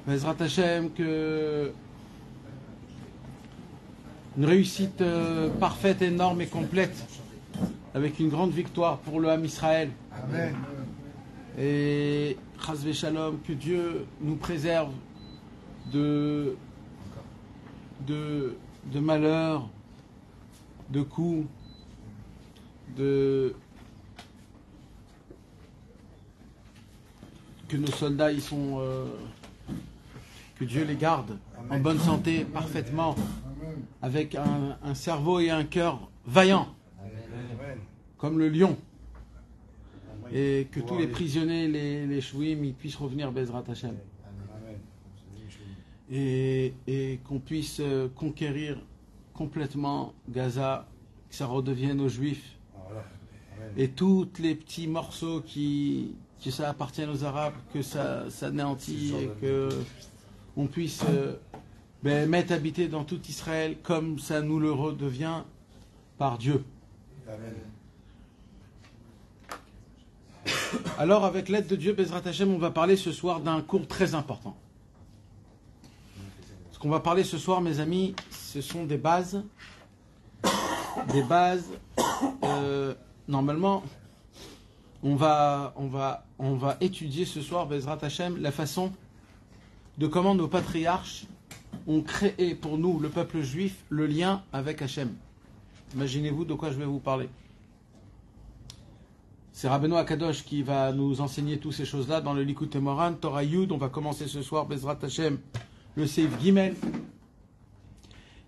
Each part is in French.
Bezrat Hashem, que une réussite parfaite, énorme et complète, avec une grande victoire pour le Ham Israël. Amen. Et Chas v'Shalom, que Dieu nous préserve de malheurs, de coups, que nos soldats ils sont que Dieu les garde en bonne santé parfaitement, avec un cerveau et un cœur vaillants comme le lion, et que tous les prisonniers, les chouïm, ils puissent revenir Bezrat Hashem, et qu'on puisse conquérir complètement Gaza, que ça redevienne aux Juifs, et tous les petits morceaux que ça appartienne aux Arabes, que ça néantit, et que on puisse mettre habiter dans tout Israël comme ça nous le redevient par Dieu. Amen. Alors, avec l'aide de Dieu, Bezrat Hashem, on va parler ce soir d'un cours très important. Ce qu'on va parler ce soir, mes amis, ce sont des bases. Des bases. Normalement, on va étudier ce soir, Bezrat Hashem, la façon de comment nos patriarches ont créé pour nous, le peuple juif, le lien avec Hashem. Imaginez-vous de quoi je vais vous parler. C'est Rabbeinu Akadosh qui va nous enseigner toutes ces choses-là dans le Likutei Moharan, Torah Yud. On va commencer ce soir, Bezrat Hashem, le Seif Gimel.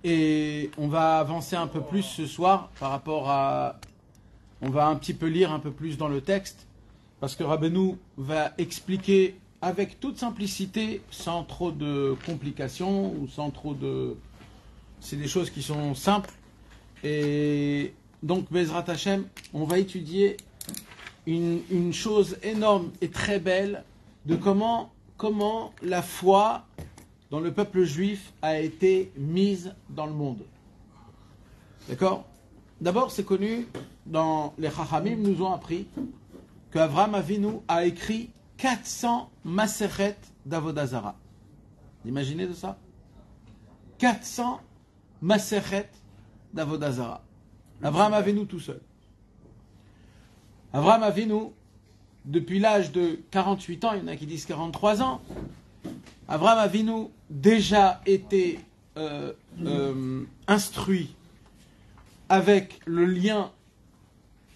Et on va avancer un peu plus ce soir par rapport à... On va un petit peu lire un peu plus dans le texte, parce que Rabbeinu va expliquer avec toute simplicité, sans trop de complications, ou sans trop de... C'est des choses qui sont simples. Et donc, Bezrat Hashem, on va étudier une chose énorme et très belle de comment la foi dans le peuple juif a été mise dans le monde. D'accord ? D'abord, c'est connu, dans les Chachamim nous ont appris qu'Avraham Avinu a écrit 400 Masechet d'Avodah Zara. Imaginez de ça ? 400 Masechet d'Avodah Zara. Avraham Avinu tout seul. Avraham Avinu, depuis l'âge de 48 ans, il y en a qui disent 43 ans, Avraham Avinu déjà été instruit avec le lien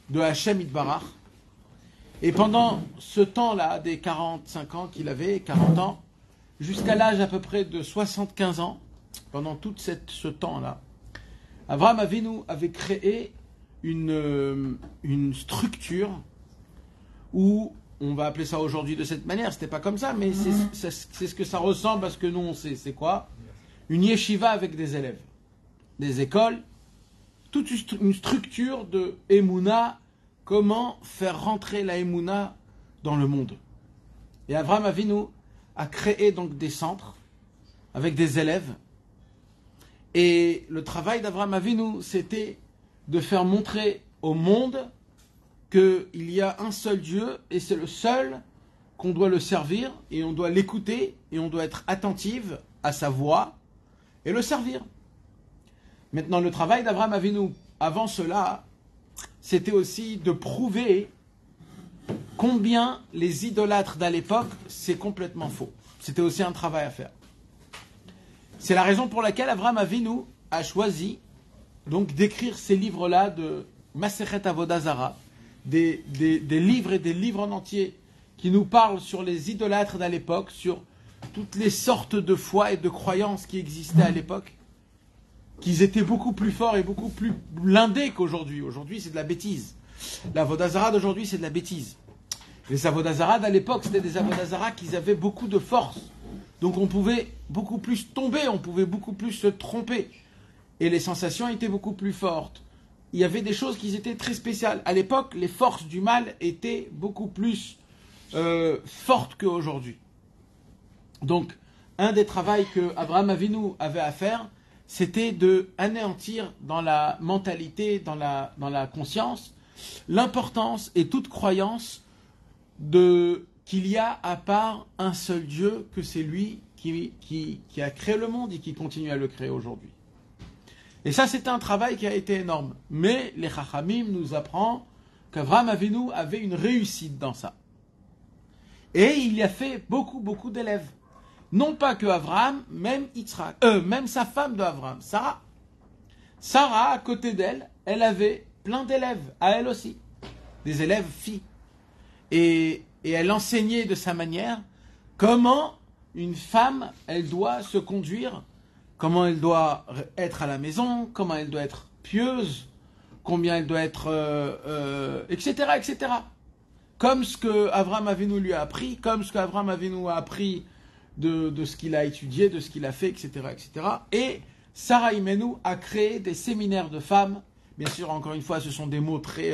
de Hashem Yitbarach. Et pendant ce temps-là, des 45 ans qu'il avait, 40 ans, jusqu'à l'âge à peu près de 75 ans, pendant tout ce temps-là, Avraham Avinu avait créé une structure où, on va appeler ça aujourd'hui de cette manière, c'était pas comme ça, mais c'est ce que ça ressemble à ce que nous on sait. C'est quoi ? Une yeshiva avec des élèves, des écoles, toute une structure de Emouna, comment faire rentrer la Emouna dans le monde. Et Avraham Avinu a créé donc des centres avec des élèves. Et le travail d'Avraham Avinu, c'était de faire montrer au monde qu'il y a un seul Dieu et c'est le seul qu'on doit le servir et on doit l'écouter et on doit être attentive à sa voix et le servir. Maintenant, le travail d'Avraham Avinu, avant cela, c'était aussi de prouver combien les idolâtres d'à l'époque, c'est complètement faux. C'était aussi un travail à faire. C'est la raison pour laquelle Avraham Avinu a choisi donc d'écrire ces livres-là de Masechet Avodah Zara, des livres et des livres en entier qui nous parlent sur les idolâtres d'à l'époque, sur toutes les sortes de foi et de croyances qui existaient à l'époque, qu'ils étaient beaucoup plus forts et beaucoup plus blindés qu'aujourd'hui. Aujourd'hui, c'est de la bêtise. L'Avodah Zara d'aujourd'hui, c'est de la bêtise. Les Avodah Zara d'à l'époque, c'était des Avodah Zara qui avaient beaucoup de force. Donc on pouvait beaucoup plus tomber, on pouvait beaucoup plus se tromper. Et les sensations étaient beaucoup plus fortes. Il y avait des choses qui étaient très spéciales. À l'époque, les forces du mal étaient beaucoup plus fortes qu'aujourd'hui. Donc, un des travaux que Avraham Avinu avait à faire, c'était de anéantir dans la mentalité, dans la conscience, l'importance et toute croyance qu'il y a à part un seul Dieu, que c'est lui qui qui a créé le monde et qui continue à le créer aujourd'hui. Et ça, c'était un travail qui a été énorme. Mais les Chachamim nous apprennent qu'Avraham Avinu avait une réussite dans ça. Et il y a fait beaucoup d'élèves. Non pas que Avraham, même Yitzhak, même sa femme de Avraham, Sarah. Sarah, à côté d'elle, elle avait plein d'élèves, à elle aussi. Des élèves filles. Et elle enseignait de sa manière comment une femme, elle doit se conduire, comment elle doit être à la maison, comment elle doit être pieuse, combien elle doit être, etc. Comme ce que Avraham Avinu lui a appris, comme ce qu'Avraham Avinu a appris de ce qu'il a étudié, de ce qu'il a fait, etc. Et Sarah Imenu a créé des séminaires de femmes. Bien sûr, encore une fois, ce sont des mots très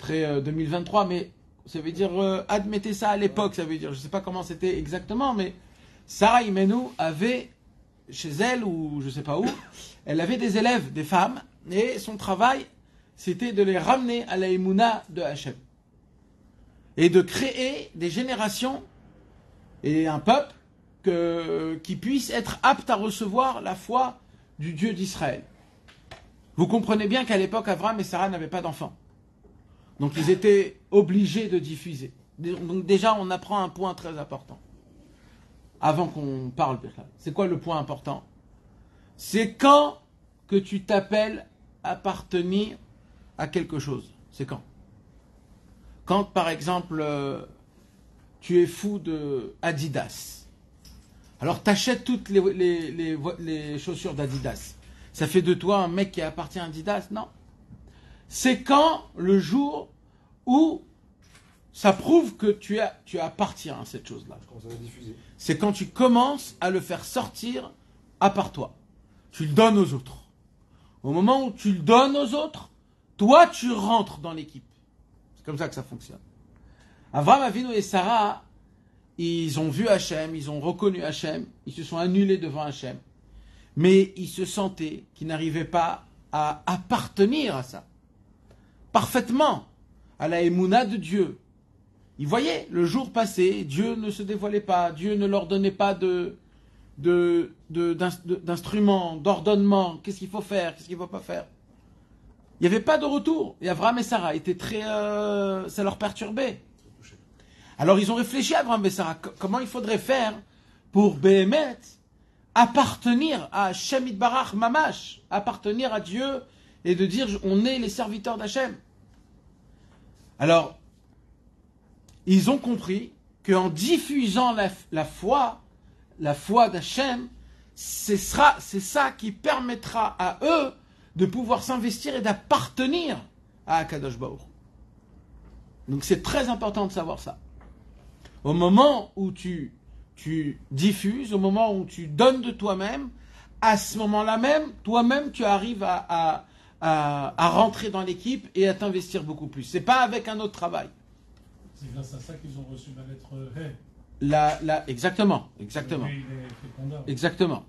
2023, mais ça veut dire, admettez ça à l'époque, ça veut dire, je ne sais pas comment c'était exactement, mais Sarah Imenu avait, chez elle, ou je ne sais pas où, elle avait des élèves, des femmes, et son travail, c'était de les ramener à la Emouna de Hachem. Et de créer des générations et un peuple qui puisse être apte à recevoir la foi du Dieu d'Israël. Vous comprenez bien qu'à l'époque, Avraham et Sarah n'avaient pas d'enfants. Donc ils étaient obligés de diffuser. Donc déjà, on apprend un point très important. Avant qu'on parle, c'est quoi le point important? C'est quand que tu t'appelles appartenir à quelque chose. C'est quand? Quand, par exemple, tu es fou de Adidas. Alors, tu achètes toutes les chaussures d'Adidas. Ça fait de toi un mec qui appartient à Adidas? Non. C'est quand le jour où ça prouve que tu appartiens à cette chose-là. C'est quand tu commences à le faire sortir à part toi. Tu le donnes aux autres. Au moment où tu le donnes aux autres, toi, tu rentres dans l'équipe. C'est comme ça que ça fonctionne. Avraham Avinu et Sarah, ils ont vu Hachem, ils ont reconnu Hachem, ils se sont annulés devant Hachem. Mais ils se sentaient qu'ils n'arrivaient pas à appartenir à ça. Parfaitement, à la Emouna de Dieu. Ils voyaient, le jour passé, Dieu ne se dévoilait pas, Dieu ne leur donnait pas d'instruments, d'ordonnements, qu'est-ce qu'il faut faire, qu'est-ce qu'il ne faut pas faire. Il n'y avait pas de retour. Et Avraham et Sarah étaient très... ça leur perturbait. Alors ils ont réfléchi à Avraham et Sarah. Comment il faudrait faire pour Béhémet appartenir à Hachem Yitbarach Mamash, appartenir à Dieu et de dire on est les serviteurs d'Hachem. Alors, ils ont compris qu'en diffusant la foi d'Hachem, c'est ça qui permettra à eux de pouvoir s'investir et d'appartenir à Akadosh Baruch. Donc c'est très important de savoir ça. Au moment où tu diffuses, au moment où tu donnes de toi-même, à ce moment-là même, toi-même tu arrives à rentrer dans l'équipe et à t'investir beaucoup plus. C'est pas avec un autre travail. C'est grâce à ça qu'ils ont reçu ma lettre Hey. Exactement. Exactement.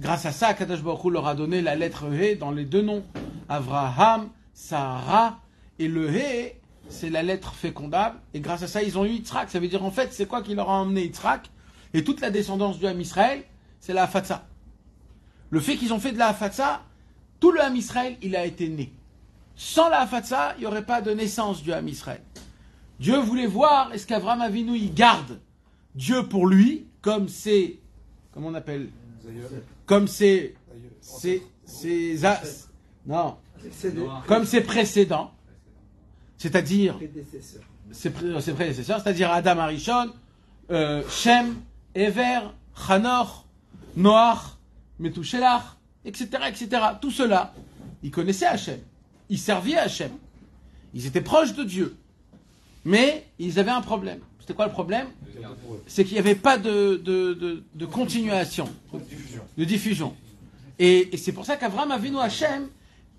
Grâce à ça, Akadosh Baruch Hu leur a donné la lettre He dans les deux noms. Avraham, Sarah, et le He, c'est la lettre fécondable. Et grâce à ça, ils ont eu Yitzhak. Ça veut dire, en fait, c'est quoi qui leur a emmené Yitzhak? Et toute la descendance du Ham Israël, c'est la Hafatsa. Le fait qu'ils ont fait de la Hafatsa, tout le Ham Israël, il a été né. Sans la Hafatsa, il n'y aurait pas de naissance du Ham Israël. Dieu voulait voir, est-ce qu'Avraham Avinu, il garde Dieu pour lui, comme c'est, comment on appelle, comme c'est comme ses précédents, c'est-à-dire ses prédécesseurs, c'est-à-dire Adam Arishon, Shem, Ever, Hanor, Noach, Metushelach, etc., etc. Tout cela, ils connaissaient Hachem, ils serviaient Hachem, ils étaient proches de Dieu, mais ils avaient un problème. C'était quoi le problème? C'est qu'il n'y avait pas de continuation, de diffusion. Et c'est pour ça qu'Avraham Avinu Hachem,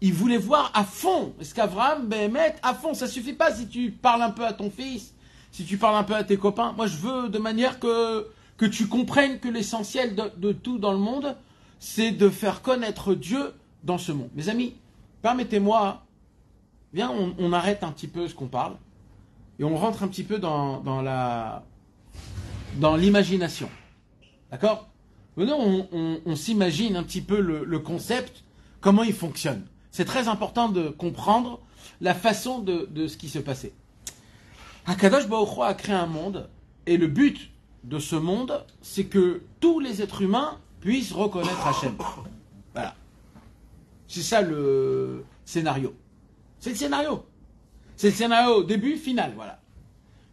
il voulait voir à fond. Est-ce qu'Avraham, Béhémet, à fond, ça ne suffit pas si tu parles un peu à ton fils, si tu parles un peu à tes copains. Moi, je veux de manière que tu comprennes que l'essentiel de tout dans le monde, c'est de faire connaître Dieu dans ce monde. Mes amis, permettez-moi, viens, on arrête un petit peu ce qu'on parle. Et on rentre un petit peu dans l'imagination. D'accord? Maintenant, on s'imagine un petit peu le concept, comment il fonctionne. C'est très important de comprendre la façon de ce qui se passait. Akadosh Baruch Hu a créé un monde, et le but de ce monde, c'est que tous les êtres humains puissent reconnaître Hachem. Voilà. C'est ça le scénario. C'est le scénario. C'est le scénario début, final, voilà.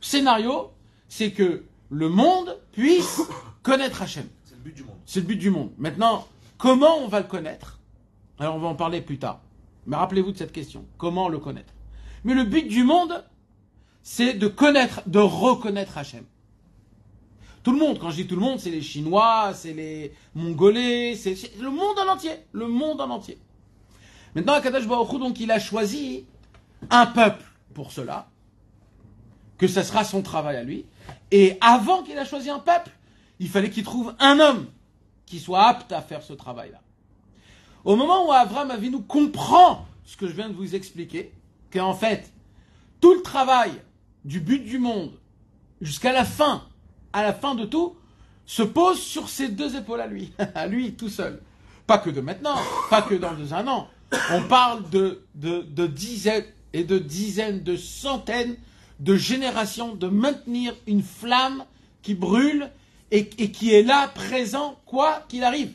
Le scénario, c'est que le monde puisse connaître Hachem. C'est le but du monde. C'est le but du monde. Maintenant, comment on va le connaître? Alors on va en parler plus tard. Mais rappelez-vous de cette question. Comment le connaître? Mais le but du monde, c'est de connaître, de reconnaître Hachem. Tout le monde, quand je dis tout le monde, c'est les Chinois, c'est les Mongolais, c'est le monde en entier. Le monde en entier. Maintenant, Akadosh Baruch Hu, donc, il a choisi un peuple pour cela, que ça sera son travail à lui. Et avant qu'il a choisi un peuple, il fallait qu'il trouve un homme qui soit apte à faire ce travail-là. Au moment où Avraham Avinu comprend ce que je viens de vous expliquer, qu'en fait, tout le travail du but du monde, jusqu'à la fin de tout, se pose sur ses deux épaules à lui tout seul. Pas que de maintenant, pas que dans un an. On parle de dizaines et de dizaines, de centaines de générations de maintenir une flamme qui brûle et qui est là, présent, quoi qu'il arrive.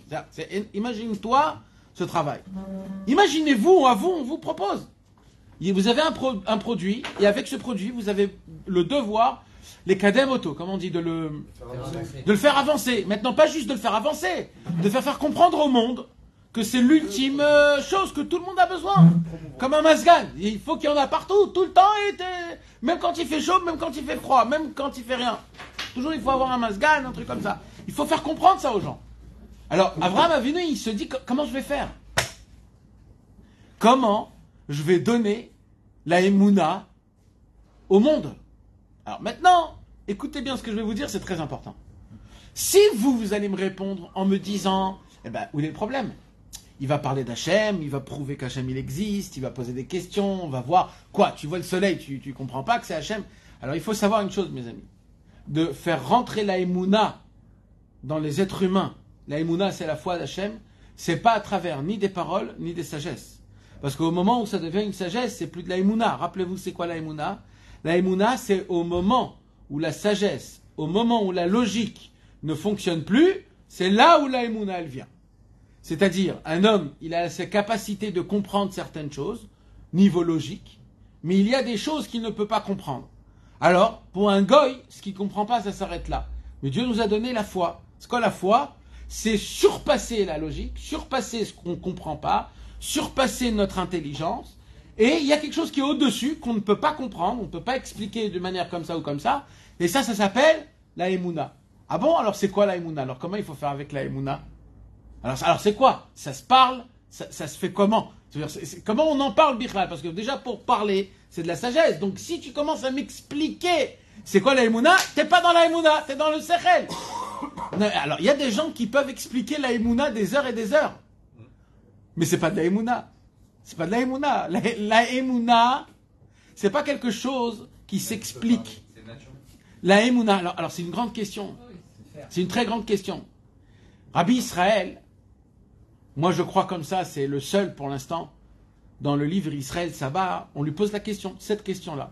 Imagine-toi ce travail. Imaginez-vous, on vous propose. Vous avez un produit, et avec ce produit, vous avez le devoir, les kadem auto, comme on dit, de le faire avancer. Maintenant, pas juste de le faire avancer, de faire comprendre au monde que c'est l'ultime chose que tout le monde a besoin. Comme un masgan. Il faut qu'il y en a partout, tout le temps, même quand il fait chaud, même quand il fait froid, même quand il fait rien. Toujours, il faut avoir un masgan, un truc comme ça. Il faut faire comprendre ça aux gens. Alors, Avraham Avinu, il se dit, comment je vais faire? Comment je vais donner la Emouna au monde? Alors maintenant, écoutez bien ce que je vais vous dire, c'est très important. Si vous allez me répondre en me disant, où est le problème? Il va parler d'Hachem, il va prouver qu'Hachem il existe, il va poser des questions, on va voir, quoi, tu vois le soleil, tu comprends pas que c'est Hachem? Alors il faut savoir une chose, mes amis, de faire rentrer la Emouna dans les êtres humains. La Emouna, c'est la foi d'Hachem, c'est pas à travers ni des paroles, ni des sagesses. Parce qu'au moment où ça devient une sagesse, c'est plus de la Emouna. Rappelez-vous, c'est quoi la Emouna? La Emouna, c'est au moment où la sagesse, au moment où la logique ne fonctionne plus, c'est là où la Emouna, elle vient. C'est-à-dire, un homme, il a sa capacité de comprendre certaines choses, niveau logique, mais il y a des choses qu'il ne peut pas comprendre. Alors, pour un goy, ce qu'il ne comprend pas, ça s'arrête là. Mais Dieu nous a donné la foi. C'est quoi la foi? C'est surpasser la logique, surpasser ce qu'on ne comprend pas, surpasser notre intelligence, et il y a quelque chose qui est au-dessus, qu'on ne peut pas comprendre, on ne peut pas expliquer de manière comme ça ou comme ça, et ça s'appelle la Emouna. Ah bon, alors c'est quoi la Emouna? Alors comment il faut faire avec la Emouna? Alors c'est quoi? Ça se parle, ça se fait comment? Comment on en parle, Bichlal? Parce que déjà pour parler, c'est de la sagesse, donc si tu commences à m'expliquer c'est quoi la Emouna, t'es pas dans la Emouna, t'es dans le Sechel. Alors il y a des gens qui peuvent expliquer la Emouna des heures et des heures. Mais c'est pas de la Emouna. C'est pas de la Emouna. La Emouna, c'est pas quelque chose qui s'explique. La Emouna, alors c'est une grande question. C'est une très grande question. Rabbi Israël, moi je crois comme ça, c'est le seul pour l'instant, dans le livre Israël Sabah, on lui pose la question, cette question-là.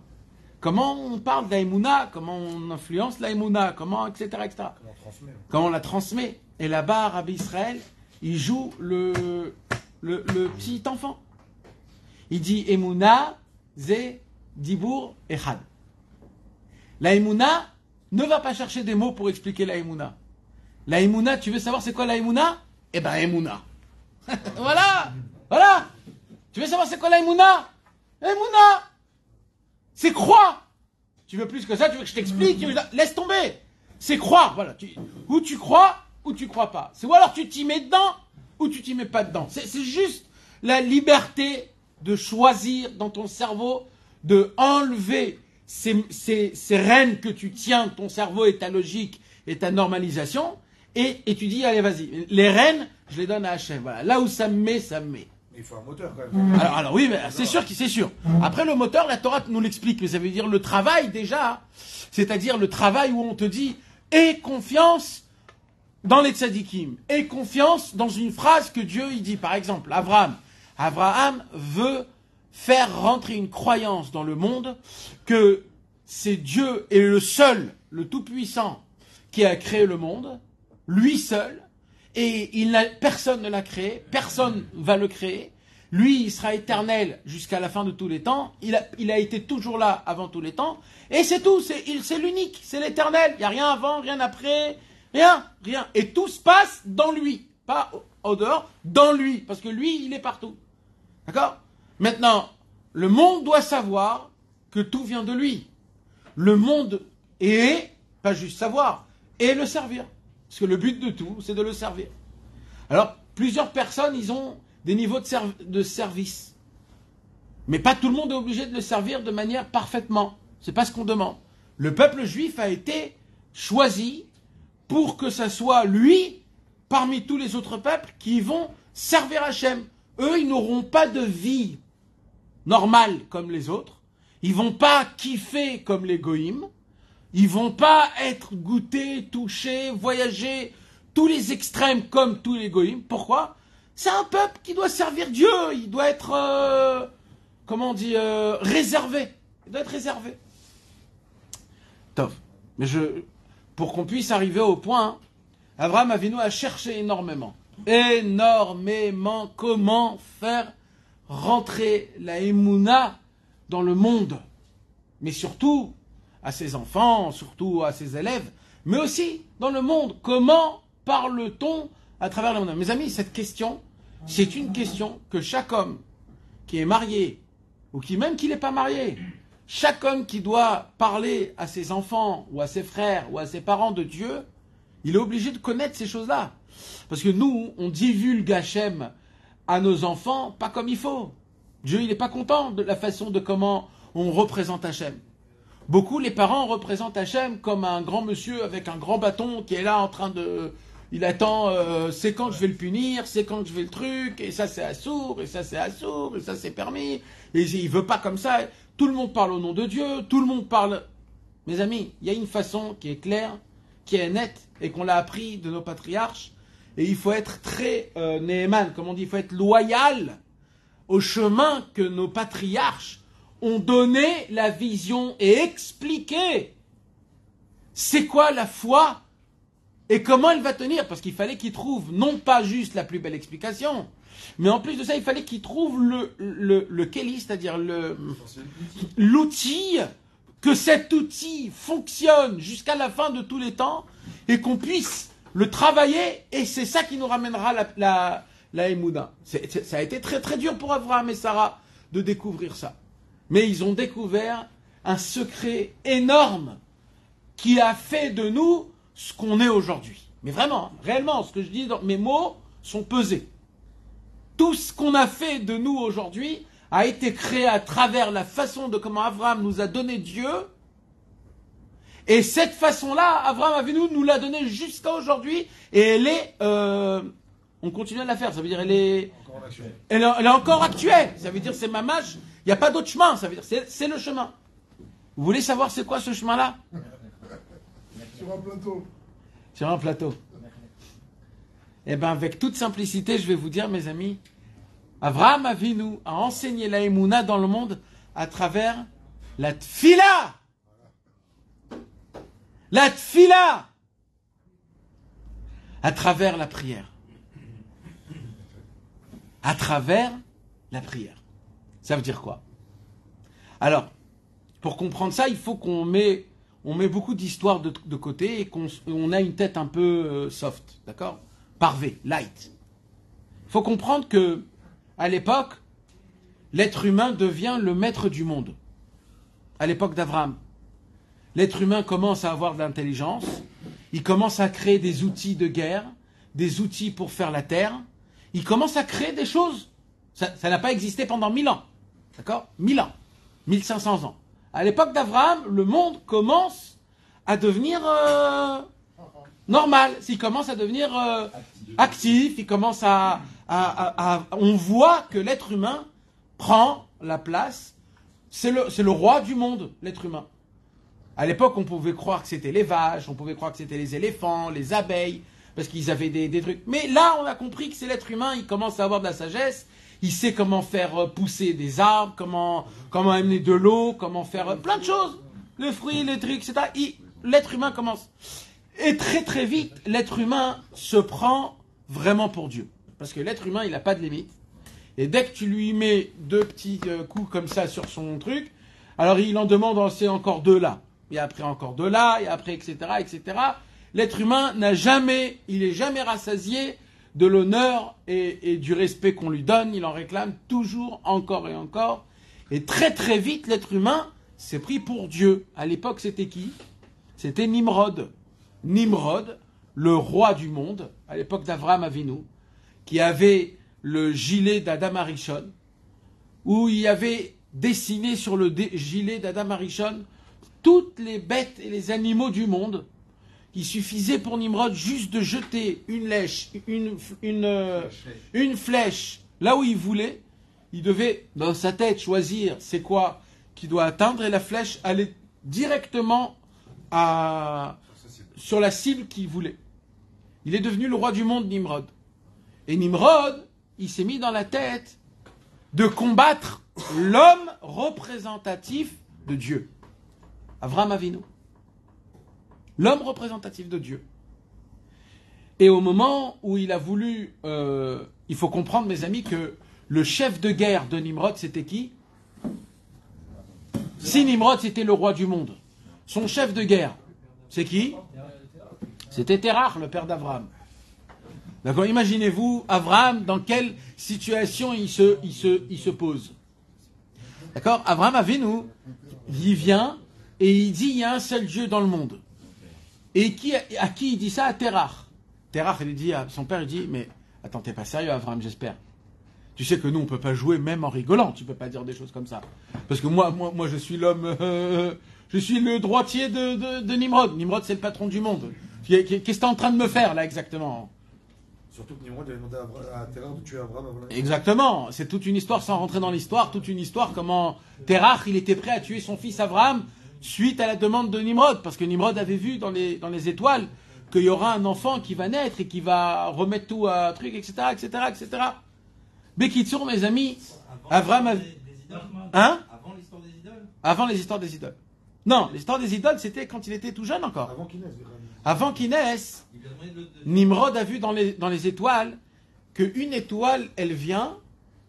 Comment on parle de la Emouna, comment on influence la Emouna, comment, etc., etc. Comment on la transmet. Et là-bas, Rabbi Israël, il joue le petit enfant. Il dit Emouna, Ze, Dibour, Echad. La Emouna ne va pas chercher des mots pour expliquer la Emouna. La Emouna, tu veux savoir c'est quoi la Emouna? Eh ben, Emouna. Voilà. Tu veux savoir c'est quoi la Emouna? Emouna. C'est croire. Tu veux plus que ça, tu veux que je t'explique? Laisse tomber. C'est croire, voilà. Ou tu crois, ou tu crois pas. Ou alors tu t'y mets dedans, ou tu t'y mets pas dedans. C'est juste la liberté de choisir dans ton cerveau, de enlever ces rênes que tu tiens, ton cerveau et ta logique et ta normalisation, et tu dis, allez, vas-y, les rênes, je les donne à Hachem. Voilà. Là où ça me met, ça me met. Mais il faut un moteur quand même. Alors oui, mais c'est sûr. Après le moteur, la Torah nous l'explique, mais ça veut dire le travail déjà, c'est-à-dire le travail où on te dit, aie confiance dans les tzadikim. Aie confiance dans une phrase que Dieu il dit. Par exemple, Abraham veut faire rentrer une croyance dans le monde que c'est Dieu et le seul, le Tout-Puissant, qui a créé le monde, lui seul, et personne ne l'a créé, personne va le créer. Lui, il sera éternel jusqu'à la fin de tous les temps. Il a été toujours là avant tous les temps. Et c'est tout, c'est l'unique, c'est l'éternel. Il n'y a rien avant, rien après, rien. Et tout se passe dans lui, pas au dehors, dans lui, parce que lui, il est partout. D'accord? Maintenant, le monde doit savoir que tout vient de lui. Le monde est, pas juste savoir, et le servir. Parce que le but de tout, c'est de le servir. Alors, plusieurs personnes, ils ont des niveaux de service. Mais pas tout le monde est obligé de le servir de manière parfaitement. C'est pas ce qu'on demande. Le peuple juif a été choisi pour que ça soit lui, parmi tous les autres peuples, qui vont servir Hachem. Eux, ils n'auront pas de vie normale comme les autres. Ils vont pas kiffer comme les goïms. Ils vont pas être goûtés, touchés, voyager, tous les extrêmes comme tous les goïms. Pourquoi? C'est un peuple qui doit servir Dieu. Il doit être, réservé. Il doit être réservé. Top. Mais pour qu'on puisse arriver au point, Abraham Avinu a cherché énormément. Énormément comment faire rentrer la Emouna dans le monde. Mais surtout à ses enfants, surtout à ses élèves, mais aussi dans le monde. Comment parle-t-on à travers le monde? Mes amis, cette question, c'est une question que chaque homme qui est marié, ou même qui n'est pas marié, chaque homme qui doit parler à ses enfants, ou à ses frères, ou à ses parents de Dieu, il est obligé de connaître ces choses-là. Parce que nous, on divulgue Hachem à nos enfants pas comme il faut. Dieu, il n'est pas content de la façon de comment on représente Hachem. Beaucoup, les parents représentent Hachem comme un grand monsieur avec un grand bâton qui est là en train de... Il attend, c'est quand je vais le punir, c'est quand je vais le truc, et ça c'est assourd, et ça c'est assourd, et ça c'est permis, et il veut pas comme ça. Tout le monde parle au nom de Dieu, tout le monde parle... Mes amis, il y a une façon qui est claire, qui est nette, et qu'on l'a appris de nos patriarches, et il faut être très néhéman, comme on dit, il faut être loyal au chemin que nos patriarches ont donné la vision et expliqué c'est quoi la foi et comment elle va tenir. Parce qu'il fallait qu'ils trouvent non pas juste la plus belle explication, mais en plus de ça, il fallait qu'ils trouvent le kéli, c'est-à-dire l'outil, que cet outil fonctionne jusqu'à la fin de tous les temps et qu'on puisse le travailler, et c'est ça qui nous ramènera la Emouna. Ça a été très très dur pour Abraham et Sarah de découvrir ça. Mais ils ont découvert un secret énorme qui a fait de nous ce qu'on est aujourd'hui. Mais vraiment, réellement, ce que je dis, mes mots sont pesés. Tout ce qu'on a fait de nous aujourd'hui a été créé à travers la façon de comment Abraham nous a donné Dieu. Et cette façon-là, Abraham Avinu nous l'a donnée jusqu'à aujourd'hui. Et elle est... on continue à la faire. Ça veut dire elle est encore actuelle. Ça veut dire c'est mamash. Il n'y a pas d'autre chemin. Ça veut dire c'est le chemin. Vous voulez savoir c'est quoi ce chemin-là? Sur un plateau. Sur un plateau. Eh bien, avec toute simplicité, je vais vous dire, mes amis, Abraham Avinu a enseigné la Emouna dans le monde à travers la tfila. La tfila. À travers la prière. À travers la prière. Ça veut dire quoi? Alors, pour comprendre ça, il faut qu'on met beaucoup d'histoires de côté et qu'on a une tête un peu soft, d'accord? Parvé, light. Il faut comprendre que, à l'époque, l'être humain devient le maître du monde. À l'époque d'Abraham. L'être humain commence à avoir de l'intelligence, il commence à créer des outils de guerre, des outils pour faire la terre, il commence à créer des choses. Ça n'a pas existé pendant 1000 ans. D'accord? 1000 ans. 1500 ans. À l'époque d'Abraham, le monde commence à devenir normal. Il commence à devenir actif. Il commence on voit que l'être humain prend la place. C'est le roi du monde, l'être humain. À l'époque, on pouvait croire que c'était les vaches, on pouvait croire que c'était les éléphants, les abeilles. parce qu'ils avaient des trucs. Mais là, on a compris que c'est l'être humain, il commence à avoir de la sagesse, il sait comment faire pousser des arbres, comment amener de l'eau, comment faire plein de choses. Le fruit, les trucs, etc. L'être humain commence. Et très très vite, l'être humain se prend vraiment pour Dieu. Parce que l'être humain, il n'a pas de limite. Et dès que tu lui mets 2 petits coups comme ça sur son truc, alors il en demande c'est encore 2 là. Et après encore 2 là, et après etc. etc. L'être humain il est jamais rassasié de l'honneur et du respect qu'on lui donne. Il en réclame toujours, encore et encore. Et très très vite, l'être humain s'est pris pour Dieu. À l'époque, c'était qui? C'était Nimrod. Nimrod, le roi du monde, à l'époque d'Avraham Avinu, qui avait le gilet d'Adam Arishon, où il y avait dessiné sur le gilet d'Adam Arishon toutes les bêtes et les animaux du monde. Il suffisait pour Nimrod juste de jeter une flèche là où il voulait. Il devait, dans sa tête, choisir c'est quoi qu'il doit atteindre, et la flèche allait directement sur la cible qu'il voulait. Il est devenu le roi du monde, Nimrod. Et Nimrod, il s'est mis dans la tête de combattre l'homme représentatif de Dieu. Avraham Avinu. L'homme représentatif de Dieu. Et au moment où il a voulu... il faut comprendre, mes amis, que le chef de guerre de Nimrod, c'était qui? Si Nimrod, c'était le roi du monde, son chef de guerre, c'est qui? C'était Terach, le père d'Abraham. D'accord? Imaginez-vous, Abraham, dans quelle situation il se pose. D'accord? Abraham Avinu, il vient et il dit il y a un seul Dieu dans le monde. Et à qui il dit ça? À Terach. Terach, il dit à son père, il dit mais attends, t'es pas sérieux, Abraham, j'espère. Tu sais que nous, on peut pas jouer même en rigolant. Tu peux pas dire des choses comme ça. Parce que moi, je suis l'homme, je suis le droitier de Nimrod. Nimrod, c'est le patron du monde. Qu'est-ce que tu es en train de me faire, là, exactement? Surtout que Nimrod avait demandé à Terach de tuer Abraham avant la... Exactement. C'est toute une histoire, sans rentrer dans l'histoire, toute une histoire comment Terach, il était prêt à tuer son fils Abraham suite à la demande de Nimrod. Parce que Nimrod avait vu dans les étoiles qu'il y aura un enfant qui va naître et qui va remettre tout à truc, etc., etc., etc. Bekitsour, mes amis, Abraham... Hein? Avant l'histoire des idoles? Avant les histoires des idoles. Non, l'histoire des idoles, c'était quand il était tout jeune encore. Avant qu'il naisse. Avant qu'il naisse, Nimrod a vu dans les étoiles qu'une étoile, elle vient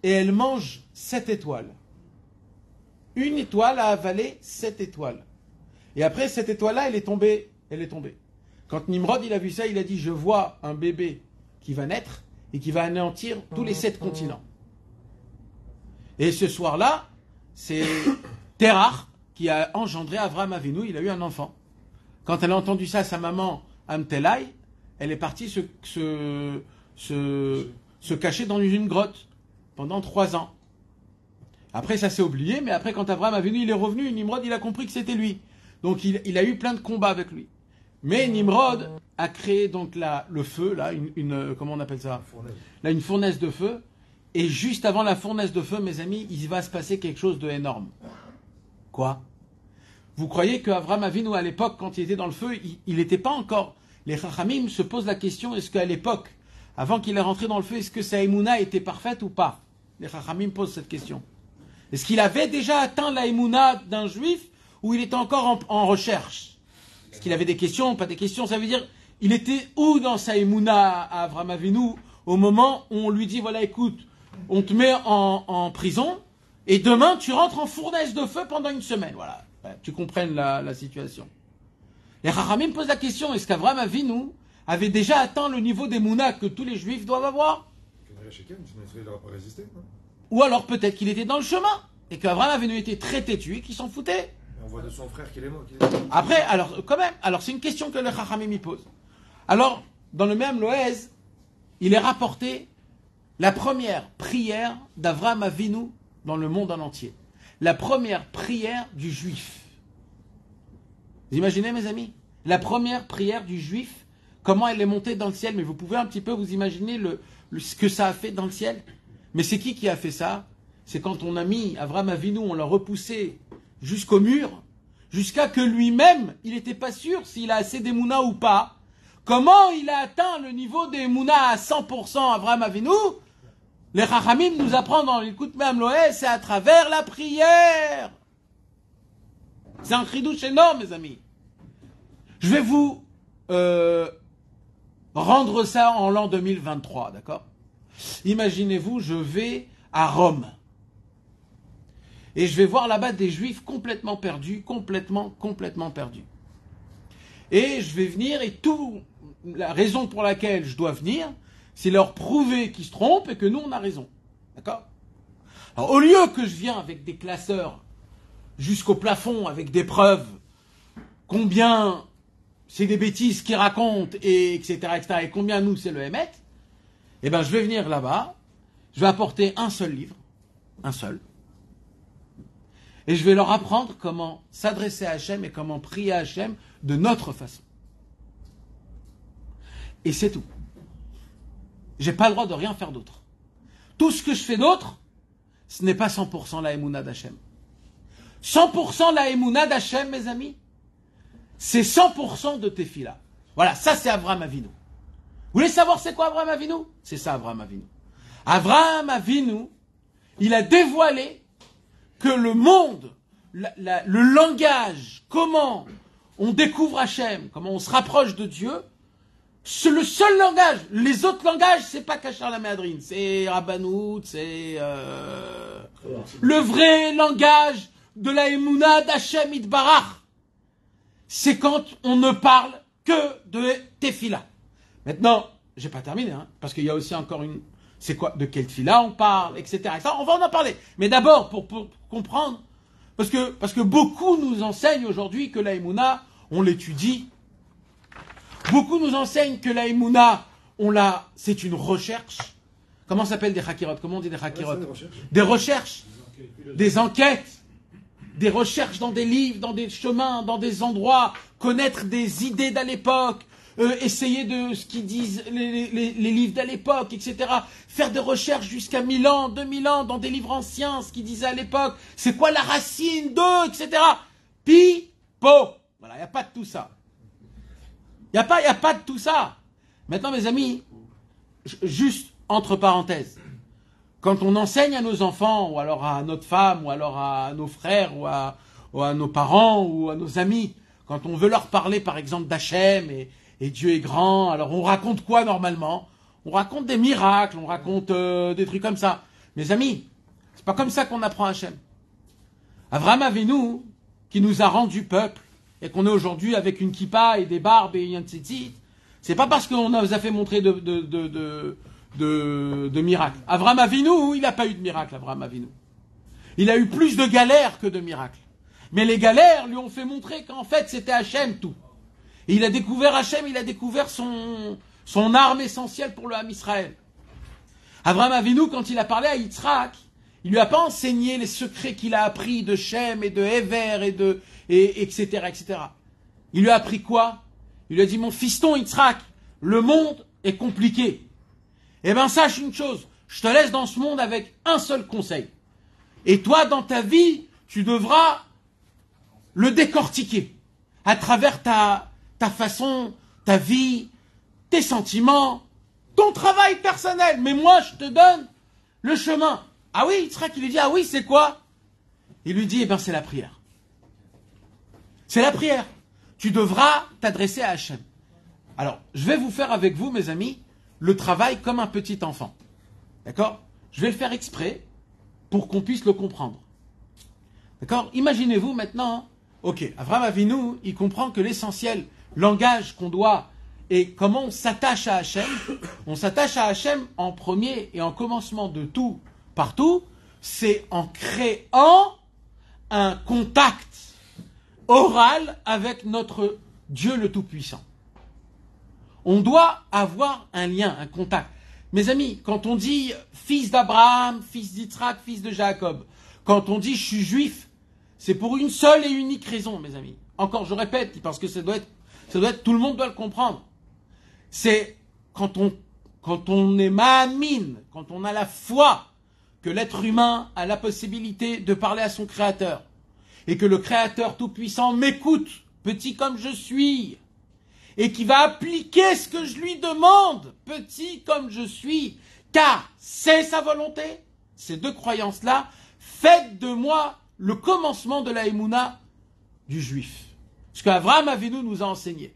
et elle mange 7 étoiles. Une étoile a avalé 7 étoiles. Et après, cette étoile-là, elle est tombée. Quand Nimrod, il a vu ça, il a dit, je vois un bébé qui va naître et qui va anéantir tous les 7 continents. Et ce soir-là, c'est Terach qui a engendré Avraham Avinu, il a eu un enfant. Quand elle a entendu ça, sa maman, Amtelai, elle est partie se cacher dans une grotte pendant 3 ans. Après, ça s'est oublié, mais après, quand Avraham Avinu, il est revenu, Nimrod, il a compris que c'était lui. Donc, il a eu plein de combats avec lui. Mais Nimrod a créé donc le feu, là, comment on appelle ça? Là, une fournaise de feu. Et juste avant la fournaise de feu, mes amis, il va se passer quelque chose d'énorme. Quoi? Vous croyez qu'Avraham Avinu, à l'époque, quand il était dans le feu, il n'était pas encore... Les Chachamim se posent la question, est-ce qu'à l'époque, avant qu'il est rentré dans le feu, est-ce que sa émouna était parfaite ou pas? Les Chachamim posent cette question. Est-ce qu'il avait déjà atteint la émouna d'un juif ou il était encore en recherche? Est-ce qu'il avait des questions, pas des questions? Ça veut dire, il était où dans sa émouna à Avraham Avinu au moment où on lui dit, voilà, écoute, on te met en prison et demain tu rentres en fournaise de feu pendant 1 semaine. Voilà, tu comprennes la situation. Les Chachamim posent la question, est-ce qu'Avraham Avinu avait déjà atteint le niveau d'émouna que tous les juifs doivent avoir? Il n'aurait pas résisté. Ou alors peut-être qu'il était dans le chemin et qu'Avraham Avinu était très têtu et qu'il s'en foutait. On voit de son frère qu'il est mort. Après, alors quand même, c'est une question que le Chachamim y pose. Alors, dans le même Loez, il est rapporté la première prière d'Avraham Avinu dans le monde en entier. La première prière du juif. Vous imaginez, mes amis? La première prière du juif, comment elle est montée dans le ciel. Mais vous pouvez un petit peu vous imaginer ce que ça a fait dans le ciel. Mais c'est qui a fait ça? C'est quand on a mis Avraham Avinu, on l'a repoussé jusqu'au mur, jusqu'à que lui-même, il n'était pas sûr s'il a assez d'émouna ou pas. comment il a atteint le niveau des Mouna à 100% Avraham Avinu? Les Chachamim nous apprennent dans l'écoute même Loé, c'est à travers la prière. C'est un chidouche énorme, mes amis. Je vais vous rendre ça en l'an 2023, d'accord? Imaginez-vous, je vais à Rome. Et je vais voir là-bas des juifs complètement perdus, complètement perdus. Et je vais venir et la raison pour laquelle je dois venir, c'est leur prouver qu'ils se trompent et que nous on a raison. D'accord? Alors au lieu que je viens avec des classeurs jusqu'au plafond avec des preuves, combien c'est des bêtises qu'ils racontent, et etc., et combien nous c'est le Hémet, eh ben je vais venir là-bas, je vais apporter un seul livre, un seul, et je vais leur apprendre comment s'adresser à Hachem et comment prier à Hachem de notre façon. Et c'est tout. J'ai pas le droit de rien faire d'autre. Tout ce que je fais d'autre, ce n'est pas 100% la Emouna d'Hachem. 100% la Emouna d'Hachem, mes amis, c'est 100% de Tefila. Voilà, ça c'est Avraham Avinu. Vous voulez savoir c'est quoi Avraham Avinu? C'est ça Avraham Avinu. Avraham Avinu, il a dévoilé que le monde, le langage, comment on découvre Hachem, comment on se rapproche de Dieu, c'est le seul langage. Les autres langages, c'est pas Kachar la Méadrine, c'est Rabbanout, c'est le vrai langage de la Emouna d'Hachem Itbarach. C'est quand on ne parle que de Tefila. Maintenant, j'ai pas terminé, hein, parce qu'il y a aussi encore une... C'est quoi? De quelle Tefila on parle, etc., etc. On va en parler. Mais d'abord, pour comprendre, parce que beaucoup nous enseignent aujourd'hui que la Emouna, on l'étudie. Beaucoup nous enseignent que la Emouna, c'est une recherche. Comment s'appelle des Hakirot? Comment on dit des Hakirot? Des recherches. Des enquêtes. Des recherches dans des livres, dans des chemins, dans des endroits, connaître des idées d'à l'époque, essayer de ce qu'ils disent les livres d'à l'époque, etc. Faire des recherches jusqu'à 1000 ans, 2000 ans, dans des livres anciens, ce qu'ils disaient à l'époque. C'est quoi la racine de, etc. Pi-po. Voilà, il n'y a pas de tout ça. Il n'y a pas de tout ça. Maintenant, mes amis, juste entre parenthèses, quand on enseigne à nos enfants, ou alors à notre femme, ou alors à nos frères, ou à nos parents, ou à nos amis, quand on veut leur parler, par exemple, d'Hachem, et Dieu est grand, alors on raconte quoi normalement? On raconte des miracles, on raconte des trucs comme ça. Mes amis, c'est pas comme ça qu'on apprend Hachem. Avraham Avinu, qui nous a rendu peuple, et qu'on est aujourd'hui avec une kippa et des barbes et un tzitzit, c'est pas parce qu'on nous a fait montrer de miracles. Avraham Avinu, il n'a pas eu de miracle, Avraham Avinu. Il a eu plus de galères que de miracles. Mais les galères lui ont fait montrer qu'en fait c'était Hachem tout. Et il a découvert Hachem, il a découvert son arme essentielle pour le Ham Israël. Avraham Avinu, quand il a parlé à Yitzhak, il lui a pas enseigné les secrets qu'il a appris de Shem et de Hever etc., etc. Il lui a appris quoi? Il lui a dit, mon fiston Yitzhak, le monde est compliqué. Eh bien, sache une chose, je te laisse dans ce monde avec un seul conseil. Et toi, dans ta vie, tu devras le décortiquer à travers ta façon, ta vie, tes sentiments, ton travail personnel. Mais moi, je te donne le chemin. Ah oui, Yitzhak, il lui dit, ah oui, c'est quoi? Il lui dit, eh bien, c'est la prière. C'est la prière. Tu devras t'adresser à Hachem. Alors, je vais vous faire avec vous, mes amis, le travail comme un petit enfant. D'accord? Je vais le faire exprès pour qu'on puisse le comprendre. D'accord? Imaginez-vous maintenant, ok, Avraham Avinu, il comprend que l'essentiel langage qu'on doit et comment on s'attache à Hachem, on s'attache à Hachem en premier et en commencement de tout, partout, c'est en créant un contact oral avec notre Dieu le Tout-Puissant. On doit avoir un lien, un contact. Mes amis, quand on dit fils d'Abraham, fils d'Yitzhak, fils de Jacob, quand on dit je suis juif, c'est pour une seule et unique raison, mes amis. Encore, je répète, parce que ça doit être, tout le monde doit le comprendre. C'est quand on est ma'amine, quand on a la foi que l'être humain a la possibilité de parler à son Créateur, et que le Créateur Tout-Puissant m'écoute, petit comme je suis, et qui va appliquer ce que je lui demande, petit comme je suis, car c'est sa volonté. Ces deux croyances-là, faites de moi le commencement de la Emouna du juif. Ce qu'Avraham Avinu nous a enseigné.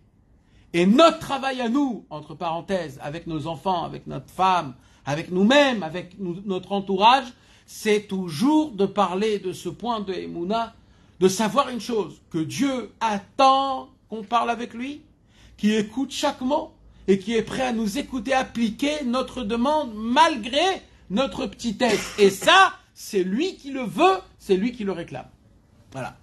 Et notre travail à nous, entre parenthèses, avec nos enfants, avec notre femme, avec nous-mêmes, avec notre entourage, c'est toujours de parler de ce point de Emouna, de savoir une chose, que Dieu attend qu'on parle avec lui, qui écoute chaque mot, et qui est prêt à nous écouter appliquer notre demande malgré notre petitesse. Et ça, c'est lui qui le veut, c'est lui qui le réclame. Voilà.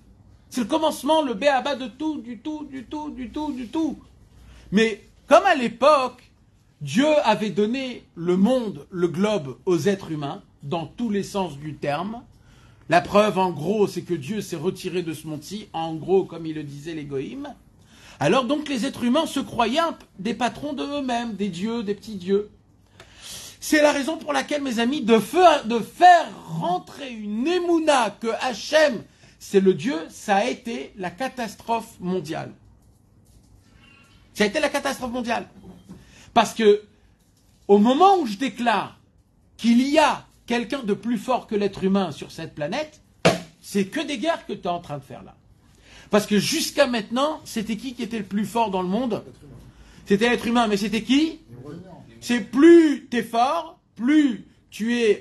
C'est le commencement, le béaba de tout, du tout. Mais comme à l'époque, Dieu avait donné le monde, le globe aux êtres humains, dans tous les sens du terme. La preuve, en gros, c'est que Dieu s'est retiré de ce monde-ci, en gros, comme il le disait les goïms. Alors donc les êtres humains se croyaient des patrons de eux-mêmes, des dieux, des petits dieux. C'est la raison pour laquelle, mes amis, de faire rentrer une émouna que Hachem, c'est le Dieu, ça a été la catastrophe mondiale. Ça a été la catastrophe mondiale. Parce que, au moment où je déclare qu'il y a quelqu'un de plus fort que l'être humain sur cette planète, c'est que des guerres que tu es en train de faire là. Parce que jusqu'à maintenant, c'était qui était le plus fort dans le monde? C'était l'être humain, mais c'était qui? C'est plus tu es fort, plus tu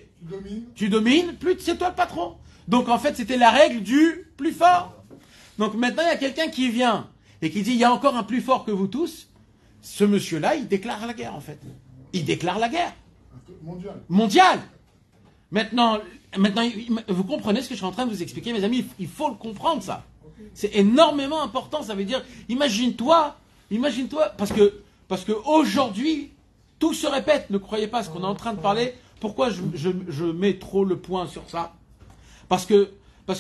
domines, plus c'est toi le patron. Donc en fait, c'était la règle du plus fort. Donc maintenant, il y a quelqu'un qui vient et qui dit, il y a encore un plus fort que vous tous. Ce monsieur-là, il déclare la guerre en fait. Il déclare la guerre. Mondiale. Maintenant, vous comprenez ce que je suis en train de vous expliquer, mes amis, il faut le comprendre ça. C'est énormément important, ça veut dire, imagine-toi, parce que aujourd'hui, tout se répète, ne croyez pas ce qu'on est en train de parler. Pourquoi je mets trop le point sur ça? Parce que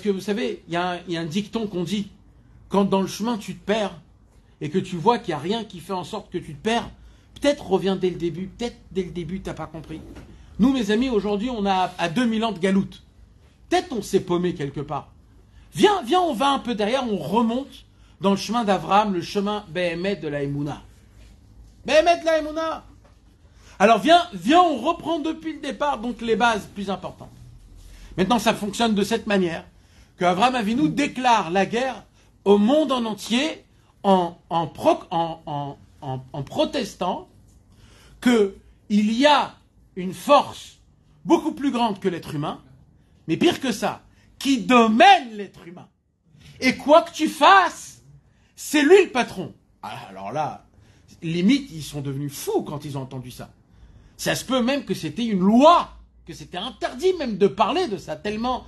vous savez, il y a un dicton qu'on dit, quand dans le chemin tu te perds, et que tu vois qu'il n'y a rien qui fait en sorte que tu te perds, peut-être reviens dès le début, peut-être dès le début tu n'as pas compris. Nous, mes amis, aujourd'hui, on a à 2000 ans de galoute. Peut-être on s'est paumé quelque part. Viens, on va un peu derrière, on remonte dans le chemin d'Avraham, le chemin Béhémet de la Emouna. Béhémet de la Emouna. Alors viens, on reprend depuis le départ, donc les bases plus importantes. Maintenant, ça fonctionne de cette manière, qu'Avraham Avinu déclare la guerre au monde en entier en protestant qu'il y a une force beaucoup plus grande que l'être humain, mais pire que ça, qui domine l'être humain. Et quoi que tu fasses, c'est lui le patron. Alors là, limite, ils sont devenus fous quand ils ont entendu ça. Ça se peut même que c'était une loi, que c'était interdit même de parler de ça, tellement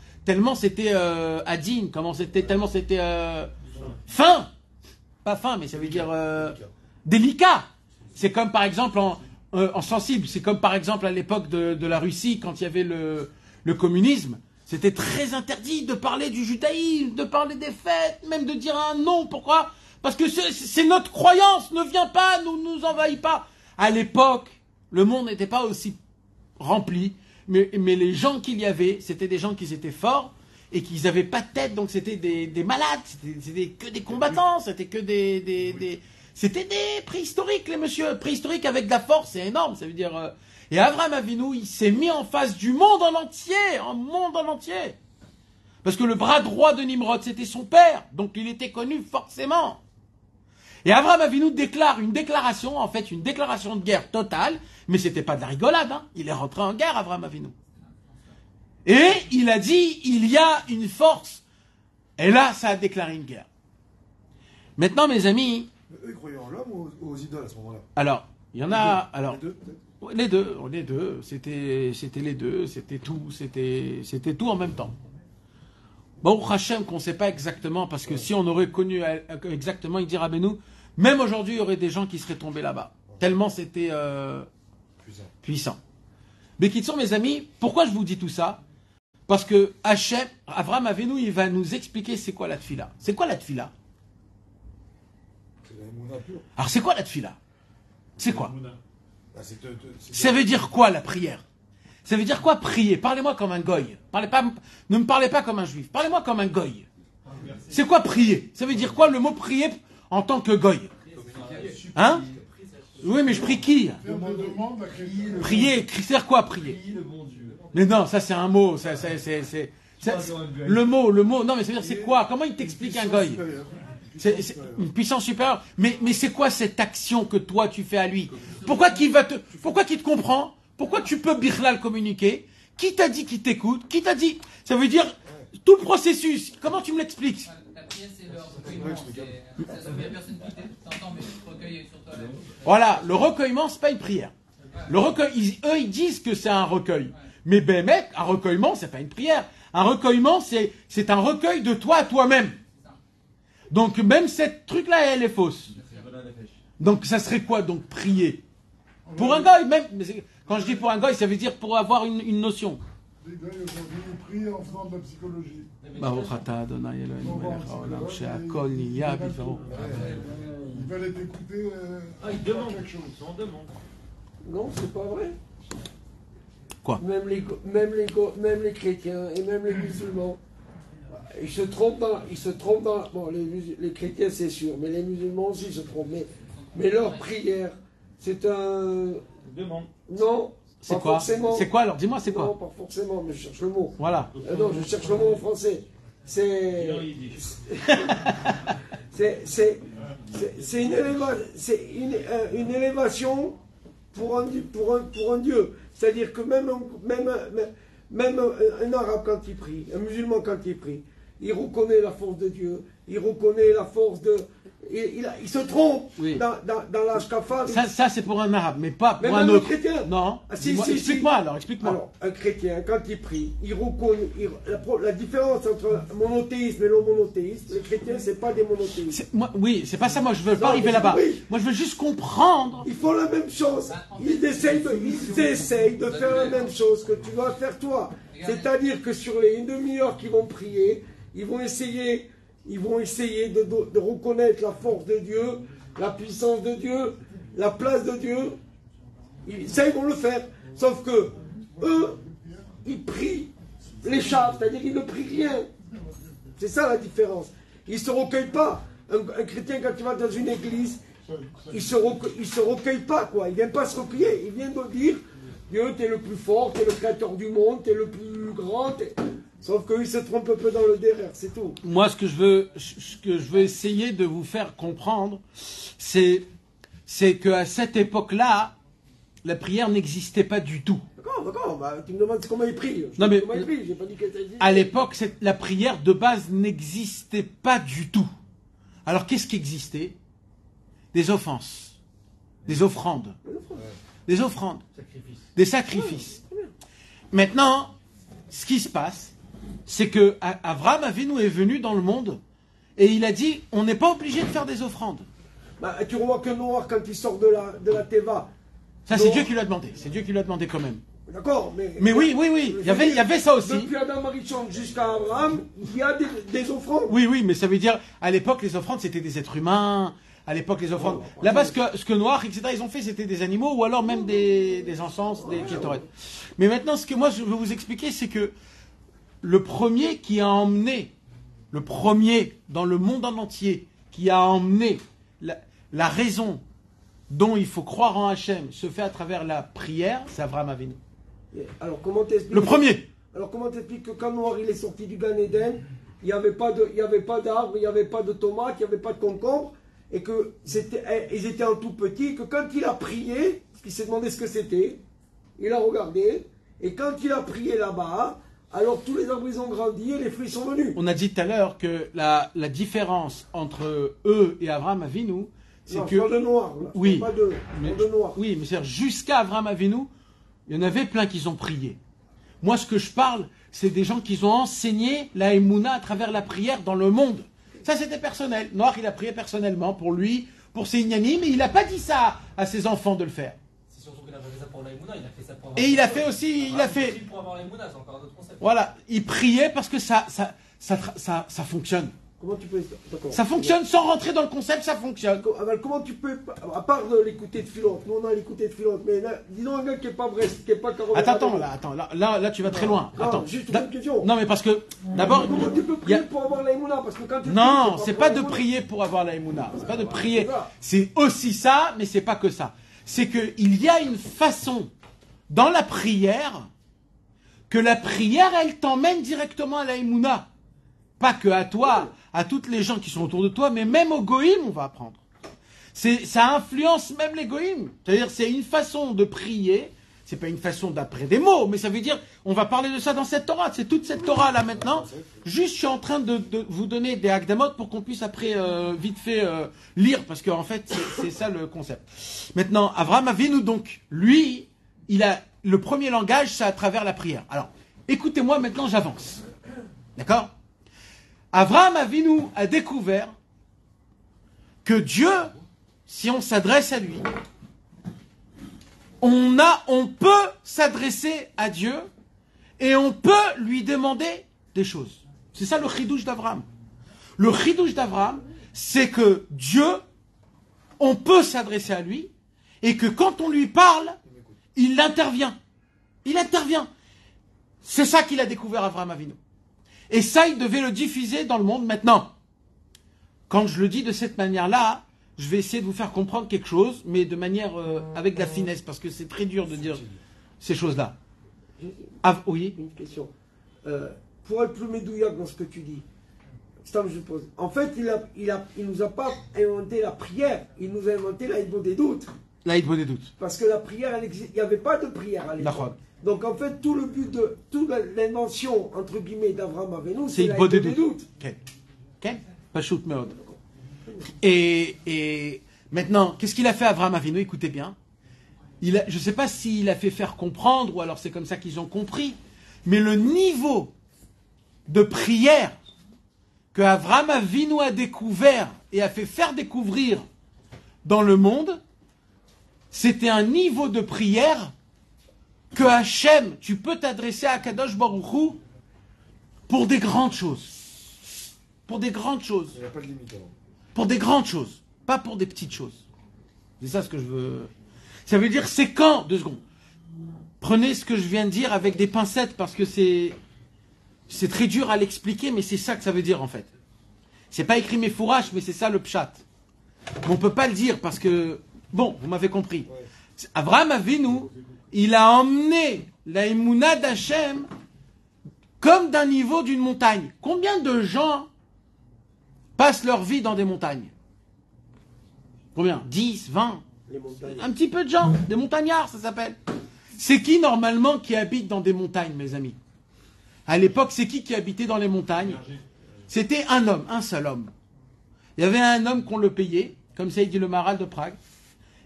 c'était adine, tellement c'était fin. Pas fin, mais ça veut dire délicat. C'est comme par exemple en sensible, c'est comme par exemple à l'époque de la Russie, quand il y avait le communisme. C'était très interdit de parler du judaïsme, de parler des fêtes, même de dire un nom. Pourquoi? Parce que c'est notre croyance, ne viens pas, nous envahis pas. À l'époque, le monde n'était pas aussi rempli, mais les gens qu'il y avait, c'était des gens qui étaient forts et qui n'avaient pas de tête, donc c'était des malades, c'était que des combattants, c'était que c'était des préhistoriques, les messieurs, préhistoriques avec de la force, c'est énorme, ça veut dire... Et Avraham Avinu, il s'est mis en face du monde en entier, Parce que le bras droit de Nimrod, c'était son père, donc il était connu forcément. Et Avraham Avinu déclare une déclaration de guerre totale, mais c'était pas de la rigolade, hein. Il est rentré en guerre, Avraham Avinu. Et il a dit, il y a une force. Et là, ça a déclaré une guerre. Maintenant, mes amis... Eux, ils croyaient en l'homme ou aux idoles à ce moment-là? Alors, il y en a... Alors, les deux, les deux, c'était les deux, c'était tout en même temps. Bon, Hachem, qu'on ne sait pas exactement, parce que si on aurait connu exactement, il dira, ben nous, même aujourd'hui, il y aurait des gens qui seraient tombés là-bas. Tellement c'était puissant. Mais qui sont mes amis, pourquoi je vous dis tout ça? Parce que Hachem, Avraham Avinu, il va nous expliquer c'est quoi la tfila. C'est quoi la tfila? Alors c'est quoi la tfila? C'est quoi? Ça veut dire quoi la prière? Ça veut dire quoi prier? Parlez-moi comme un goy. Ne me parlez pas comme un juif. Parlez-moi comme un goy. C'est quoi prier? Ça veut dire quoi le mot prier en tant que goy? Hein? Oui, mais je prie qui? Prier, c'est quoi prier? Mais non, ça c'est un mot, le mot, non mais c'est-à-dire c'est quoi? Comment il t'explique un goy? C'est une puissance supérieure. Mais c'est quoi cette action que toi tu fais à lui? Pourquoi qu'il te comprend? Pourquoi tu peux birlal communiquer? Qui t'a dit qu'il t'écoute? Qui t'a dit? Ça veut dire tout le processus. Comment tu me l'expliques? La prière, c'est le recueillement. Ça veut dire personne qui t'entend, mais tu te recueilles sur toi. Voilà, le recueillement, c'est pas une prière. Le recueil, eux, ils disent que c'est un recueil. Mais ben mec, un recueillement, c'est pas une prière. Un recueillement, c'est un recueil de toi à toi-même. Donc même cette truc-là, elle est fausse. Donc ça serait quoi donc prier? Pour un goy, même. Quand je dis pour un goy, ça veut dire pour avoir une notion. Les gars, aujourd'hui, ils prient en faisant de la psychologie. Ils veulent être écoutés. Ils demandent quelque chose. On demande. Non, c'est pas vrai. Quoi? Même les chrétiens et même les musulmans, ils se trompent dans. Bon, les chrétiens c'est sûr, mais les musulmans aussi se trompent. Mais leur prière, c'est un. Demande. Non. C'est quoi? Forcément. C'est quoi alors? Dis-moi, c'est quoi? Non, pas forcément, mais je cherche le mot. Voilà. Non, je cherche le mot en français. C'est une élévation pour un Dieu. C'est-à-dire que même un arabe quand il prie, un musulman quand il prie, il reconnaît la force de Dieu, il reconnaît la force de... Il se trompe Oui. dans l'ashkafa. Ça c'est pour un arabe, mais pas pour Même un un autre. chrétien. Non. Ah, si, Dis-moi, si, explique-moi alors, explique-moi. Alors, un chrétien, quand il prie, il reconnaît la différence entre monothéisme et non monothéisme. Les chrétiens, c'est pas des monothéistes. Oui, c'est pas ça, moi je veux pas Non, arriver mais là-bas. oui. Moi je veux juste comprendre. Ils font la même chose. Ils essayent de faire la même chose que tu dois faire toi. C'est-à-dire que sur les une demi-heure qu'ils vont prier, ils vont essayer de reconnaître la force de Dieu, la puissance de Dieu, la place de Dieu. Ça, ils vont le faire. Sauf que eux, ils prient les chats, c'est-à-dire qu'ils ne prient rien. C'est ça la différence. Ils ne se recueillent pas. Un chrétien, quand il va dans une église, il se recueille pas, quoi. Il ne vient pas se recueillir. Il vient de dire, Dieu, tu es le plus fort, tu es le créateur du monde, tu es le plus grand. Sauf qu'ils se trompent un peu dans le derrière, c'est tout. Moi, ce que je veux essayer de vous faire comprendre, c'est qu'à cette époque-là, la prière n'existait pas du tout. D'accord, bah, tu me demandes comment ils prient. Non, mais comment ils prient, j'ai pas dit que ça existait. à l'époque, la prière de base n'existait pas du tout. Alors, qu'est-ce qui existait? Des offenses, des offrandes, des offrandes, des sacrifices. Maintenant, ce qui se passe, c'est que Abraham Avinu est venu dans le monde et il a dit, on n'est pas obligé de faire des offrandes. Bah, tu remarques que Noir, quand il sort de la Teva. Ça, c'est Dieu qui lui a demandé. C'est Dieu qui lui a demandé quand même. D'accord, mais oui. Il y avait ça aussi. Depuis Adam Arishon jusqu'à Abraham, il y a des offrandes. Oui, mais ça veut dire, à l'époque, les offrandes, c'était des êtres humains. À l'époque, les offrandes. Là-bas, ce que Noir, etc., ils ont fait, c'était des animaux ou alors même des encens, des kétorettes. Mais maintenant, ce que moi, je veux vous expliquer, c'est que le premier qui a emmené, le premier dans le monde en entier, qui a emmené la raison dont il faut croire en Hachem se fait à travers la prière, c'est Abraham Avinu. Alors, comment t'expliques? Le premier. Alors, comment t'expliques que quand Noir il est sorti du Gan Eden, il n'y avait pas d'arbre, il n'y avait pas de tomates, il n'y avait pas de concombre, et que ils étaient en tout petit, que quand il a prié, parce qu'il s'est demandé ce que c'était, il a regardé, et quand il a prié là-bas, alors tous les arbres ils ont grandi et les fruits sont venus. On a dit tout à l'heure que la différence entre eux et Abraham Avinu, c'est que... Non, de Noir, là. Oui, Pas de Noir. Oui, mais c'est jusqu'à Abraham Avinu, il y en avait plein qui ont prié. Moi, ce que je parle, c'est des gens qui ont enseigné la Emouna à travers la prière dans le monde. Ça, c'était personnel. Noir, il a prié personnellement pour lui, pour ses ignanis, mais il n'a pas dit ça à ses enfants de le faire. C'est surtout qu'il a fait ça pour la Emouna, il a fait ça pour avoir... Et il a fait aussi, Pour avoir la Emouna, c'est encore un autre concept. Voilà, il priait parce que ça fonctionne. Comment tu peux... D'accord. Ça fonctionne sans rentrer dans le concept, ça fonctionne. Comment tu peux, à part de l'écouter de Philote, nous on a l'écouté de Philote, mais là, disons un gars qui n'est pas vrai, qui n'est pas carrément... Là, tu vas très loin. Non, Attends. juste une question. Non, mais parce que, d'abord... Comment tu peux prier pour avoir la Emouna? Parce que quand tu Non, pries, c'est pas de prier pour avoir la Emouna. C'est pas de prier. C'est aussi ça, mais c'est pas que ça. C'est qu'il y a une façon dans la prière que la prière, elle t'emmène directement à la Emouna. Pas que à toi, à toutes les gens qui sont autour de toi, mais même au goïm, on va apprendre. Ça influence même les goïm. C'est-à-dire, c'est une façon de prier. C'est pas une façon d'après des mots, mais ça veut dire, on va parler de ça dans cette Torah. C'est toute cette Torah là maintenant. Juste, je suis en train de vous donner des hakdamot pour qu'on puisse après vite fait lire, parce qu'en fait, c'est ça le concept. Maintenant, Avraham Avinu, donc, lui, il a le premier langage, c'est à travers la prière. Alors, écoutez-moi, maintenant, j'avance. D'accord? Avraham Avinu a découvert que Dieu, si on s'adresse à lui, on peut s'adresser à Dieu et on peut lui demander des choses. C'est ça le chidouche d'Avraham. Le chidouche d'Avraham, c'est que Dieu, on peut s'adresser à lui et que quand on lui parle, il intervient. Il intervient. C'est ça qu'il a découvert Avraham Avinu. Et ça, il devait le diffuser dans le monde maintenant. Quand je le dis de cette manière-là, je vais essayer de vous faire comprendre quelque chose, mais de manière avec de la finesse, parce que c'est très dur de dire ces choses-là. Ah, oui. Une question. Pour être plus médouillac dans ce que tu dis, je pose. En fait, il nous a pas inventé la prière, il nous a inventé la Hidbo des doutes. La Hidbo des doutes. Parce que la prière, il n'y avait pas de prière à l'époque. Donc en fait, tout le but de toute l'invention, entre guillemets, d'Avraham Avinu, c'est la Hidbo des doutes. Ok. Pachout meod. Et maintenant, qu'est-ce qu'il a fait Avraham Avinu? Écoutez bien. Je ne sais pas s'il a fait faire comprendre, ou alors c'est comme ça qu'ils ont compris, mais le niveau de prière que Avraham Avinu a découvert et a fait faire découvrir dans le monde, c'était un niveau de prière que Hachem, tu peux t'adresser à Kadosh Baruch Hu pour des grandes choses. Pour des grandes choses. Il n'y a pas de limite. Alors. Pour des grandes choses, pas pour des petites choses. C'est ça ce que je veux... Ça veut dire, c'est quand... 2 secondes. Prenez ce que je viens de dire avec des pincettes, parce que c'est très dur à l'expliquer, mais c'est ça que ça veut dire en fait. C'est pas écrit mes fourrages, mais c'est ça le pshat. Mais on peut pas le dire parce que... Bon, vous m'avez compris. Ouais. Avraham Avinu, il a emmené la Emouna d'Hachem comme d'un niveau d'une montagne. Combien de gens passent leur vie dans des montagnes? Combien? 10, 20? Un petit peu de gens, des montagnards ça s'appelle. C'est qui normalement qui habite dans des montagnes, mes amis? À l'époque, c'est qui habitait dans les montagnes? C'était un homme, un seul homme. Il y avait un homme qu'on le payait, comme ça il dit le Maral de Prague,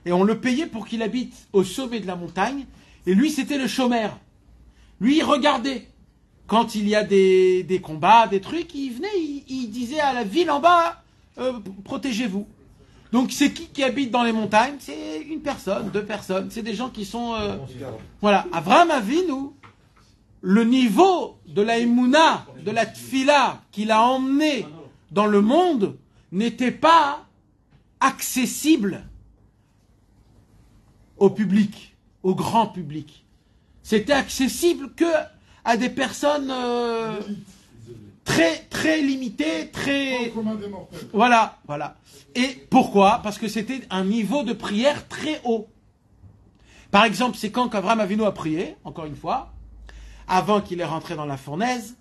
et on le payait pour qu'il habite au sommet de la montagne, et lui c'était le chômeur. Lui il regardait. Quand il y a des combats, des trucs, il venait, il disait à la ville en bas, protégez-vous. Donc c'est qui habite dans les montagnes? C'est une personne, 2 personnes, c'est des gens qui sont... Voilà, Avraham Avinu, le niveau de la Emouna, de la Tfila qu'il a emmené dans le monde, n'était pas accessible au public, au grand public. C'était accessible que à des personnes très très limitées, très... Voilà. Et pourquoi? Parce que c'était un niveau de prière très haut. Par exemple, c'est quand qu'Avraham Avinu a prié, encore une fois, avant qu'il est rentré dans la fournaise,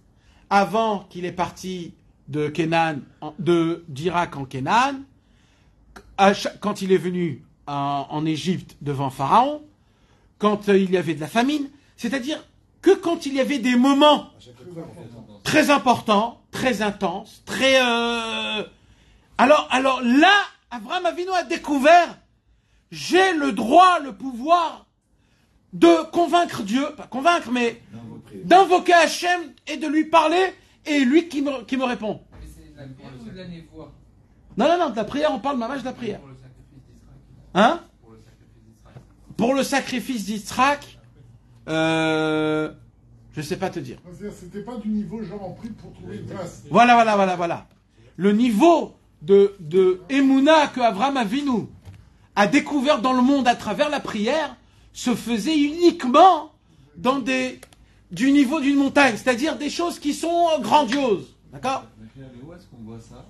avant qu'il est parti de Canaan, d'Irak en Canaan, quand il est venu en Égypte devant Pharaon, quand il y avait de la famine, c'est-à-dire que quand il y avait des moments très importants, très intenses, très... Alors là, Avraham Avinu a découvert, j'ai le droit, le pouvoir de convaincre Dieu, pas convaincre, mais d'invoquer Hachem et de lui parler, et lui qui me répond. Mais c'est de la prière ou de la névoie? Non, de la prière, on parle mamage de la prière. Pour le sacrifice d'Israël. Hein? Pour le sacrifice d'Israël. Pour le sacrifice d'Israël, je sais pas te dire. C'était pas du niveau genre en prix pour trouver une place. Voilà. le niveau de Emouna que Avraham Avinu a découvert dans le monde à travers la prière se faisait uniquement du niveau d'une montagne, c'est-à-dire des choses qui sont grandioses. D'accord ? Où est-ce qu'on voit ça?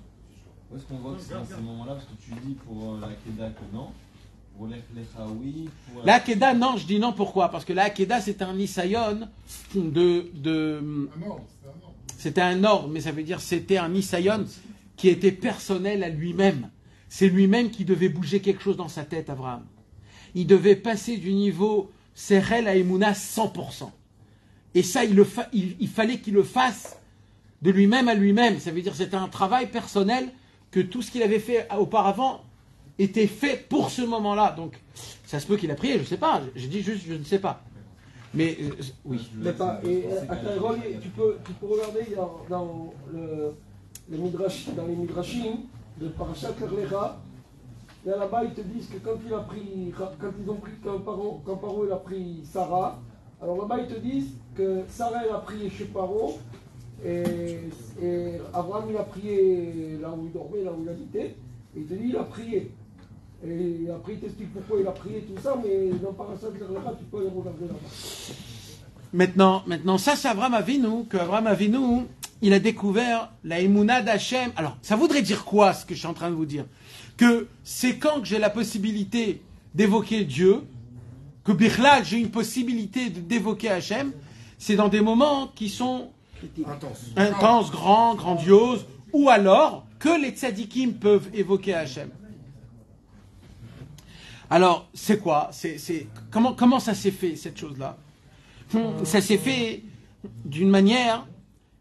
Où est-ce qu'on voit que c'est dans ces moments-là? Parce que tu dis pour la Keda que non, pour l'Echa oui. La Keda, non, je dis non, pourquoi? Parce que la Keda, c'est un Nisayon c'était un ordre, mais ça veut dire c'était un Nisayon qui était personnel à lui-même. C'est lui-même qui devait bouger quelque chose dans sa tête, Abraham. Il devait passer du niveau Serel à Emouna 100%. Et ça, il fallait qu'il le fasse de lui-même à lui-même. Ça veut dire que c'était un travail personnel, que tout ce qu'il avait fait auparavant était fait pour ce moment-là. Donc, ça se peut qu'il a prié, je ne sais pas. Je dis juste, je ne sais pas. Mais, oui. Mais pas, et à Cairo, tu peux regarder dans les Midrashim de Parashat Kerlecha, et là-bas ils te disent que quand Paro il a pris Sarah, alors là-bas ils te disent que Sarah elle a prié chez Paro, et Abraham il a prié là où il dormait, là où il habitait, et il te dit il a prié. Et après il t'explique pourquoi il a prié tout ça, mais dans Parashat Kerlecha tu peux aller regarder là-bas. Maintenant, ça c'est Avraham Avinu, que Avraham Avinu, il a découvert la Emouna d'Hachem. Alors, ça voudrait dire quoi, ce que je suis en train de vous dire? Que c'est quand que j'ai la possibilité d'évoquer Dieu, que Bichlal, j'ai une possibilité d'évoquer Hachem, c'est dans des moments qui sont intenses, grandioses, ou alors que les tzadikim peuvent évoquer Hachem. Alors, c'est quoi? Comment ça s'est fait, cette chose-là? Ça s'est fait d'une manière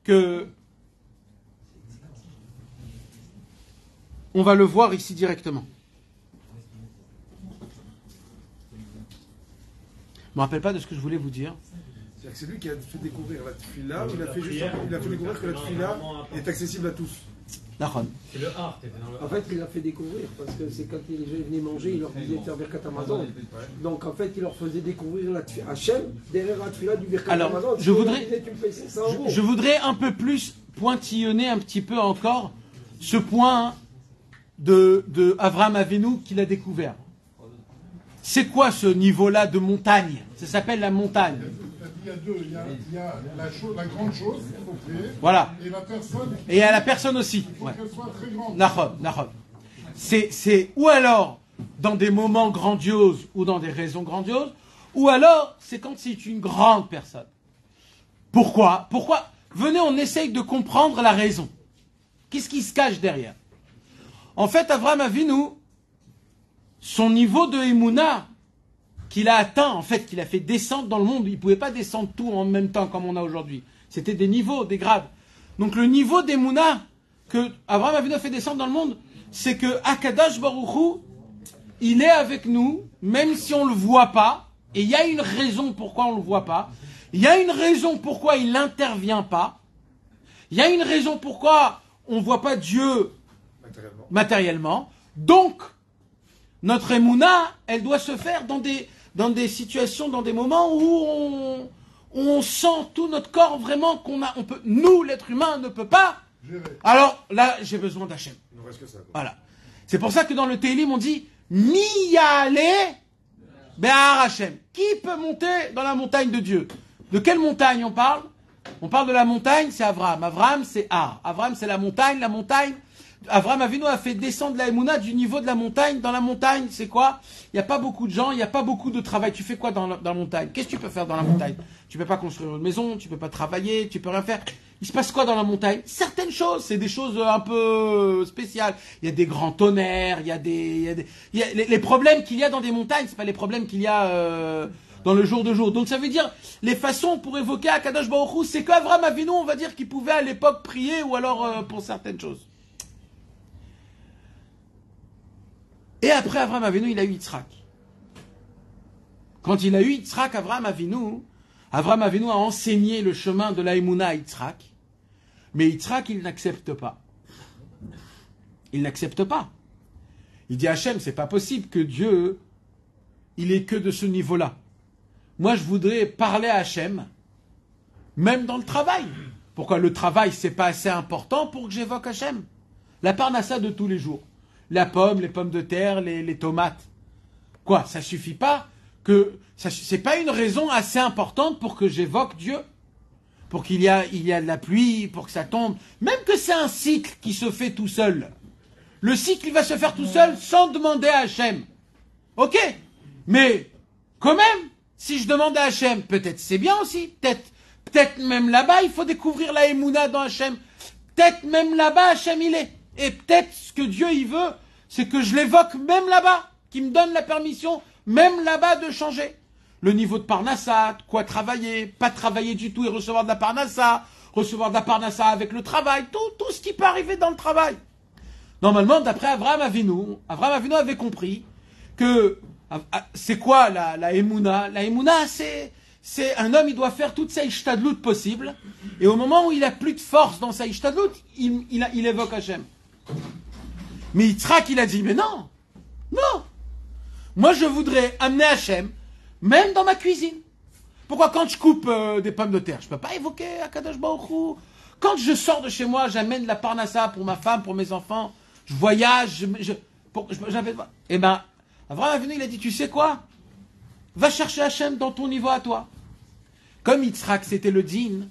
que on va le voir ici directement. Je ne me rappelle pas de ce que je voulais vous dire. C'est-à-dire que c'est lui qui a fait découvrir la tefila, il a fait découvrir que la tefila est accessible à tous. C'est le art, en fait, il l'a fait découvrir, parce que c'est quand ils venaient manger, il leur disait faire Birkat Hamazon. Donc en fait, il leur faisait découvrir la Hachem derrière la tefila du Birkat Hamazon. Alors, je voudrais un peu plus pointillonner un petit peu encore ce point de Avraham Avinu qu'il a découvert. C'est quoi ce niveau-là de montagne? Ça s'appelle la montagne. Il y a deux, il y a la grande chose qu'il faut créer, voilà. Et la personne. Et il y a la personne aussi. Il faut qu'elle soit très grande. Nahon. C'est ou alors dans des moments grandioses ou dans des raisons grandioses, ou alors c'est quand c'est une grande personne. Pourquoi? Venez, on essaye de comprendre la raison. Qu'est-ce qui se cache derrière? En fait, Avraham Avinu, son niveau de Emouna qu'il a atteint, en fait, qu'il a fait descendre dans le monde, il ne pouvait pas descendre tout en même temps comme on a aujourd'hui. C'était des niveaux, des grades. Donc le niveau d'Emouna que Avraham Avinu a fait descendre dans le monde, c'est que Akadosh Baruch Hu, il est avec nous, même si on ne le voit pas, et il y a une raison pourquoi on ne le voit pas, il y a une raison pourquoi il n'intervient pas, il y a une raison pourquoi on ne voit pas Dieu matériellement. Donc, notre Emouna, elle doit se faire dans des situations, dans des moments où on sent tout notre corps vraiment nous, l'être humain, ne peut pas. Alors là, j'ai besoin d'Hachem. Il ne reste que ça. Voilà. C'est pour ça que dans le Télim, on dit Miyale Be'ar Hachem. Qui peut monter dans la montagne de Dieu? De quelle montagne on parle? On parle de la montagne, c'est Avraham. Avraham, c'est Ar. Avraham, c'est la montagne. La montagne. Avraham Avinu a fait descendre la Emouna du niveau de la montagne. Dans la montagne, c'est quoi? Il n'y a pas beaucoup de gens, il n'y a pas beaucoup de travail. Tu fais quoi dans la montagne? Qu'est-ce que tu peux faire dans la montagne? Tu ne peux pas construire une maison, tu ne peux pas travailler, tu ne peux rien faire. Il se passe quoi dans la montagne? Certaines choses, c'est des choses un peu spéciales. Il y a des grands tonnerres, les problèmes qu'il y a dans des montagnes, c'est pas les problèmes qu'il y a dans le jour de jour. Donc ça veut dire, les façons pour évoquer Akadosh Baruch Hu, c'est qu'Avraham Avinu, on va dire qu'il pouvait à l'époque prier, ou alors pour certaines choses. Et après Avraham Avinu, il a eu Yitzhak. Quand il a eu Yitzhak, Avraham Avinu a enseigné le chemin de la Emouna à Yitzhak. Mais Yitzhak, il n'accepte pas. Il n'accepte pas. Il dit à Hachem, c'est pas possible que Dieu, il est que de ce niveau-là. Moi, je voudrais parler à Hachem, même dans le travail. Pourquoi le travail, c'est pas assez important pour que j'évoque Hachem? La parnassa de tous les jours. La pomme, les pommes de terre, les tomates. Quoi, ça suffit pas que... C'est pas une raison assez importante pour que j'évoque Dieu. Pour qu'il y a de la pluie, pour que ça tombe. Même que c'est un cycle qui se fait tout seul. Le cycle, il va se faire tout seul sans demander à Hachem. Ok, mais quand même, si je demande à Hachem, peut-être c'est bien aussi. Peut-être même là-bas, il faut découvrir la Emouna dans Hachem. Peut-être même là-bas, Hachem il est. Et peut-être ce que Dieu il veut, c'est que je l'évoque même là-bas, qu'il me donne la permission, même là-bas, de changer. Le niveau de Parnassa, quoi travailler, pas travailler du tout et recevoir de la Parnassa avec le travail, tout ce qui peut arriver dans le travail. Normalement, d'après Avraham Avinu avait compris que c'est quoi la Emouna? La Emouna, c'est un homme, il doit faire toute sa ishtadlout possible, et au moment où il a plus de force dans sa ishtadlout, il évoque Hachem. Mais Yitzhak, il a dit, mais non, moi je voudrais amener Hachem, même dans ma cuisine. Pourquoi quand je coupe des pommes de terre, je peux pas évoquer Akadosh Baruch Hu? Quand je sors de chez moi, j'amène la parnassa pour ma femme, pour mes enfants, je voyage, j'appelle pas. Eh ben, Avraham Avinu, il a dit, tu sais quoi? Va chercher Hachem dans ton niveau à toi. Comme Yitzhak, c'était le din,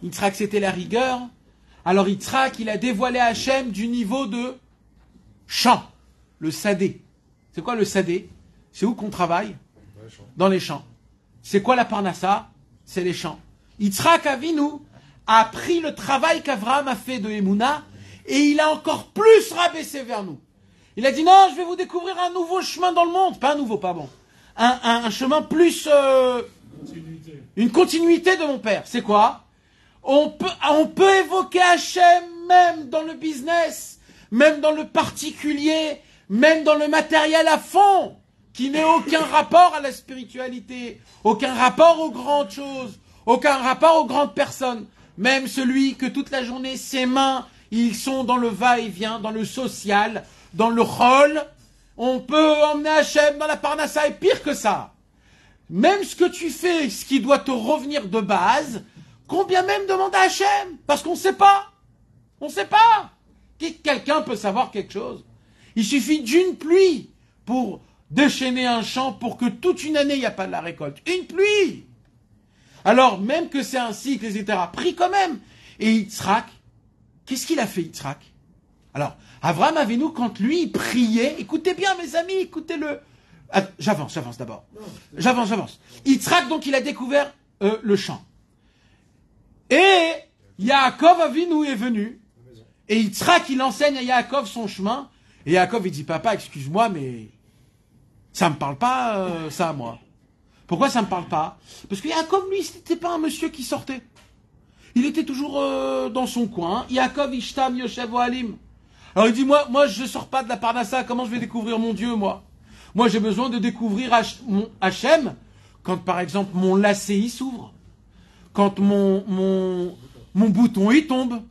Yitzhak, c'était la rigueur, alors Yitzhak, il a dévoilé Hachem du niveau de champ, le sadé. C'est quoi le sadé? C'est où qu'on travaille? Dans les champs. C'est quoi la parnassa? C'est les champs. Yitzhak Avinu a pris le travail qu'Avraham a fait de Emouna et il a encore plus rabaissé vers nous. Il a dit non, je vais vous découvrir un nouveau chemin dans le monde. Pas un nouveau, pardon. Un chemin plus... une continuité de mon père. C'est quoi? On peut évoquer Hachem même dans le business, même dans le particulier, même dans le matériel à fond, qui n'ait aucun rapport à la spiritualité, aucun rapport aux grandes choses, aucun rapport aux grandes personnes. Même celui que toute la journée, ses mains, ils sont dans le va-et-vient, dans le social, dans le chol. On peut emmener Hachem dans la parnassa, et pire que ça. Même ce que tu fais, ce qui doit te revenir de base, combien même demande à Hachem? Parce qu'on ne sait pas. On ne sait pas. Quelqu'un peut savoir quelque chose. Il suffit d'une pluie pour déchaîner un champ pour que toute une année, il n'y a pas de la récolte. Une pluie! Alors, même que c'est un cycle, etc., pris quand même. Et Yitzhak, qu'est-ce qu'il a fait, Yitzhak? Alors, Avraham Avinu, quand lui, il priait, écoutez bien, mes amis, écoutez-le. J'avance d'abord. J'avance. Yitzhak, donc, il a découvert le champ. Et Yaakov Avinu est venu. Et Yitzhak, il enseigne à Yaakov son chemin. Et Yaakov, il dit, papa, excuse-moi, mais ça me parle pas, ça, moi. Pourquoi ça me parle pas? Parce que Yaakov, lui, c'était pas un monsieur qui sortait. Il était toujours dans son coin. Yaakov, Ishtam, Yoshev, Ohalim. Alors il dit, moi, je sors pas de la parnassa, comment je vais découvrir mon Dieu, moi? Moi, j'ai besoin de découvrir mon Hachem quand, par exemple, mon lacet, il s'ouvre. Quand mon bouton, il tombe.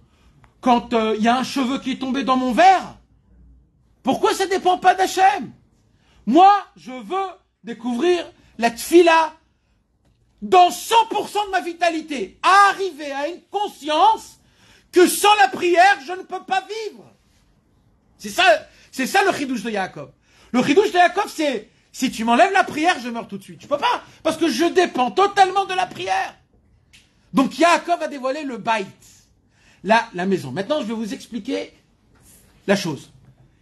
Quand il y a un cheveu qui est tombé dans mon verre. Pourquoi ça dépend pas d'Hachem? Moi, je veux découvrir la tfila dans 100% de ma vitalité. À arriver à une conscience que sans la prière, je ne peux pas vivre. C'est ça le chidouche de Yaakov. Le chidouche de Yaakov, c'est si tu m'enlèves la prière, je meurs tout de suite. Je peux pas, parce que je dépends totalement de la prière. Donc Yaakov a dévoilé le baït, la maison. Maintenant, je vais vous expliquer la chose.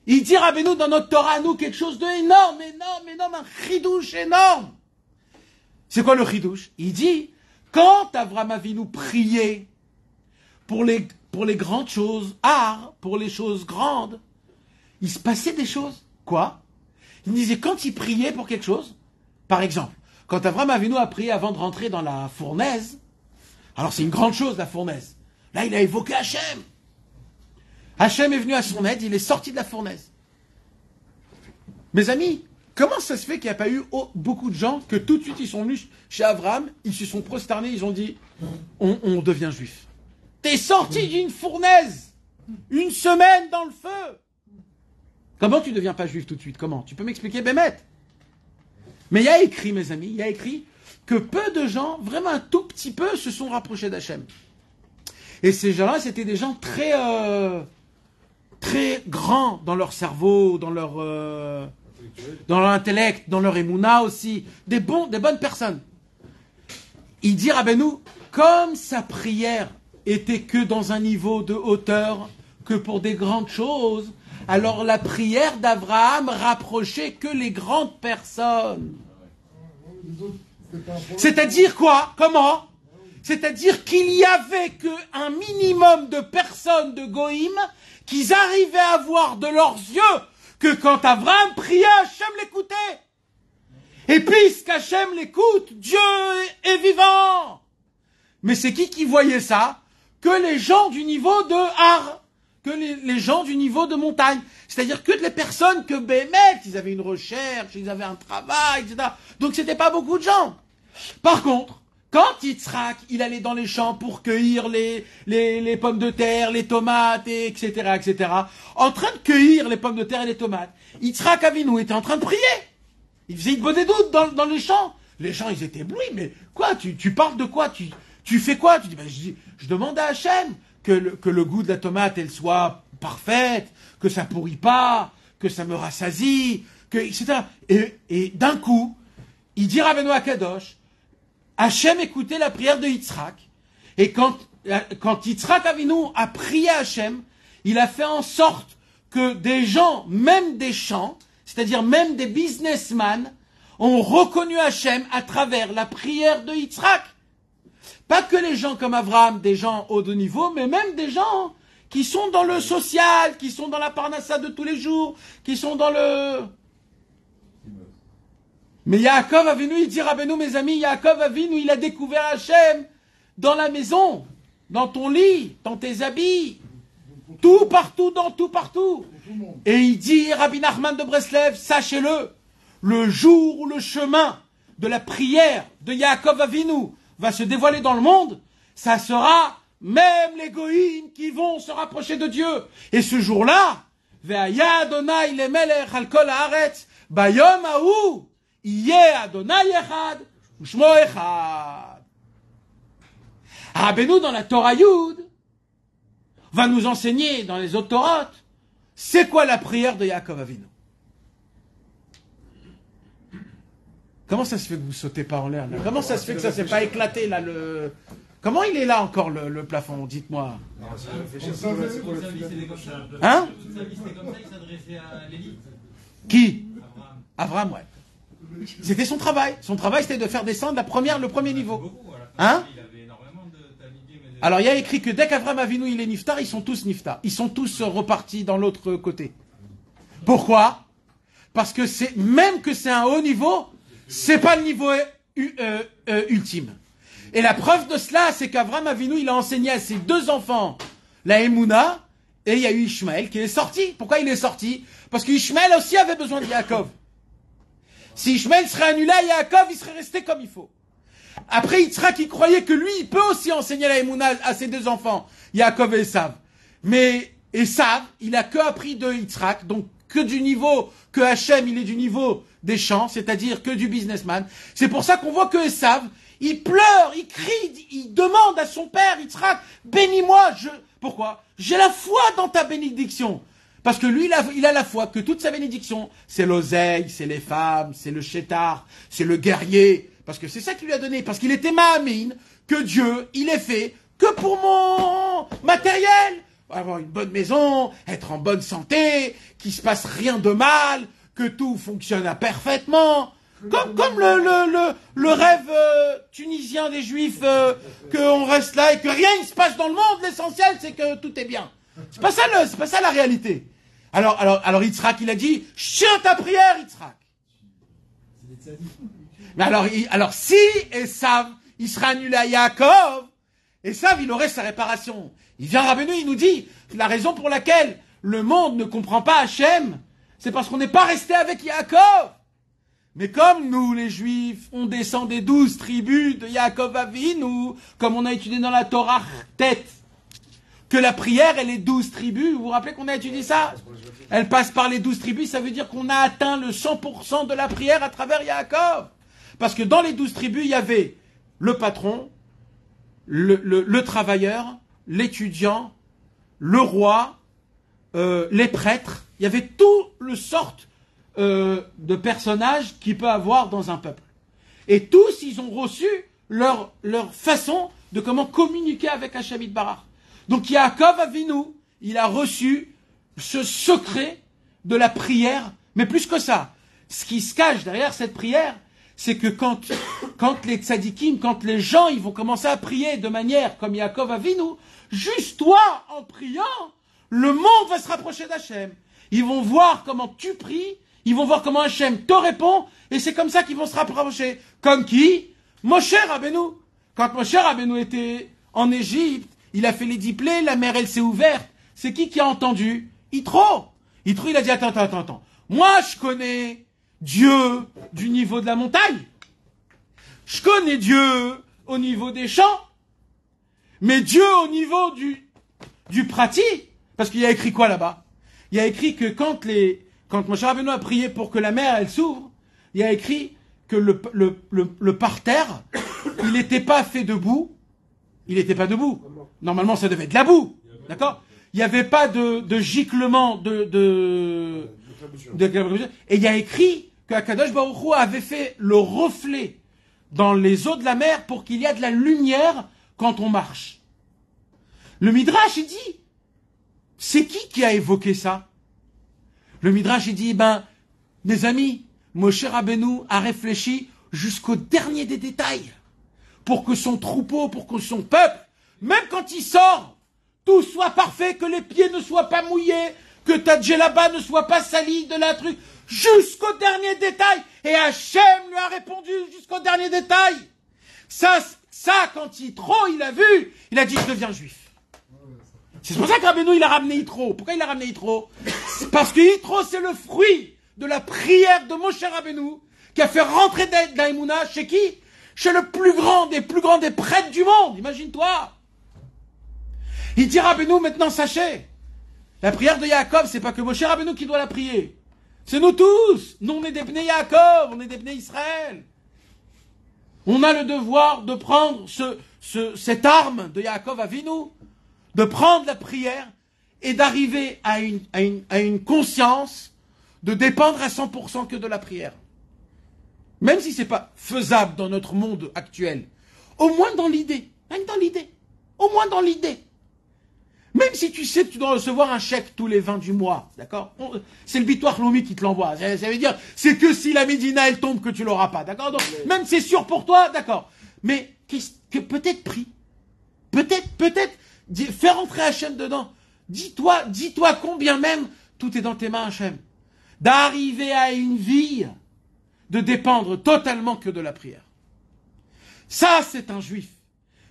Il dit Rabbeinu dans notre Torah à nous quelque chose de énorme, un chidouche énorme. C'est quoi le chidouche? Il dit, quand Avraham Avinu priait pour les grandes choses, pour les choses grandes, il se passait des choses. Quoi? Il disait, quand il priait pour quelque chose, par exemple, quand Avraham Avinu a prié avant de rentrer dans la fournaise, alors c'est une grande chose la fournaise. Là, il a évoqué Hachem. Hachem est venu à son aide, il est sorti de la fournaise. Mes amis, comment ça se fait qu'il n'y a pas eu beaucoup de gens que tout de suite ils sont venus chez Avraham, ils se sont prosternés, ils ont dit, on devient juif. T'es sorti d'une fournaise, une semaine dans le feu. Comment tu ne deviens pas juif tout de suite? Comment? Tu peux m'expliquer, Bémet? Mais il y a écrit, mes amis, il y a écrit que peu de gens, vraiment un tout petit peu, se sont rapprochés d'Hachem. Et ces gens-là, c'était des gens très très grands dans leur cerveau, dans leur intellect, dans leur émouna aussi, des bonnes personnes. Il dit Rabbeinu, comme sa prière était que dans un niveau de hauteur, que pour des grandes choses, alors la prière d'Abraham rapprochait que les grandes personnes. C'est-à-dire quoi? Comment? C'est-à-dire qu'il y avait qu'un minimum de personnes de Goïm qu'ils arrivaient à voir de leurs yeux que quand Abraham priait, Hachem l'écoutait. Et puisqu'Hachem l'écoute, Dieu est vivant. Mais c'est qui voyait ça? Que les gens du niveau de Har, que les gens du niveau de montagne. C'est-à-dire que les personnes que Bémet, ils avaient une recherche, ils avaient un travail, etc. Donc c'était pas beaucoup de gens. Par contre, quand Yitzhak, il allait dans les champs pour cueillir les pommes de terre, les tomates, etc., en train de cueillir les pommes de terre et les tomates, Yitzhak Avinu était en train de prier. Il faisait une bonne doute dans les champs. Les gens, ils étaient éblouis, mais quoi, tu parles de quoi? Tu fais quoi? Tu dis, ben, je demande à Hachem que le goût de la tomate, elle soit parfaite, que ça pourrit pas, que ça me rassasie, etc. Et d'un coup, il dit Rabbeinu Akadosh, Hachem écoutait la prière de Yitzhak, et quand Yitzhak Avinu a prié Hachem, il a fait en sorte que des gens, même des champs, c'est-à-dire même des businessmen, ont reconnu Hachem à travers la prière de Yitzhak. Pas que les gens comme Abraham, des gens haut de niveau, mais même des gens qui sont dans le social, qui sont dans la parnassa de tous les jours, qui sont dans le... Mais Yaakov Avinu, il dit Rabbeinu, mes amis, Yaakov Avinu, il a découvert Hachem dans la maison, dans ton lit, dans tes habits, tout partout, dans tout partout. Et il dit, Rabbi Nachman de Breslev, sachez-le, le jour où le chemin de la prière de Yaakov Avinu va se dévoiler dans le monde, ça sera même les goïms qui vont se rapprocher de Dieu. Et ce jour-là, Ve'aya Adonai lemelech al kol haaretz, bayom hahu, yeh Adonai echad, u'shmo echad. Rabbeinu dans la Torah Yud va nous enseigner dans les autres Torahs, c'est quoi la prière de Yaakov Avinu. Comment ça se fait que vous sautez pas en l'air là? Comment ça se fait que ça s'est pas éclaté là le... Comment il est là encore le plafond? Dites-moi. Hein? Qui? Abraham, ouais. C'était son travail. Son travail c'était de faire descendre le premier niveau. Hein? Alors il y a écrit que dès qu'Abraham Avinu il est niftar, ils sont tous niftar. Ils sont tous repartis dans l'autre côté. Pourquoi? Parce que même que c'est un haut niveau, c'est pas le niveau ultime. Et la preuve de cela, c'est qu'Avraham Avinu, il a enseigné à ses deux enfants la Emouna, et il y a eu Ishmaël qui est sorti. Pourquoi il est sorti? Parce qu'Ishmaël aussi avait besoin de Yaakov. Si Ishmaël serait annulé à Yaakov, il serait resté comme il faut. Après, Yitzhak, il croyait que lui, il peut aussi enseigner la Emouna à ses deux enfants, Yaakov et Esav. Mais Esav, il a que appris de Yitzhak, donc que du niveau, que Hachem, il est du niveau des champs, c'est-à-dire que du businessman. C'est pour ça qu'on voit que Esav, il pleure, il crie, il demande à son père, Yitzhak, bénis-moi. Pourquoi? J'ai la foi dans ta bénédiction. Parce que lui, il a la foi que toute sa bénédiction, c'est l'oseille, c'est les femmes, c'est le chétar, c'est le guerrier. Parce que c'est ça qu'il lui a donné. Parce qu'il était ma'amine que Dieu, il est fait que pour mon matériel. Avoir une bonne maison, être en bonne santé, qu'il se passe rien de mal, que tout fonctionne parfaitement. Comme le rêve tunisien des Juifs, qu'on reste là et que rien ne se passe dans le monde. L'essentiel, c'est que tout est bien. C'est pas ça la réalité. Alors Yitzhak, il a dit, je tiens ta prière, Yitzhak. Mais alors si Esav, il sera annulé à Yaakov, Esav, il aurait sa réparation. Il vient Rabbeinu, il nous dit, la raison pour laquelle le monde ne comprend pas Hachem, c'est parce qu'on n'est pas resté avec Yaakov. Mais comme nous, les Juifs, on descend des 12 tribus de Yaakov Avinu, comme on a étudié dans la Torah tête, que la prière, elle est 12 tribus, vous vous rappelez qu'on a étudié ça? Elle passe par les 12 tribus, ça veut dire qu'on a atteint le 100% de la prière à travers Yaakov. Parce que dans les 12 tribus, il y avait le patron, le travailleur, l'étudiant, le roi, les prêtres, il y avait tout le sorte de personnages qu'il peut avoir dans un peuple. Et tous, ils ont reçu leur façon de comment communiquer avec Hachem Yitbarach. Donc Yaakov Avinu, il a reçu ce secret de la prière, mais plus que ça. Ce qui se cache derrière cette prière, c'est que quand les tzadikim, quand les gens, ils vont commencer à prier de manière comme Yaakov Avinu, juste toi, en priant, le monde va se rapprocher d'Hachem. Ils vont voir comment tu pries, ils vont voir comment Hachem te répond, et c'est comme ça qu'ils vont se rapprocher. Comme qui? Moshe Rabbeinu. Quand Moshe Rabbeinu était en Égypte, il a fait les 10 plaies, la mer elle s'est ouverte. C'est qui a entendu? Yitro. Yitro, il a dit attends. Moi je connais Dieu du niveau de la montagne. Je connais Dieu au niveau des champs. Mais Dieu au niveau du pratique. Parce qu'il y a écrit quoi là-bas? Il y a écrit que quand Moshe Rabbeinu a prié pour que la mer elle s'ouvre, il y a écrit que le parterre, il n'était pas fait debout. Il n'était pas debout. Normalement, ça devait être de la boue. D'accord? Il n'y avait pas de giclement de et il y a écrit que Akadosh Baruch Hu avait fait le reflet dans les eaux de la mer pour qu'il y ait de la lumière quand on marche. Le Midrash, il dit, c'est qui a évoqué ça? Le Midrash, il dit, mes amis, Moshe Rabbeinu a réfléchi jusqu'au dernier des détails pour que son troupeau, pour que son peuple, même quand il sort, tout soit parfait, que les pieds ne soient pas mouillés, que ta djellaba ne soit pas salie de la truc, jusqu'au dernier détail. Et Hachem lui a répondu jusqu'au dernier détail. Ça, quand Yitro, il a vu, il a dit, je deviens juif. C'est pour ça que Rabbeinu, il a ramené Yitro. Pourquoi il a ramené Yitro? Parce que Yitro, c'est le fruit de la prière de Moshe Rabbeinu, qui a fait rentrer de la Emouna chez qui? Chez le plus grand des prêtres du monde. Imagine-toi. Il dit Rabbeinu, maintenant sachez, la prière de Yaakov, c'est pas que Moshe Rabbeinu qui doit la prier. C'est nous tous. Nous, on est des Bnei Yaakov, on est des Bnei Israël. On a le devoir de prendre cette arme de Yaakov Avinu, de prendre la prière et d'arriver à une conscience de dépendre à 100% que de la prière. Même si c'est pas faisable dans notre monde actuel, au moins dans l'idée, au moins dans l'idée. Même si tu sais que tu dois recevoir un chèque tous les 20 du mois, d'accord? C'est le Bitoire Lomi qui te l'envoie. Ça veut dire, c'est que si la Médina elle tombe que tu l'auras pas, d'accord? Donc, même c'est sûr pour toi, d'accord. Mais que peut-être prie, peut-être faire entrer Hachem dedans. Dis-toi combien même tout est dans tes mains, Hachem. D'arriver à une vie de dépendre totalement que de la prière. Ça, c'est un juif.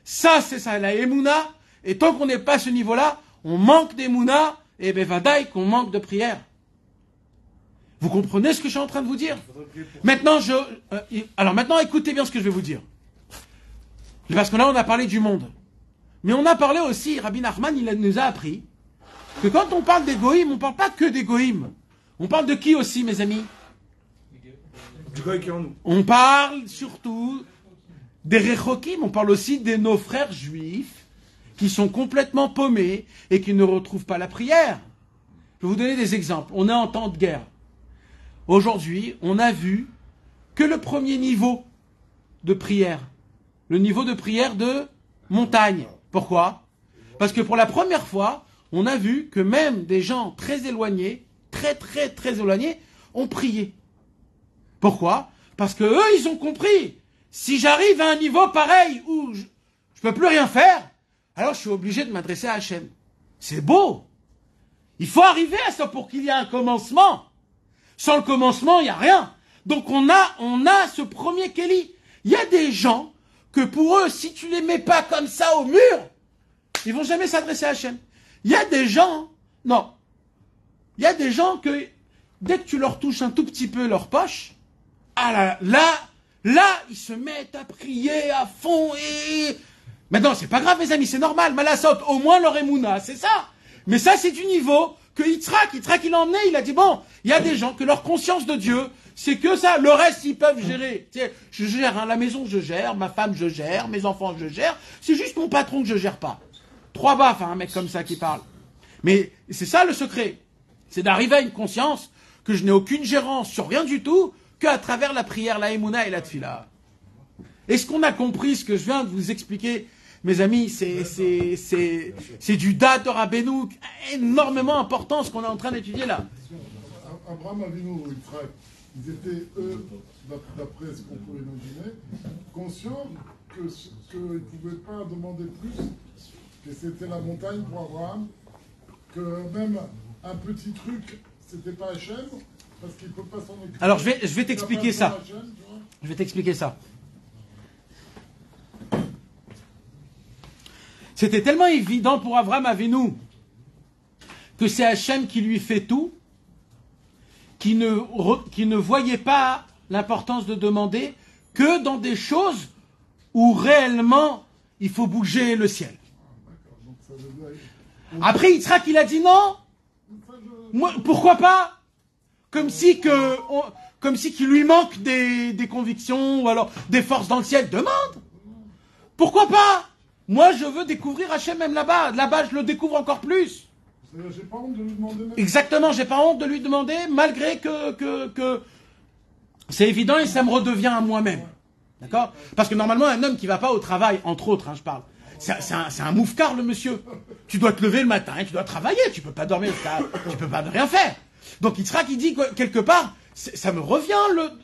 Ça, c'est ça, la Emouna. Et tant qu'on n'est pas à ce niveau-là, on manque d'Emouna, et vadaï qu'on manque de prière. Vous comprenez ce que je suis en train de vous dire? Maintenant, maintenant, écoutez bien ce que je vais vous dire. Parce que là, on a parlé du monde. Mais on a parlé aussi, Rabbi Nachman, il nous a appris, que quand on parle des goïms, on ne parle pas que des goïms. On parle de qui aussi, mes amis? Du goï qui est en nous. On parle surtout des rechokim, on parle aussi de nos frères juifs, qui sont complètement paumés et qui ne retrouvent pas la prière. Je vais vous donner des exemples. On est en temps de guerre. Aujourd'hui, on a vu que le premier niveau de prière, le niveau de prière de montagne. Pourquoi? Parce que pour la première fois, on a vu que même des gens très éloignés, très éloignés, ont prié. Pourquoi? Parce que eux, ils ont compris. Si j'arrive à un niveau pareil où je peux plus rien faire, alors je suis obligé de m'adresser à Hachem. C'est beau. Il faut arriver à ça pour qu'il y ait un commencement. Sans le commencement, il n'y a rien. Donc on a ce premier Kéli. Il y a des gens que pour eux, si tu les mets pas comme ça au mur, ils vont jamais s'adresser à Hachem. Il y a des gens, non. Il y a des gens que, dès que tu leur touches un tout petit peu leur poche, là, ils se mettent à prier à fond et... Mais non, c'est pas grave, mes amis, c'est normal. Malassot, au moins leur Emouna, c'est ça. Mais ça, c'est du niveau que Yitzhak, il a emmené, il a dit, bon, il y a des gens que leur conscience de Dieu, c'est que ça. Le reste, ils peuvent gérer. Tu sais, je gère, la maison, je gère, ma femme, je gère, mes enfants, je gère. C'est juste mon patron que je gère pas. 3 baffes, un mec comme ça qui parle. Mais c'est ça le secret. C'est d'arriver à une conscience que je n'ai aucune gérance sur rien du tout qu'à travers la prière, la émouna et la tfila. Est-ce qu'on a compris ce que je viens de vous expliquer, mes amis? C'est du date de Rabbeinu énormément important ce qu'on est en train d'étudier là. Abraham Avinu, Yitzhak, ils étaient, eux, d'après ce qu'on pouvait imaginer, conscients qu'ils ne pouvaient pas demander plus, que c'était la montagne pour Abraham, que même un petit truc, c'était pas Hachem, parce qu'il ne peut pas s'en occuper. Alors je vais t'expliquer ça. Je vais t'expliquer ça. C'était tellement évident pour Abraham Avinu que c'est Hachem qui lui fait tout, qui ne voyait pas l'importance de demander que dans des choses où réellement il faut bouger le ciel. Après Yitzhak il a dit non, moi, pourquoi pas? Comme si qu'il lui manque des convictions ou alors des forces dans le ciel. Demande. Pourquoi pas? Moi je veux découvrir Hachem même là-bas. Là-bas je le découvre encore plus. J'ai pas honte de lui demander. Exactement, j'ai pas honte de lui demander, malgré que c'est évident et ça me redevient à moi-même. D'accord? Parce que normalement, un homme qui va pas au travail, entre autres, je parle, c'est un moufcar, le monsieur. Tu dois te lever le matin, tu dois travailler, tu peux pas dormir, tu peux pas rien faire. Donc Yitzhak, il dit que, quelque part, ça me revient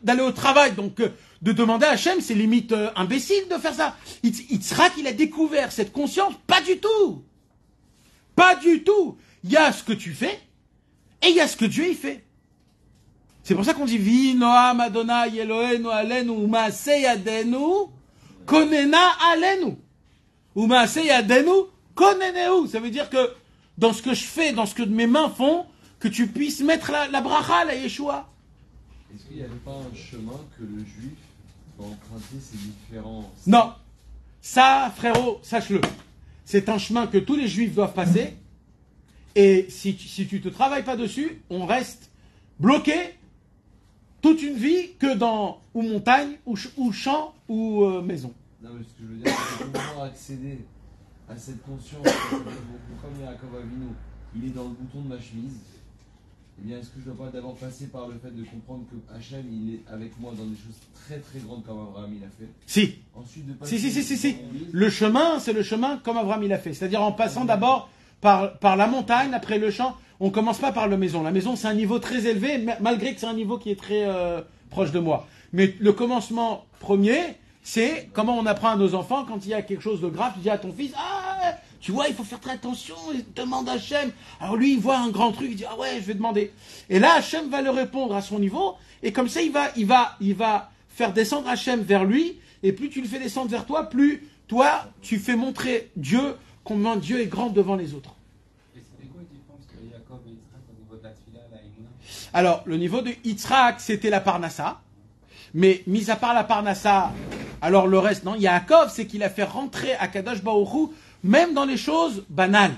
d'aller au travail. Donc de demander à Hachem, c'est limite imbécile de faire ça. Yitzhak, il a découvert cette conscience, pas du tout. Pas du tout. Il y a ce que tu fais, et il y a ce que Dieu y fait. C'est pour ça qu'on dit Vi Noam Adonai Eloheinu Alenu Umaase Yadenu Konena Alenu Umaase Yadenu Koneneu. Ça veut dire que dans ce que je fais, dans ce que mes mains font, que tu puisses mettre la bracha, la Yeshua. Est-ce qu'il n'y avait pas un chemin que le juif va emprunter ces différents... Non. Ça, frérot, sache-le. C'est un chemin que tous les juifs doivent passer. Et si tu te travailles pas dessus, on reste bloqué toute une vie que dans ou montagne, ou champ, ou maison. Non, mais ce que je veux dire, c'est que pour pouvoir accéder à cette conscience, comme Yaakov Avinu, il est dans le bouton de ma chemise, eh bien, est-ce que je ne dois pas d'abord passer par le fait de comprendre que Hachem, il est avec moi dans des choses très très grandes comme Abraham il a fait? Si. Ensuite de passer Si. Le chemin, c'est le chemin comme Abraham il a fait. C'est-à-dire en passant d'abord par la montagne, après le champ. On commence pas par la maison. La maison, c'est un niveau très élevé, malgré que c'est un niveau qui est très proche de moi. Mais le commencement premier, c'est comment on apprend à nos enfants quand il y a quelque chose de grave. Tu dis à ton fils, ah, tu vois, il faut faire très attention, il demande à Hachem. Alors lui, il voit un grand truc, il dit, ah ouais, je vais demander. Et là, Hachem va le répondre à son niveau, et comme ça, il va faire descendre Hachem vers lui, et plus tu le fais descendre vers toi, plus toi, tu fais montrer Dieu, combien Dieu est grand devant les autres. Et c'était quoi la différence que Yaakov et Yitzhak au niveau de la tfila, la émouna? Alors, le niveau de Yitzhak, c'était la Parnassa. Mais, mis à part la Parnassa, alors le reste, non. Yaakov, c'est qu'il a fait rentrer Akadosh Baruch Hu, même dans les choses banales.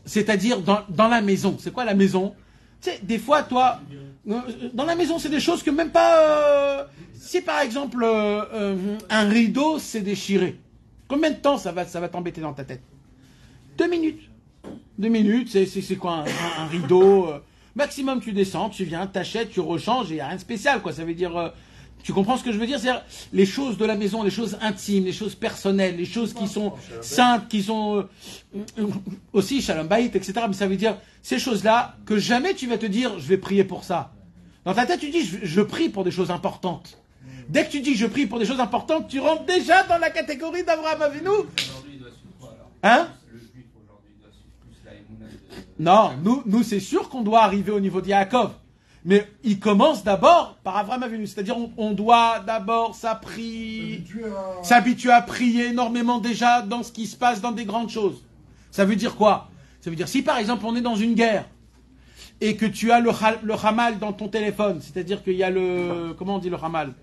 C'est-à-dire dans la maison. C'est quoi la maison? Tu sais, des fois, toi, dans la maison, c'est des choses que même pas... si par exemple, un rideau s'est déchiré, combien de temps ça va t'embêter dans ta tête? 2 minutes. 2 minutes, c'est quoi un rideau maximum tu descends, tu viens, t'achètes, tu rechanges, et il n'y a rien de spécial, quoi. Ça veut dire... tu comprends ce que je veux dire? C'est-à-dire les choses de la maison, les choses intimes, les choses personnelles, les choses qui sont simples, qui sont aussi Shalom Bayit, etc. Mais ça veut dire ces choses-là que jamais tu vas te dire je vais prier pour ça. Dans ta tête, tu dis je prie pour des choses importantes. Dès que tu dis je prie pour des choses importantes, tu rentres déjà dans la catégorie d'Abraham Avinu. Aujourd'hui, il doit suivre quoi alors? Hein? Le juif aujourd'hui doit suivre plus la émouna de... Non, nous c'est sûr qu'on doit arriver au niveau de Yaakov. Mais il commence d'abord par Abraham Avinu. C'est-à-dire on doit d'abord s'habituer à prier énormément déjà dans ce qui se passe dans des grandes choses. Ça veut dire quoi? Ça veut dire si par exemple on est dans une guerre et que tu as le hamal dans ton téléphone, c'est-à-dire qu'il y a le... Comment on dit le hamal?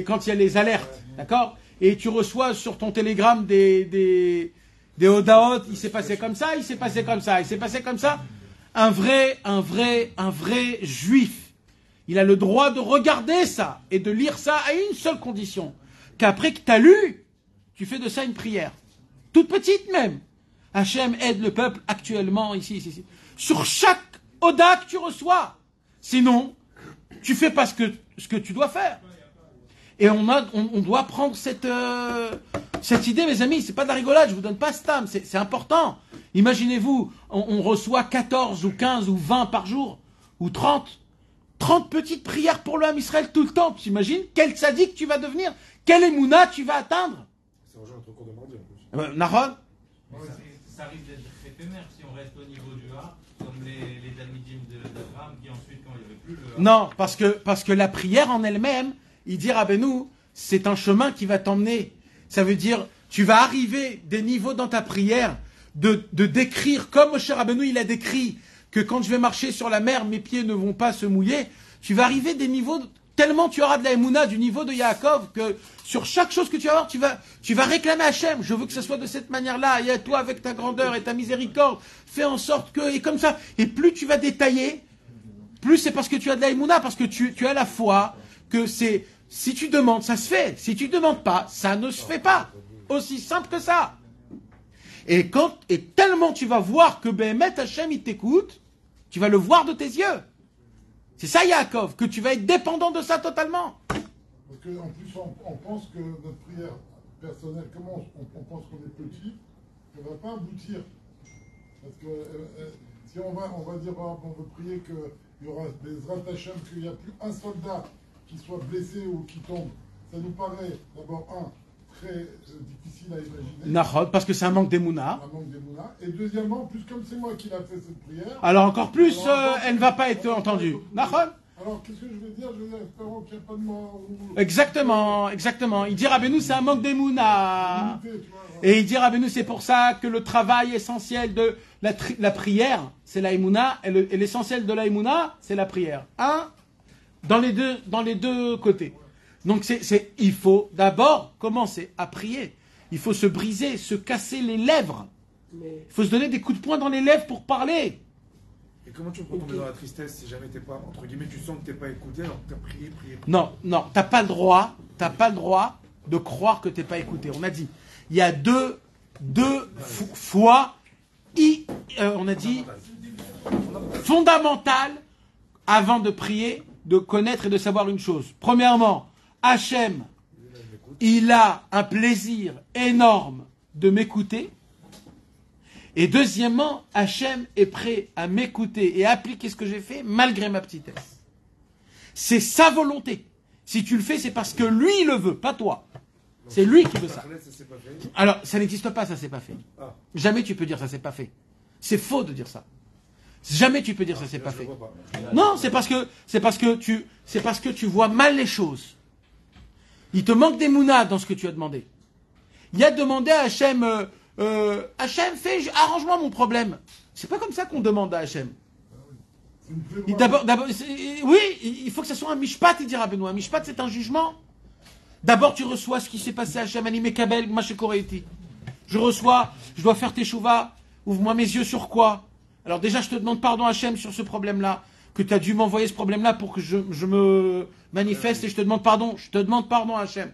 Quand il y a les alertes, d'accord? Et tu reçois sur ton télégramme des hodaot, il s'est passé comme ça, il s'est passé comme ça, il s'est passé comme ça. Un vrai juif, il a le droit de regarder ça et de lire ça à une seule condition. Qu'après que tu as lu, tu fais de ça une prière. Toute petite même. Hachem aide le peuple actuellement, ici. Sur chaque Oda que tu reçois. Sinon, tu fais pas ce que tu dois faire. Et on doit prendre cette idée, mes amis, c'est pas de la rigolade, je vous donne pas ce tam, c'est important. Imaginez-vous, on reçoit 14 ou 15 ou 20 par jour, ou 30 petites prières pour le Ham Israël tout le temps. Tu imagines quel tzaddik tu vas devenir, quel émouna tu vas atteindre. Ça rejoint notre cours de mardi en plus. Nahon. Ça risque d'être éphémère si on reste au niveau du A, comme les Talmidim d'Abraham qui ensuite, quand il n'y avait plus le A. Non, parce que la prière en elle-même, il dit Rabbeinu, c'est un chemin qui va t'emmener. Ça veut dire, tu vas arriver des niveaux dans ta prière de décrire, comme Moshe Rabbeinu il a décrit, que quand je vais marcher sur la mer, mes pieds ne vont pas se mouiller. Tu vas arriver des niveaux, tellement tu auras de la Emouna, du niveau de Yaakov, que sur chaque chose que tu vas avoir, tu vas réclamer Hachem. Je veux que ce soit de cette manière-là. Et à toi, avec ta grandeur et ta miséricorde, fais en sorte que, et comme ça. Et plus tu vas détailler, plus c'est parce que tu as de la Emouna, parce que tu as la foi, que c'est, si tu demandes, ça se fait. Si tu demandes pas, ça ne se fait pas. Aussi simple que ça. Et tellement tu vas voir que Béhémet Hachem, il t'écoute, tu vas le voir de tes yeux. C'est ça, Yaakov, que tu vas être dépendant de ça totalement. Parce qu'en plus, on pense que notre prière personnelle, comment on pense qu'on est petit, on ne va pas aboutir. Parce que si on va dire, on veut prier qu'il y aura des Zrat Hachem, qu'il n'y a plus un soldat qui soit blessé ou qui tombe, ça nous paraît d'abord très difficile à imaginer. Nahod, parce que c'est un manque d'émouna. Un manque d'émouna. Et deuxièmement, plus comme c'est moi qui l'a fait cette prière. Alors encore plus, elle ne va pas être entendue. Nahod. Alors qu'est-ce que je vais dire? Je vais dire, espérons qu'il n'y a pas de mort. Exactement. Il dit Rabbeinu, c'est un manque d'émouna. Et il dit Rabbeinu, c'est pour ça que le travail essentiel de la prière, c'est la émouna, et l'essentiel de la émouna, c'est la prière. Dans les deux côtés. Donc il faut d'abord commencer à prier. Il faut se briser, se casser les lèvres. Il faut se donner des coups de poing dans les lèvres pour parler. Et comment tu peux tomber dans la tristesse si jamais t'es pas, entre guillemets, tu sens que t'es pas écouté alors que t'as prié. Non, t'as pas le droit de croire que t'es pas écouté. On a dit, il y a deux fois, on a dit, fondamentales avant de prier, de connaître et de savoir une chose. Premièrement, Hachem, il a un plaisir énorme de m'écouter. Et deuxièmement, Hachem est prêt à m'écouter et à appliquer ce que j'ai fait malgré ma petitesse. C'est sa volonté. Si tu le fais, c'est parce que lui, il le veut, pas toi. C'est lui qui veut ça. Alors, ça n'existe pas, ça s'est pas fait. Jamais tu peux dire ça s'est pas fait. C'est faux de dire ça. Jamais tu peux dire ça s'est pas fait. Non, c'est parce que tu vois mal les choses. Il te manque des mounas dans ce que tu as demandé. Il a demandé à Hachem, Hachem, arrange-moi mon problème. C'est pas comme ça qu'on demande à Hachem. Oui, il faut que ça soit un mishpat, il dira Benoît. Un mishpat, c'est un jugement. D'abord, tu reçois ce qui s'est passé à Hachem, animé Kabel, Machekoreiti. Je dois faire tes chouvas. Ouvre-moi mes yeux sur quoi? Alors déjà, je te demande pardon Hachem sur ce problème-là, que tu as dû m'envoyer ce problème-là pour que je me manifeste et je te demande pardon. Je te demande pardon Hachem.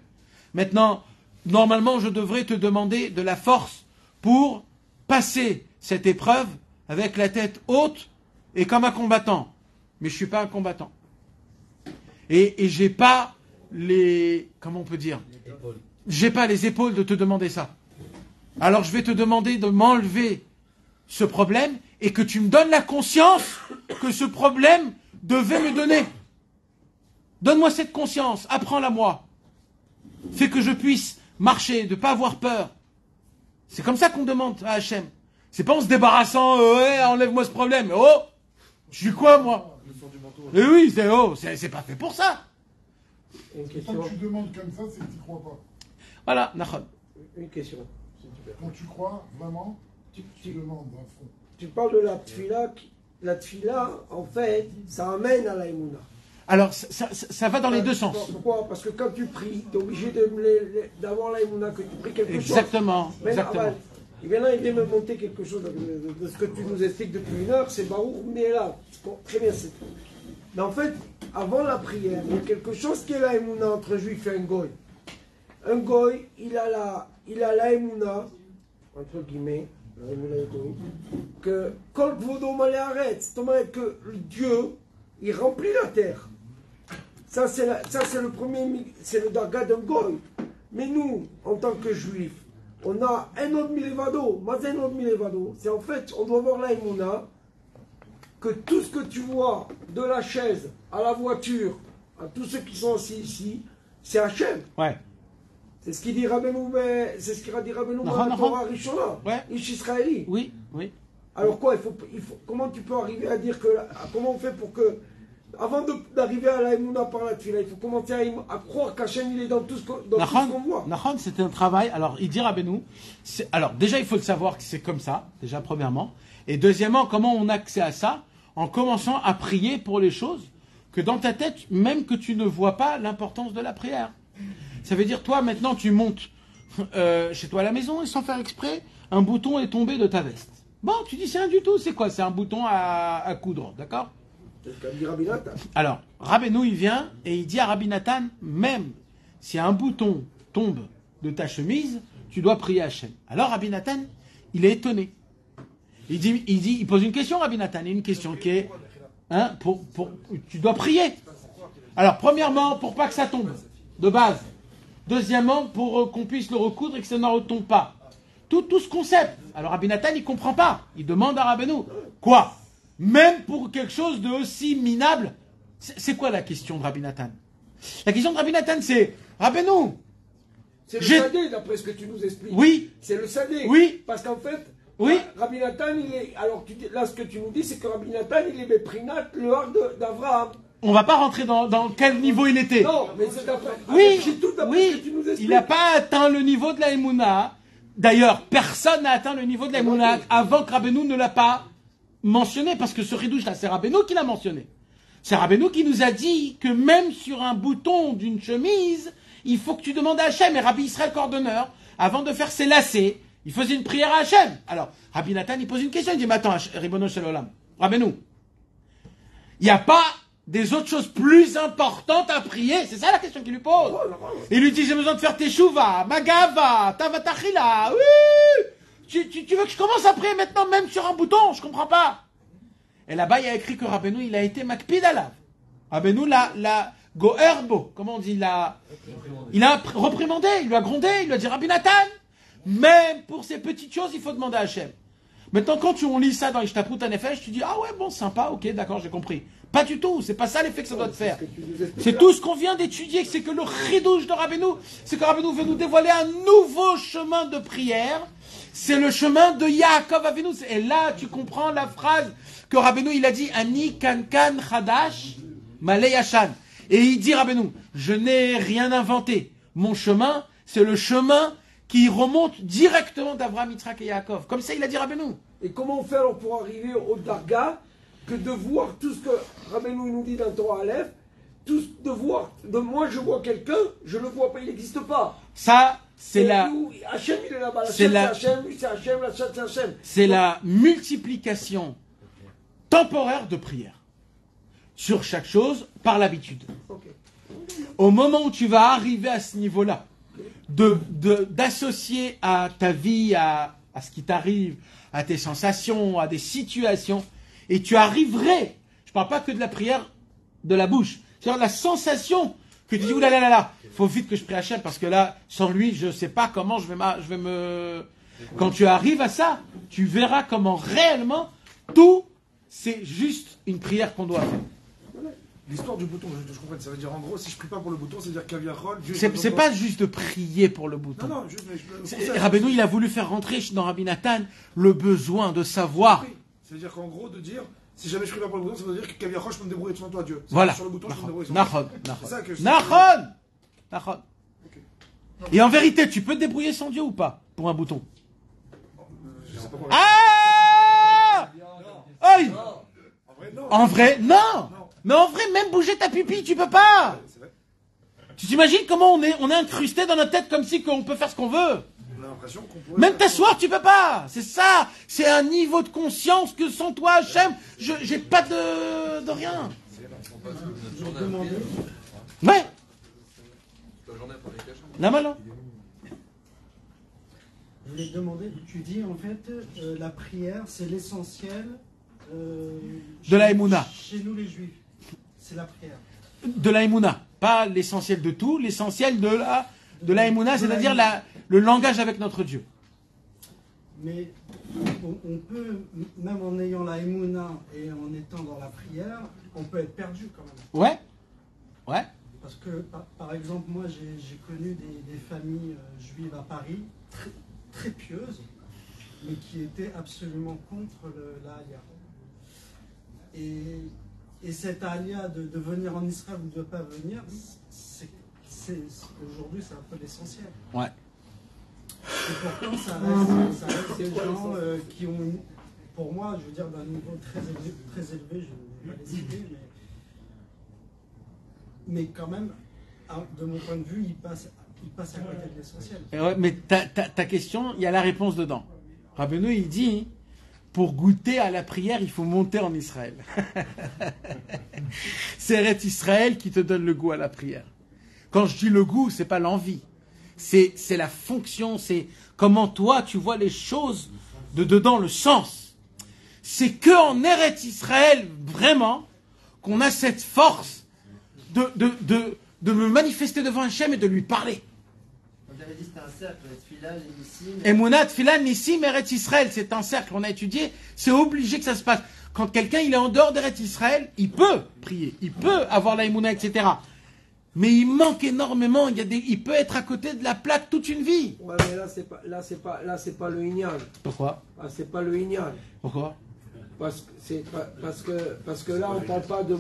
Maintenant, normalement, je devrais te demander de la force pour passer cette épreuve avec la tête haute et comme un combattant. Mais je ne suis pas un combattant. Et j'ai pas comment on peut dire? J'ai pas les épaules de te demander ça. Alors je vais te demander de m'enlever ce problème et que tu me donnes la conscience que ce problème devait me donner. Donne-moi cette conscience, apprends-la moi. Fais que je puisse marcher, de ne pas avoir peur. C'est comme ça qu'on demande à Hachem. C'est pas en se débarrassant, enlève-moi ce problème. Oh, je suis quoi moi? Et oui, c'est pas fait pour ça. Quand tu demandes comme ça, c'est que tu ne crois pas. Voilà, Nachon. Une question. Quand tu crois vraiment, tu demandes à fond. Tu parles de la tfila. La tfila, en fait, ça amène à la émouna. Alors, ça va dans les deux sens. Pourquoi? Parce que quand tu pries, tu es obligé d'avoir la émouna, que tu pries quelque chose. Exactement. Et maintenant, il vient me monter quelque chose de ce que tu nous expliques depuis une heure, c'est Baruch, mais là, bon, très bien, c'est tout. Mais en fait, avant la prière, il y a quelque chose qui est la émouna entre juif et un goy. Un goy, il a la émouna, entre guillemets, que quand Kvodo Malé arrête, c'est-à-dire que Dieu, il remplit la terre. Ça, c'est le premier, c'est le Darga d'un Goy. Mais nous, en tant que Juifs, on a un autre milevado. Mazen autre milevado. C'est en fait, on doit voir là, Emouna, que tout ce que tu vois, de la chaise à la voiture, à tous ceux qui sont assis ici, c'est Hachem. Ouais. C'est ce qu'il dit Rabbeinu, c'est ce qu'il a dit Rabbeinu dans la Torah Rishona. Ish Israéli. Oui, oui. Alors quoi, comment tu peux arriver à dire que, comment on fait pour que, avant d'arriver à la Emouna par la Tfila, il faut commencer à croire qu'Hachem il est dans tout ce qu'on voit. Nahon, c'était un travail. Alors, il dit Rabbeinu, alors déjà, il faut le savoir que c'est comme ça, déjà, premièrement. Et deuxièmement, comment on a accès à ça? En commençant à prier pour les choses que dans ta tête, même que tu ne vois pas l'importance de la prière. Ça veut dire, toi, maintenant, tu montes chez toi à la maison et sans faire exprès, un bouton est tombé de ta veste. Bon, tu dis, c'est rien du tout. C'est quoi? C'est un bouton à coudre, d'accord? Alors, Rabbeinu, il vient et il dit à Rabbi Nathan, même si un bouton tombe de ta chemise, tu dois prier Hachem. Alors, Rabbi Nathan, il est étonné. Il pose une question, Rabbi Nathan, une question qui est, tu dois prier. Alors, premièrement, pour pas que ça tombe, de base. Deuxièmement, pour qu'on puisse le recoudre et que ça ne retombe pas. Tout ce concept. Alors, Rabbi Nathan, il comprend pas. Il demande à Rabbeinu, quoi? Même pour quelque chose de aussi minable. C'est quoi la question de Rabbi Nathan? La question de Rabbi Nathan, c'est, Rabbeinu. C'est le sadé, d'après ce que tu nous expliques. Oui. C'est le sadé. Oui. Parce qu'en fait, oui. Rabbi Nathan, là, ce que tu nous dis, c'est que Rabbi Nathan, il est méprinat, le hard d'Avraham. On va pas rentrer dans quel niveau il était. Non, mais c'est d'après. Oui, ce que tu nous expliques. Il n'a pas atteint le niveau de la Emouna. D'ailleurs, personne n'a atteint le niveau de la Emouna avant que Rabbeinu ne l'a pas mentionné, parce que ce ridouche là, c'est Rabbeinu qui l'a mentionné. C'est Rabbeinu qui nous a dit que même sur un bouton d'une chemise, il faut que tu demandes à Hachem. Et Rabbi Israël Cordonneur, avant de faire ses lacets, il faisait une prière à Hachem. Alors, Rabbi Nathan, il pose une question, il dit, mais attends, Ribono Shel Olam, Rabbeinu, il n'y a pas des autres choses plus importantes à prier? C'est ça la question qu'il lui pose. Il lui dit, j'ai besoin de faire tes chouvas, magava, tavatachila, oui. Tu veux que je commence à prier maintenant même sur un bouton? Je comprends pas. Et là-bas, il y a écrit que Rabbeinu, il a été makpid alav. Rabbeinu la goerbo, comment on dit, il a reprimandé, il lui a grondé, il lui a dit, Rabbi Nathan, même pour ces petites choses, il faut demander à Hachem. Maintenant, quand on lit ça dans Ishtaprut Hanefesh, tu dis, ah ouais, bon, sympa, ok, d'accord, j'ai compris. Pas du tout, c'est pas ça l'effet que ça doit te faire. C'est tout ce qu'on vient d'étudier, c'est que le chidouche de Rabbeinu, c'est que Rabbeinu veut nous dévoiler un nouveau chemin de prière. C'est le chemin de Yaakov Avinu. Et là, tu comprends la phrase que Rabbeinu, il a dit, Ani kankan chadash malei yashan. Et il dit, Rabbeinu, je n'ai rien inventé. Mon chemin, c'est le chemin qui remonte directement d'Avraham, Yitzhak et Yaakov. Comme ça, il a dit Rabbeinu. Et comment on fait alors pour arriver au Darga, que de voir tout ce que Rabbeinu nous dit dans Torah Aleph, moi je vois quelqu'un, je le vois pas, il n'existe pas. Ça, c'est la... Hachem, il est là-bas, c'est la multiplication temporaire de prière sur chaque chose par l'habitude. Okay. Au moment où tu vas arriver à ce niveau-là, d'associer à ta vie, à ce qui t'arrive, à tes sensations, à des situations, et tu arriverais, je ne parle pas que de la prière de la bouche, c'est-à-dire la sensation que tu dis, oulala, il faut vite que je prie Hachem, parce que là, sans lui, je ne sais pas comment je vais me... Quand tu arrives à ça, tu verras comment réellement, tout, c'est juste une prière qu'on doit faire. L'histoire du bouton, je comprends, ça veut dire en gros, si je prie pas pour le bouton, ça veut dire qu'Aviachol... C'est pas juste de prier pour le bouton. Non, juste... Rabbeinu, il a voulu faire rentrer dans Rabbi Nathan le besoin de savoir. C'est-à-dire qu'en gros, de dire, si jamais je prie pas pour le bouton, ça veut dire qu'Aviachol, je peux me débrouiller sans toi, Dieu. Voilà. Sur le bouton, je peux me débrouiller sans toi. Nachon. Et en vérité, tu peux te débrouiller sans Dieu ou pas pour un bouton? Je sais pas quoi. Ah! Aïe! En vrai, non! Mais en vrai, même bouger ta pupille, tu peux pas! Tu t'imagines comment on est incrusté dans notre tête comme si on peut faire ce qu'on veut? Même t'asseoir, tu peux pas! C'est ça! C'est un niveau de conscience que sans toi, Hachem, j'ai pas de rien. Ouais! La malin. Je voulais te demander, tu dis en fait, la prière, c'est l'essentiel De la Emouna. Chez nous les Juifs, c'est la prière. De la Emouna. Pas l'essentiel de tout, l'essentiel de la Emouna, c'est-à-dire le langage avec notre Dieu. Mais on peut, même en ayant la Emouna et en étant dans la prière, on peut être perdu quand même. Ouais. Ouais. Parce que, par exemple, moi, j'ai connu des familles juives à Paris, très pieuses, mais qui étaient absolument contre l'Alia. Et cette Alia de venir en Israël ou de ne pas venir, aujourd'hui, c'est un peu l'essentiel. Ouais. Et pourtant, ça reste des gens qui ont, pour moi, je veux dire, d'un niveau très élevé, je ne vais pas les citer, mais quand même, de mon point de vue, ils passent à côté de l'essentiel. Ouais, mais ta question, il y a la réponse dedans. Rabbeinu, il dit, pour goûter à la prière, il faut monter en Israël. C'est Eretz Israël qui te donne le goût à la prière. Quand je dis le goût, c'est pas l'envie. C'est la fonction, c'est comment toi tu vois les choses de dedans, le sens. C'est que en Eretz Israël, vraiment, qu'on a cette force de me manifester devant Hachem et de lui parler. On avait dit que c'était un cercle, Tfila, Nissim. Emouna, Tfila, Nissim, Eretz Israël, c'est un cercle, on a étudié, c'est obligé que ça se passe. Quand quelqu'un il est en dehors d'Eretz Israël, il peut prier, il peut avoir la Emouna, etc. Mais il manque énormément, il peut être à côté de la plaque toute une vie. Ouais, mais là, c'est pas le Inyan. Pourquoi? C'est pas le Inyan. Pourquoi? Parce que là, on ne parle pas de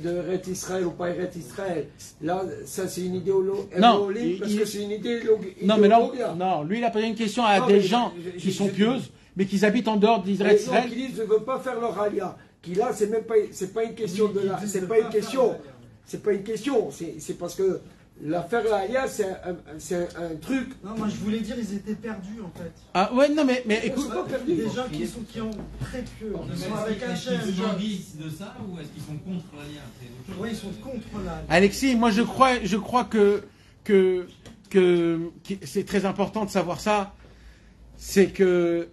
Eretz Israël ou pas Eretz Israël. Là, ça, c'est une idéologie. Non, parce que c'est une idéologie. Non, mais non, lui, il a posé une question à des gens qui sont pieuses, mais qui habitent en dehors d'Israël. Qui disent, je ne veux pas faire leur alia. Qui là, c'est pas une question de la. C'est pas une question. C'est pas une question. C'est parce que l'affaire Laïa, c'est un truc. Non, moi je voulais dire, ils étaient perdus en fait. Ah ouais, non, mais écoute. Pas perdus. Des gens qui ont très peu. Ils sont avec Hachem. Ils se languissent de ça ou est-ce qu'ils sont contre l'Alliance? Oui, ils sont contre la. Alexis, moi je crois que c'est très important de savoir ça. C'est que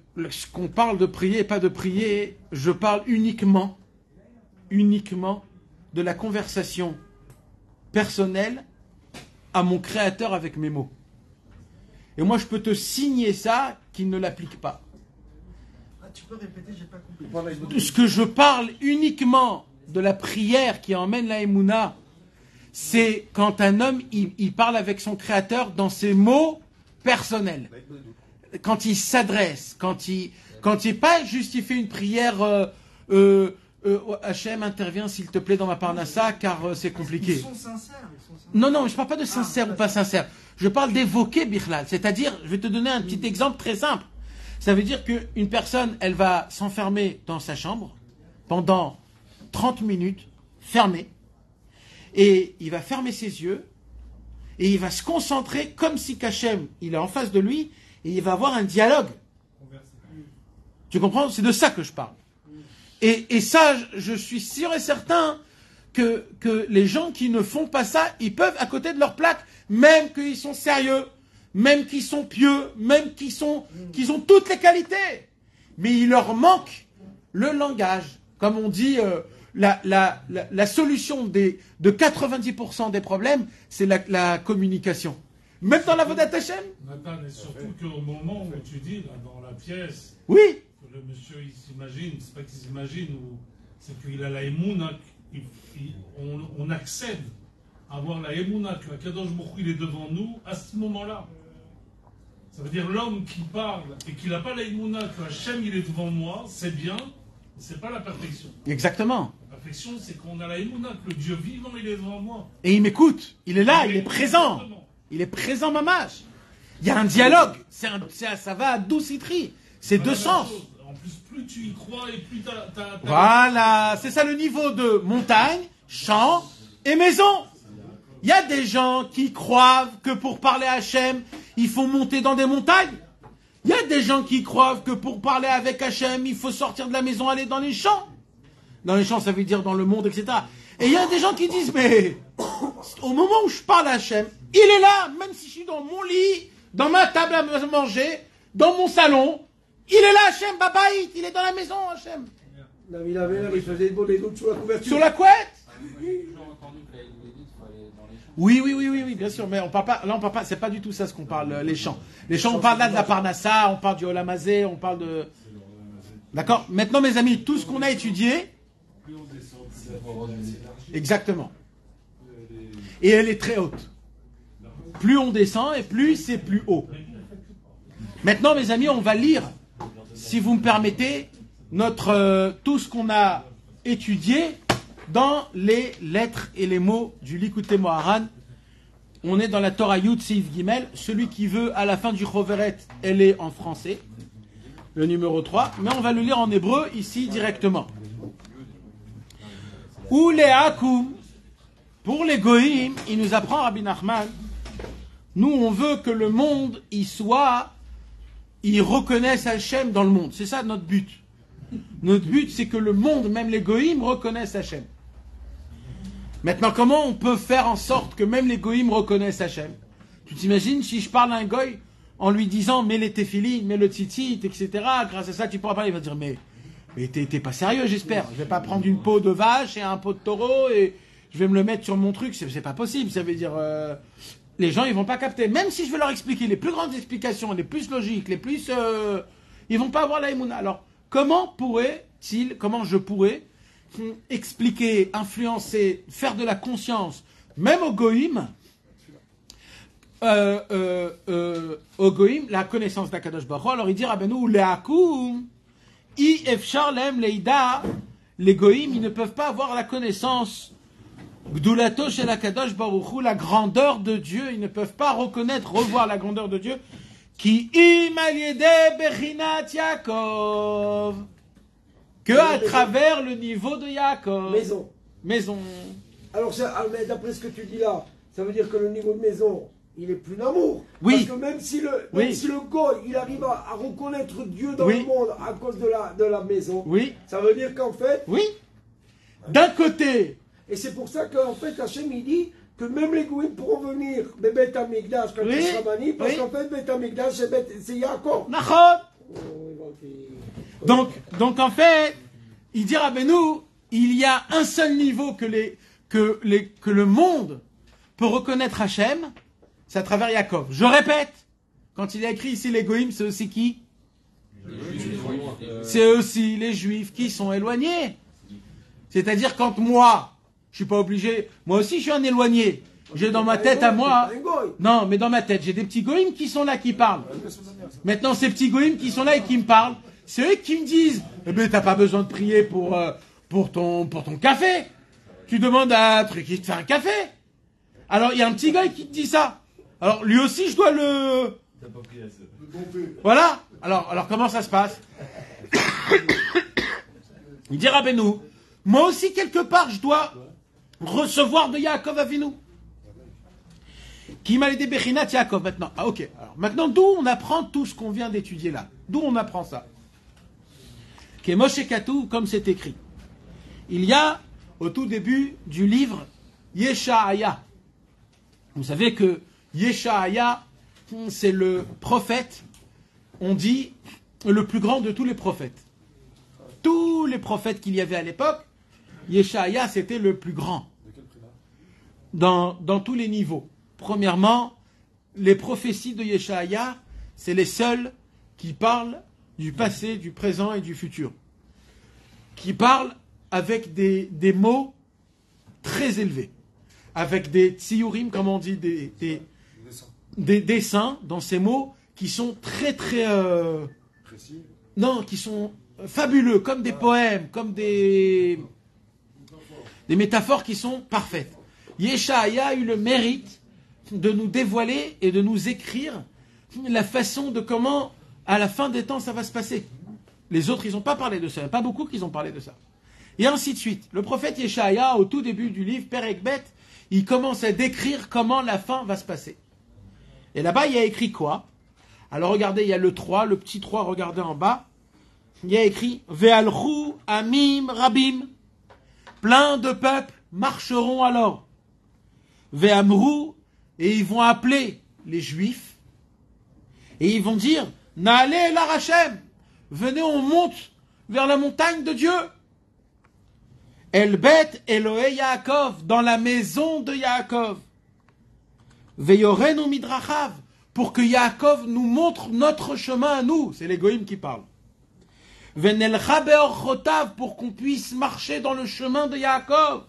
qu'on parle de prier et pas de prier, je parle uniquement de la conversation personnelle à mon créateur avec mes mots. Et moi, je peux te signer ça qu'il ne l'applique pas. Ah, tu peux répéter, j'ai pas compris. Ce que je parle uniquement de la prière qui emmène la Emouna, c'est quand un homme, il parle avec son créateur dans ses mots personnels. Quand il s'adresse, quand il pas justifier une prière, Hachem, intervient s'il te plaît dans ma parnassa car c'est compliqué. Ils sont sincères. Non, je ne parle pas de sincère ou pas sincère. Je parle d'évoquer Birlal. C'est-à-dire, je vais te donner un petit exemple très simple. Ça veut dire qu'une personne, elle va s'enfermer dans sa chambre pendant 30 minutes, fermée, et il va fermer ses yeux, et il va se concentrer comme si Hachem, il est en face de lui, et il va avoir un dialogue. Tu comprends? C'est de ça que je parle. Et ça, je suis sûr et certain que les gens qui ne font pas ça, ils peuvent à côté de leur plaque, même qu'ils sont sérieux, même qu'ils sont pieux, même qu'ils ont toutes les qualités. Mais il leur manque le langage. Comme on dit, la solution de 90% des problèmes, c'est la communication. Même dans la Vodat Hashem. Nathan, et surtout qu'au moment où tu dis, là, dans la pièce, oui, que le monsieur il s'imagine, c'est pas qu'il s'imagine, c'est qu'il a la émouna, on accède à avoir la émouna, que la Kadosh Baruch Hu, il est devant nous à ce moment-là. Ça veut dire l'homme qui parle et qui n'a pas la émouna, que Hachem il est devant moi, c'est bien, mais c'est pas la perfection. Exactement. La perfection, c'est qu'on a la émouna, que le Dieu vivant il est devant moi. Et il m'écoute, il est là, il est présent. Il est présent, mamash. Il y a un dialogue. Ça va à 12 citries. C'est deux sens. En plus, plus tu y crois et plus t'as... Voilà, c'est ça le niveau de montagne, champ et maison. Il y a des gens qui croient que pour parler à Hachem, il faut monter dans des montagnes. Il y a des gens qui croient que pour parler avec Hachem, il faut sortir de la maison, aller dans les champs. Dans les champs, ça veut dire dans le monde, etc. Et il y a des gens qui disent, mais au moment où je parle à Hachem, il est là, même si je suis dans mon lit, dans ma table à manger, dans mon salon. Il est là, Hachem, Babaït, il est dans la maison, Hachem. David Aver, il faisait des doutes sur la couverture. Sur la couette. J'ai toujours entendu que la Yémédite, il faut aller dans les champs. Oui, bien sûr, mais on parle pas, là on parle pas, c'est pas du tout ça ce qu'on parle, les chants. Les chants, on parle là de la Parnassa, on parle du Olamazé, on parle de... D'accord? Maintenant mes amis, tout ce qu'on a étudié... Exactement. Et elle est très haute. Plus on descend et plus c'est plus haut. Maintenant mes amis, on va lire, si vous me permettez, tout ce qu'on a étudié dans les lettres et les mots du Likutei Moharan. On est dans la Torah Yud Seif Gimel. Celui qui veut, à la fin du Choveret, elle est en français, le numéro 3, mais on va le lire en hébreu ici directement. Ou les Hakoum, pour les Goïm, il nous apprend Rabbi Nachman, nous on veut que le monde il reconnaisse Hachem dans le monde. C'est ça notre but. Notre but, c'est que le monde, même les Goïm, reconnaissent Hachem. Maintenant, comment on peut faire en sorte que même les Goïm reconnaissent Hachem? Tu t'imagines si je parle à un Goï en lui disant mets les téphilines, mets le tzitzit, etc. Grâce à ça, tu pourras parler. Il va dire mais t'es pas sérieux, j'espère. Je vais pas prendre une peau de vache et un pot de taureau et je vais me le mettre sur mon truc. C'est pas possible. Ça veut dire les gens ils vont pas capter. Même si je vais leur expliquer les plus grandes explications, les plus logiques, les plus ils vont pas avoir la émouna. Alors comment je pourrais expliquer, influencer, faire de la conscience, même au Goïm, la connaissance d'Akadosh Baruch Hu. Alors il dit Rabbeinu le'akum i efshar lehem leida, les Goïm ils ne peuvent pas avoir la connaissance Gdulato shel Akadosh Baruch Hu, la grandeur de Dieu, ils ne peuvent pas revoir la grandeur de Dieu. Ki im al yedei bechinat Yaakov, que à travers le niveau de Yaakov. Maison. Alors, mais d'après ce que tu dis là, ça veut dire que le niveau de maison, il est plus d'amour. Oui. Parce que même si le goy, il arrive à reconnaître Dieu dans le monde à cause de la maison, ça veut dire qu'en fait... Oui. D'un côté... Et c'est pour ça qu'en fait, Hachem, il dit que même les Goïm pourront venir Beth Amikdash quand il sera banni, parce qu'en fait, Beth Amikdash, c'est Yaakov. Donc en fait, il dit Rabbeinu, il y a un seul niveau que le monde peut reconnaître Hachem, c'est à travers Yaakov. Je répète, quand il a écrit ici les Goïm, c'est aussi qui? C'est aussi les Juifs qui sont éloignés. C'est-à-dire quand moi, je suis pas obligé, moi aussi je suis un éloigné. J'ai dans ma tête à moi, non, mais dans ma tête, j'ai des petits Goïm qui sont là qui parlent. Maintenant, ces petits Goïm qui sont là et qui me parlent, c'est eux qui me disent, eh ben, t'as pas besoin de prier pour ton café. Tu demandes à un truc qui te fait un café. Alors, il y a un petit gars qui te dit ça. Alors, lui aussi, je dois le... Voilà. Alors comment ça se passe? Il dit Rabbeinu, moi aussi, quelque part, je dois recevoir de Yaakov Avinu. Qui m'a aidé Bechinat Yaakov maintenant. Ah, ok. Alors, maintenant, d'où on apprend tout ce qu'on vient d'étudier là? D'où on apprend ça? Qui est Moshe Katou, comme c'est écrit. Il y a, au tout début du livre, Yeshaya. Vous savez que Yeshaya, c'est le prophète, on dit, le plus grand de tous les prophètes. Tous les prophètes qu'il y avait à l'époque, Yeshaya, c'était le plus grand. Dans tous les niveaux. Premièrement, les prophéties de Yeshaya, c'est les seules qui parlent du passé, du présent et du futur. Qui parlent avec des mots très élevés. Avec des tsiurim, comme on dit, des dessins dans ces mots qui sont très très... précis. Non, qui sont fabuleux, comme des poèmes, comme des métaphores qui sont parfaites. Yeshaya a eu le mérite de nous dévoiler et de nous écrire la façon de comment, à la fin des temps, ça va se passer. Les autres, ils n'ont pas parlé de ça. Il n'y a pas beaucoup qui ont parlé de ça. Et ainsi de suite. Le prophète Yeshaya, au tout début du livre, Perek Bet, il commence à décrire comment la fin va se passer. Et là-bas, il y a écrit quoi? Alors regardez, il y a le 3, le petit 3, regardez en bas. Il y a écrit Ve'alchu amim rabim. Plein de peuples marcheront alors. Ve'amru, et ils vont appeler les Juifs. Et ils vont dire Na'ale la Hashem. Venez, on monte vers la montagne de Dieu. El Bet Elohe Yaakov, dans la maison de Yaakov. Veyorenu midrachav, pour que Yaakov nous montre notre chemin à nous. C'est les goïms qui parlent. Venelcha beorchotav, pour qu'on puisse marcher dans le chemin de Yaakov.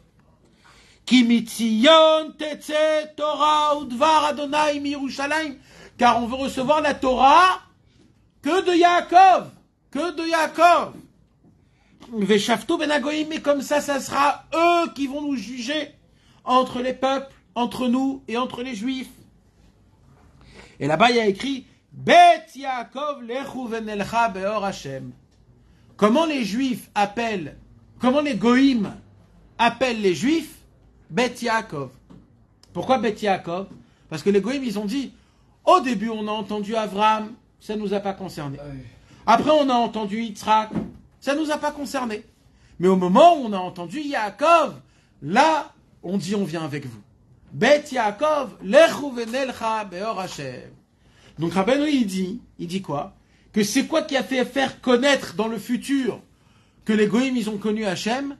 Ki mitzion tetze Torah udvar Adonai miYerushalayim, car on veut recevoir la Torah que de Yaakov. Que de Yaakov. Veshaftu ben hagoyim, et comme ça sera eux qui vont nous juger entre les peuples, entre nous et entre les Juifs. Et là-bas, il y a écrit Bet Yaakov lechu venelcha beor Hashem. Comment les Juifs appellent, comment les Goïm appellent les Juifs? Bet Yaakov. Pourquoi Bet Yaakov? Parce que les Goïm, ils ont dit, au début, on a entendu Avraham, ça ne nous a pas concernés. Après, on a entendu Yitzhak, ça ne nous a pas concernés. Mais au moment où on a entendu Yaakov, là, on dit, on vient avec vous. Bet Yaakov, lechu venelcha beor Hashem. Donc Rabbeinu, il dit quoi? Que c'est quoi qui a fait faire connaître dans le futur que les Goïm, ils ont connu Hachem?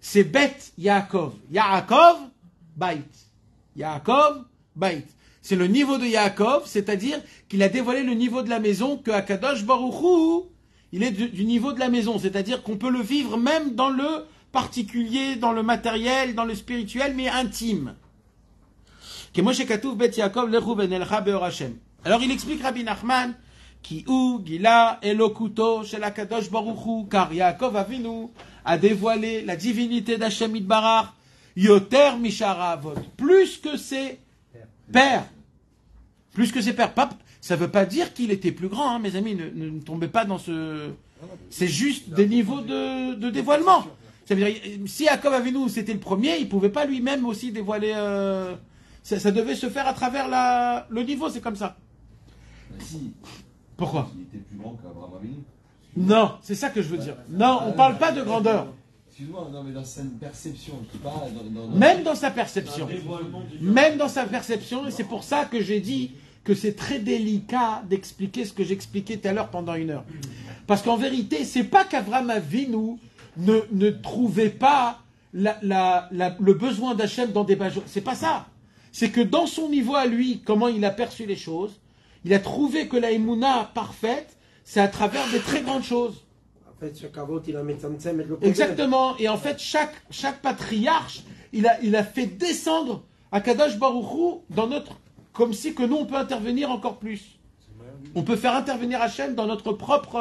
C'est Bet Yaakov. Yaakov, Bait. Yaakov, Bait. C'est le niveau de Yaakov, c'est-à-dire qu'il a dévoilé le niveau de la maison, que Akadosh Baruch Hu, il est du niveau de la maison, c'est-à-dire qu'on peut le vivre même dans le particulier, dans le matériel, dans le spirituel, mais intime. Alors il explique Rabbi Nachman, Ki ou Gila Elokuto shel Akadosh Baruch Hu, car Yaakov Avinu a dévoilé la divinité d'Hashem Yitbarach, Yoter Mishara Avot, plus que ses pères. Plus que ses pères. Ça ne veut pas dire qu'il était plus grand, hein, mes amis, ne tombez pas dans ce... C'est juste des niveaux de dévoilement. Ça veut dire, si Yaakov Avinu c'était le premier, il ne pouvait pas lui-même aussi dévoiler... Ça devait se faire à travers le niveau, c'est comme ça. Si. Pourquoi? Il était plus grand qu'Abraham Avinu. Non, c'est ça que je veux dire. Non, on ne parle pas de grandeur. Excuse-moi, non, mais dans sa perception, même dans sa perception. Même dans sa perception, et c'est pour ça que j'ai dit que c'est très délicat d'expliquer ce que j'expliquais tout à l'heure pendant 1 heure. Parce qu'en vérité, c'est pas qu'Abraham Avinu ne trouvait pas le besoin d'Hachem dans des bajots. C'est pas ça. C'est que dans son niveau à lui, comment il a perçu les choses, il a trouvé que la Emouna parfaite, c'est à travers des très grandes choses. En fait, chaque avot, il a mis Tzamtzem et le Exactement. Et en fait, chaque patriarche, il a fait descendre Akadosh Baruch Hu dans notre... Comme si que nous, on peut intervenir encore plus. On peut faire intervenir Hachem dans notre propre...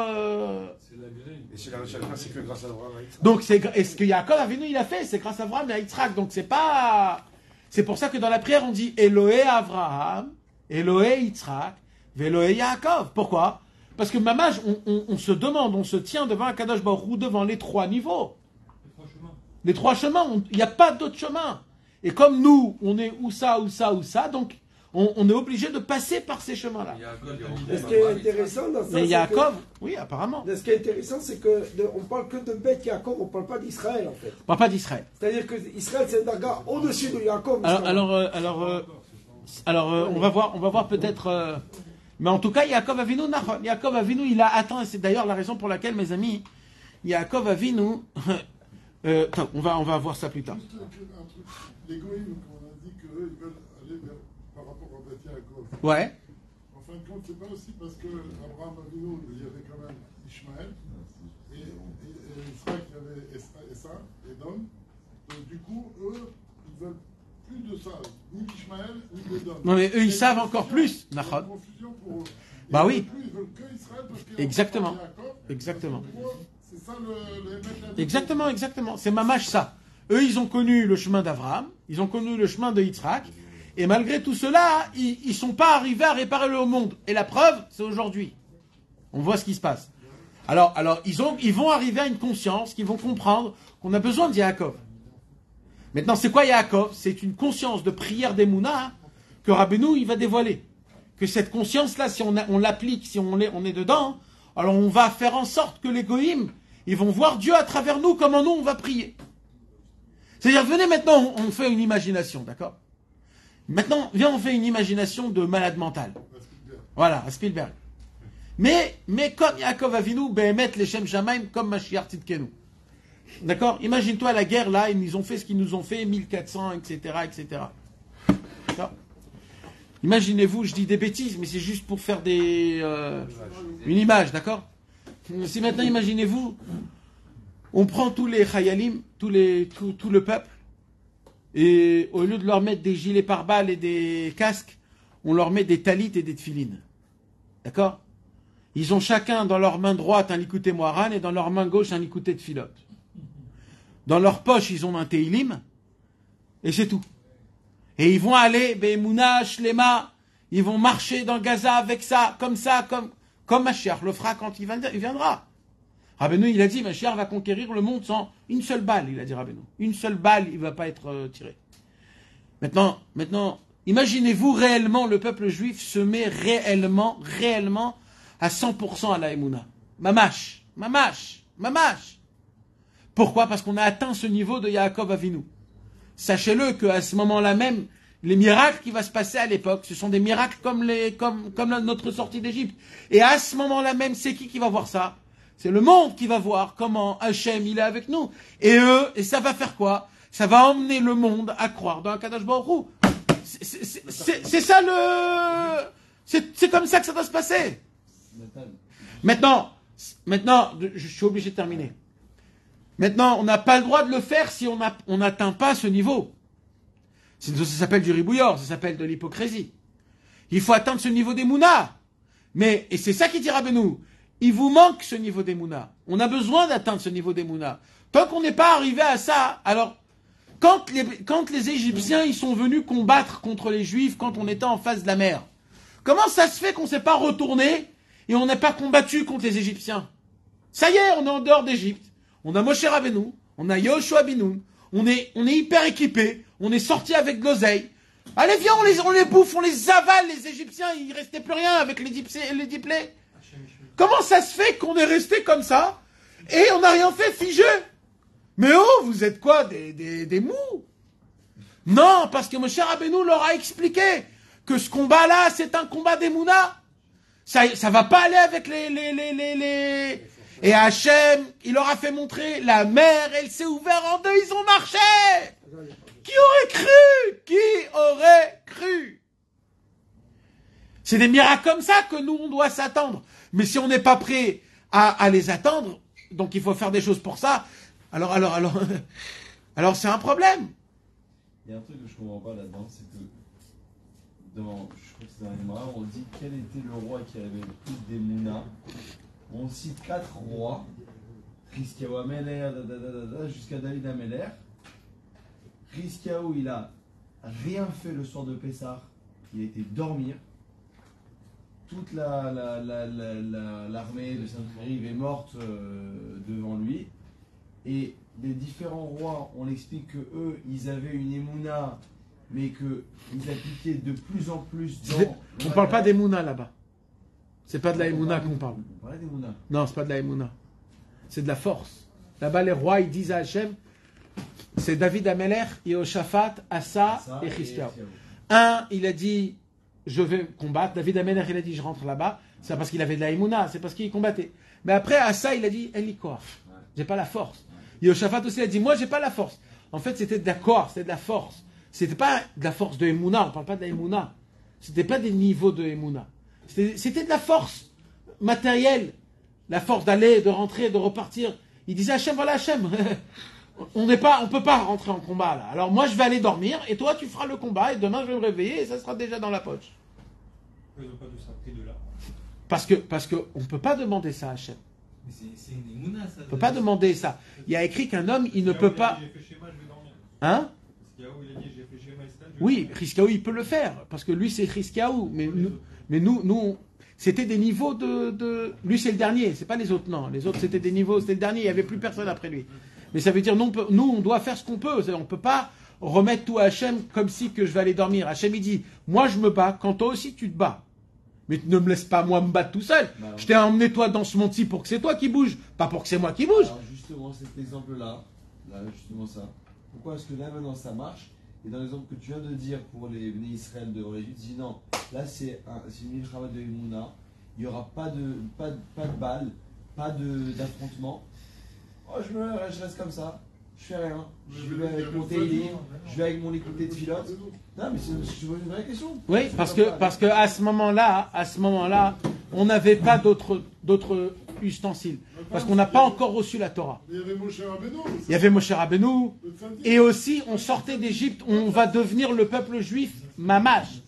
Et c'est que grâce à Abraham et Yitzhak. Donc, et ce que Yaakov Avinu, il a fait, c'est grâce à Abraham et Yitzhak. Donc, c'est pas... C'est pour ça que dans la prière, on dit Elohé Abraham, Elohé Yitzhak, Velohé Yaakov. Pourquoi? Parce que mamage, on se demande, on se tient devant Akadosh Baruch Hu, devant les 3 niveaux. Les 3 chemins. Il n'y a pas d'autre chemin. Et comme nous, on est ou ça, ou ça, ou ça, donc on est obligé de passer par ces chemins-là. Et ce qui est intéressant dans ça, mais Yaakov, oui, apparemment. Ce qui est intéressant, c'est qu'on ne parle que de Beth Yaakov, on ne parle pas d'Israël, en fait. On ne parle pas d'Israël. C'est-à-dire que Israël, c'est un daga au-dessus de Yaakov. Alors, on va voir peut-être... mais en tout cas, Yaakov Avinu, il a atteint, et c'est d'ailleurs la raison pour laquelle, mes amis, Yaakov Avinu... on va voir ça plus tard. Les Goïms, on a dit qu'eux, ils veulent aller par rapport à Beth Yaakov. Ouais. En fin de compte, c'est pas aussi parce que Abraham Avinu, il y avait quand même Ishmaël, et Israël, il y avait Essa, Edom. Donc du coup, eux, ils veulent plus de ça, ni d'Ishmaël, ni d'Edom. Non, mais eux, ils savent encore plus. C'est une confusion pour eux. Bah oui. Ils veulent que Israël parce qu'ils Exactement. Exactement. C'est ça le Exactement. C'est mamash ça. Eux, ils ont connu le chemin d'Abraham, ils ont connu le chemin de Yitzhak, et malgré tout cela, ils ne sont pas arrivés à réparer le monde. Et la preuve, c'est aujourd'hui. On voit ce qui se passe. Alors ils vont arriver à une conscience, qu'ils vont comprendre qu'on a besoin de Yaakov. Maintenant, c'est quoi Yaakov? C'est une conscience de prière d'Emouna que Rabbeinu, il va dévoiler. Que cette conscience-là, si on l'applique, si on est dedans, alors on va faire en sorte que les Goïm, ils vont voir Dieu à travers nous, comment nous, on va prier. C'est-à-dire, venez maintenant, on fait une imagination, d'accord? Maintenant, viens, on fait une imagination de malade mental. Voilà, à Spielberg. Mais comme Yaakov Avinu, Behemet Leshem Shamaim, comme Mashiach Tzidkenu. D'accord? Imagine-toi la guerre là, ils ont fait ce qu'ils nous ont fait, 1400, etc., etc. D'accord? Imaginez-vous, je dis des bêtises, mais c'est juste pour faire une image, d'accord? Si maintenant, imaginez-vous, on prend tous les Chayalim, tout le peuple, et au lieu de leur mettre des gilets pare-balles et des casques, on leur met des talites et des tfilines. D'accord? Ils ont chacun dans leur main droite un likouté moharan et dans leur main gauche un likouté tfilot. Dans leur poche, ils ont un teilim, et c'est tout. Et ils vont aller, Be'emouna, Shlema, ils vont marcher dans Gaza avec ça, comme Mashiach le fera quand il viendra. Rabbeinu, il a dit, Mashiach va conquérir le monde sans une seule balle, il a dit Rabbeinu. Une seule balle, il ne va pas être tiré. Maintenant, imaginez-vous réellement, le peuple juif se met réellement, à 100% à la Emouna. Mamash. Pourquoi? Parce qu'on a atteint ce niveau de Yaakov Avinu. Sachez-le qu'à ce moment-là même, les miracles qui vont se passer à l'époque, ce sont des miracles comme notre sortie d'Égypte. Et à ce moment-là même, c'est qui va voir ça? C'est le monde qui va voir comment Hachem il est avec nous. Et ça va faire quoi? Ça va emmener le monde à croire dans Akadosh Baruch Hu. C'est ça c'est comme ça que ça doit se passer. Maintenant, je suis obligé de terminer. Maintenant, on n'a pas le droit de le faire si on n'atteint pas ce niveau. Ça s'appelle du ribouillard, ça s'appelle de l'hypocrisie. Il faut atteindre ce niveau d'Emouna. Et c'est ça qui dira Benou. Il vous manque ce niveau d'Emouna. On a besoin d'atteindre ce niveau d'Emouna. Tant qu'on n'est pas arrivé à ça, alors, quand les Égyptiens ils sont venus combattre contre les Juifs quand on était en face de la mer, comment ça se fait qu'on ne s'est pas retourné et on n'a pas combattu contre les Égyptiens? Ça y est, on est en dehors d'Égypte. On a Moshe Rabbeinu, on a Yoshua Binoun, on est hyper équipés, on est sortis avec de l'oseille. Allez, viens, on les bouffe, on les avale, les Égyptiens, il restait plus rien avec les diplés. Comment ça se fait qu'on est resté comme ça et on n'a rien fait figé? Mais oh, vous êtes quoi, des mous? Non, parce que Moshe Rabbeinu leur a expliqué que ce combat-là, c'est un combat d'Emouna. Ça va pas aller avec les... Et Hachem, il leur a fait montrer la mer, elle s'est ouverte en deux, ils ont marché. Qui aurait cru? C'est des miracles comme ça que nous, on doit s'attendre. Mais si on n'est pas prêt à les attendre, donc il faut faire des choses pour ça, alors c'est un problème. Il y a un truc que je ne comprends pas là-dedans, c'est que je crois que c'est dans les Gemara, on dit quel était le roi qui avait le plus d'Emouna. On cite 4 rois, Rizkiyahu Améler, jusqu'à David Améler. Rizkiyahu, il a rien fait le soir de Pessah, il a été dormir. Toute l'armée de Saint-Rive est morte devant lui. Et les différents rois, on explique que eux, ils avaient une émouna, mais qu'ils appliquaient de plus en plus dans... On ne parle pas d'émouna là-bas. C'est pas de la émouna qu'on parle. On parle d'émouna. Non, c'est pas de la émouna. C'est de la force. Là-bas, les rois, ils disent à Hachem, c'est David Améler, Yehoshaphat, Asa et Rizkiyahu. Un, il a dit, je vais combattre. David Améler, il a dit, je rentre là-bas. C'est parce qu'il avait de la émouna, c'est parce qu'il combattait. Mais après, Asa, il a dit, Elikor, j'ai pas la force. Yehoshaphat aussi a dit, moi, j'ai pas la force. En fait, c'était de la corps, c'était de la force. C'était pas de la force de émouna, on parle pas de la émouna. C'était pas des niveaux de émouna. C'était de la force matérielle, la force d'aller, de rentrer, de repartir. Il disait Hachem, voilà Hachem, on peut pas rentrer en combat là. Alors moi je vais aller dormir et toi tu feras le combat et demain je vais me réveiller et ça sera déjà dans la poche. Ils n'ont pas dû s'appeler de là. Parce que on peut pas demander ça à Hachem. Mais c'est une émouna ça. On peut pas demander ça. Il y a écrit qu'un homme il ne peut pas. J'ai fait schéma, je vais dormir. Hein? Il a dit j'ai fait schéma, etc. Oui, Rizkiyahu il peut le faire parce que lui c'est Rizkiyahu, mais nous, c'était des niveaux de... Lui, c'est le dernier, c'est pas les autres, non. Les autres, c'était des niveaux, c'était le dernier, il n'y avait plus personne après lui. Mais ça veut dire, nous, on doit faire ce qu'on peut. On ne peut pas remettre tout à Hachem comme si que je vais aller dormir. Hachem, il dit, moi, je me bats, quand toi aussi, tu te bats. Mais ne me laisse pas, moi, me battre tout seul. Bah, je t'ai emmené, toi, dans ce monde-ci pour que c'est toi qui bouge, pas pour que c'est moi qui bouge. Alors, justement, cet exemple-là, justement ça, pourquoi est-ce que là, maintenant, ça marche? Et dans l'exemple que tu viens de dire pour les Bnei Israël de l'Égypte, tu dis non, là c'est une milchama de Emouna, il n'y aura pas de balles, pas d'affrontement. Oh, je reste comme ça, je fais rien. Je vais avec mon télé, je vais avec mon écouté de filote. Non, mais je vois une vraie question. Oui, parce que à ce moment-là, on n'avait pas d'autres ustensiles. Parce qu'on n'a pas encore reçu la Torah. Il y avait Moshe Rabbeinu. Il y avait Moshe Rabbeinu. Et aussi, on sortait d'Égypte, on va devenir le peuple juif mamash.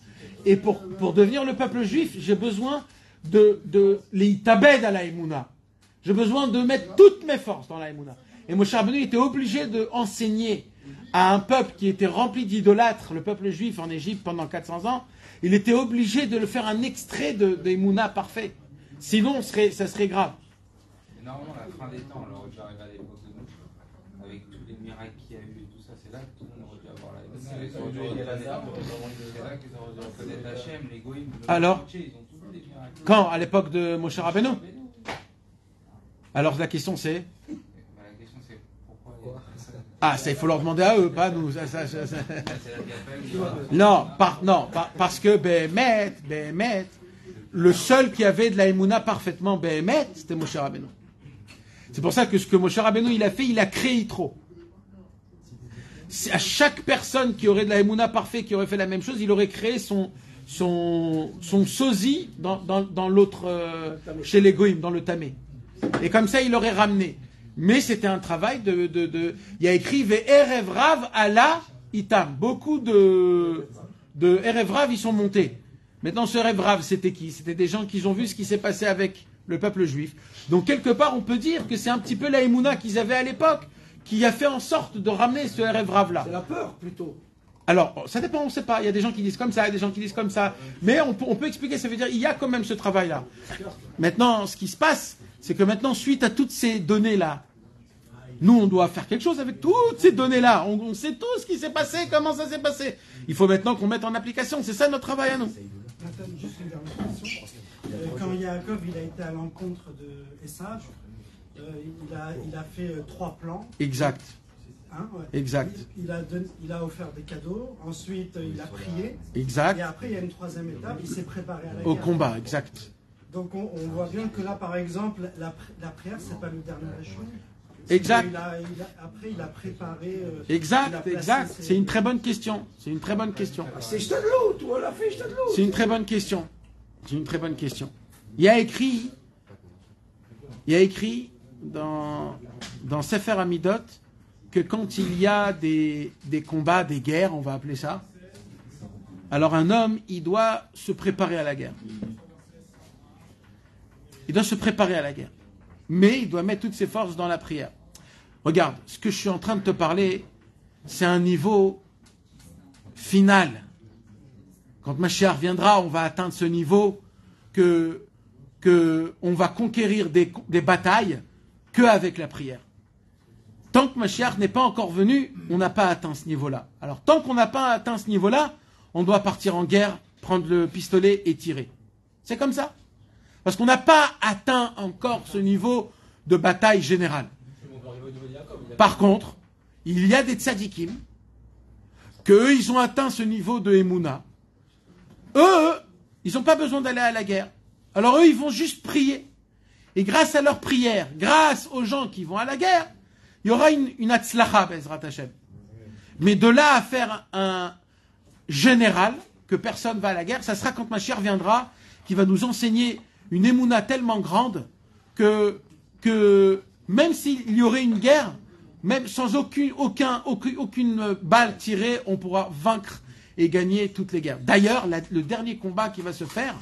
Et pour devenir le peuple juif, j'ai besoin de l'Itabed à la Emouna. J'ai besoin de mettre toutes mes forces dans la Emouna. Et Moshe Rabbeinu était obligé d'enseigner à un peuple qui était rempli d'idolâtres, le peuple juif en Égypte pendant 400 ans. Il était obligé de le faire un extrait de Emouna parfait. Sinon, ça serait grave. Et normalement, la fin des temps, on aurait dû arriver à l'époque de nous, avec tous les miracles qu'il y a eu et tout ça, c'est là que tout le monde aurait dû avoir la c'est là qu'ils auraient dû reconnaître Hachem, les goïms. Alors, ils ont tous des miracles. quand? À l'époque de Moshe Rabbeinu? Alors la question c'est? La question c'est pourquoi ça il faut leur demander à eux, pas à nous. Non, parce que Behemet, le seul qui avait de la Emouna parfaitement Behemet, c'était Moshe Rabbeinu. C'est pour ça que ce que Moshe Rabbeinu il a fait, il a créé Yitro. À chaque personne qui aurait de la Emouna parfait, qui aurait fait la même chose, il aurait créé son sosie dans l'autre, chez les Goïm, dans le Tamé. Et comme ça, il l'aurait ramené. Mais c'était un travail il y a écrit Ve'erev Rav ala itam. Beaucoup de Erev Rav, ils sont montés. Maintenant, ce Erev Rav, c'était qui? C'était des gens qui ont vu ce qui s'est passé avec le peuple juif. Donc, quelque part, on peut dire que c'est un petit peu la Emouna qu'ils avaient à l'époque, qui a fait en sorte de ramener ce Erev Rav-là. C'est la peur, plutôt. Alors, ça dépend, on ne sait pas. Il y a des gens qui disent comme ça, il y a des gens qui disent comme ça. Mais on peut expliquer, ça veut dire il y a quand même ce travail-là. Maintenant, ce qui se passe, c'est que maintenant, suite à toutes ces données-là, nous, on doit faire quelque chose avec toutes ces données-là. On sait tout ce qui s'est passé, comment ça s'est passé. Il faut maintenant qu'on mette en application. C'est ça notre travail à nous. Nathan, juste une dernière question. Quand Yaakov il a été à l'encontre de Esav, il a fait 3 plans. Exact. Hein, ouais. Exact. Il a offert des cadeaux, ensuite il a prié. Exact. Et après il y a une 3e étape, il s'est préparé à la guerre. Au combat, exact. Donc on voit bien que là par exemple, la prière c'est pas le dernier échelon. Exact. Après il a préparé. Exact. C'est une très bonne question. C'est une très bonne question. C'est Shtadlout, on l'a fait Shtadlout. C'est une très bonne question. C'est une très bonne question. Il y a écrit dans Sefer Amidot que quand il y a des combats, des guerres, on va appeler ça, alors un homme, il doit se préparer à la guerre. Il doit se préparer à la guerre. Mais il doit mettre toutes ses forces dans la prière. Regarde, ce que je suis en train de te parler, c'est un niveau final. Quand Mashiach viendra, on va atteindre ce niveau que on va conquérir des batailles qu'avec la prière. Tant que Mashiach n'est pas encore venu, on n'a pas atteint ce niveau-là. Alors, tant qu'on n'a pas atteint ce niveau-là, on doit partir en guerre, prendre le pistolet et tirer. C'est comme ça. Parce qu'on n'a pas atteint encore ce niveau de bataille générale. Par contre, il y a des tzadikim, qu'eux, ils ont atteint ce niveau de Emouna. Eux, ils n'ont pas besoin d'aller à la guerre. Alors eux, ils vont juste prier. Et grâce à leur prière, grâce aux gens qui vont à la guerre, il y aura une atzlacha, Bezrat Hashem. Mais de là à faire un général, que personne va à la guerre, ça sera quand Mashiach viendra, qui va nous enseigner une émouna tellement grande que même s'il y aurait une guerre, même sans aucune balle tirée, on pourra vaincre et gagner toutes les guerres. D'ailleurs, le dernier combat qui va se faire,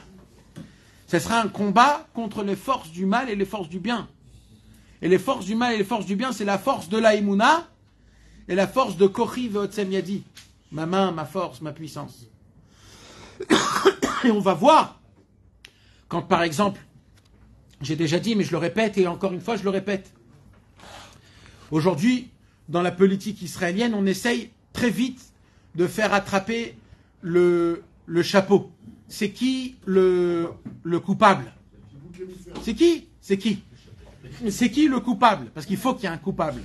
ce sera un combat contre les forces du mal et les forces du bien. Et les forces du mal et les forces du bien, c'est la force de la émouna et la force de Kochi ve'otsem yadi. Ma main, ma force, ma puissance. Et on va voir, quand par exemple, j'ai déjà dit, mais je le répète, et encore une fois, je le répète. Aujourd'hui, dans la politique israélienne, on essaye très vite de faire attraper le chapeau. C'est qui le coupable? C'est qui? C'est qui? C'est qui le coupable? Parce qu'il faut qu'il y ait un coupable.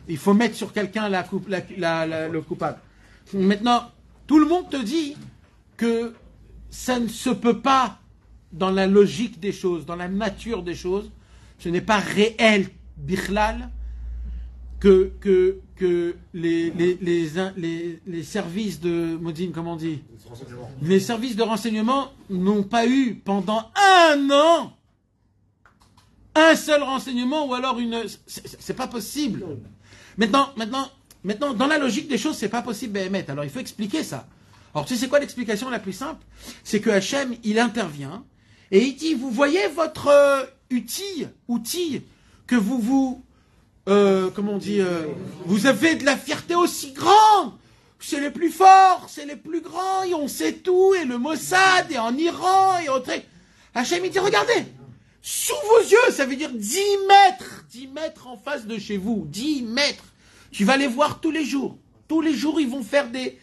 Il faut mettre sur quelqu'un le coupable. Maintenant, tout le monde te dit que ça ne se peut pas dans la logique des choses, dans la nature des choses, ce n'est pas réel, bichlal, que les services de Modine, comment on dit, les services de renseignement n'ont pas eu pendant 1 an un seul renseignement ou alors c'est pas possible. Maintenant, dans la logique des choses, c'est pas possible, Béhémet. Alors il faut expliquer ça. Alors tu sais quoi l'explication la plus simple? C'est que Hachem, il intervient et il dit, vous voyez votre outil que vous avez de la fierté aussi grande. C'est les plus forts, c'est les plus grands, et on sait tout, et le Mossad, et en Iran, et autre. Hachem, il dit, regardez, sous vos yeux, ça veut dire 10 mètres en face de chez vous, 10 mètres. Tu vas les voir tous les jours. Tous les jours, ils vont faire des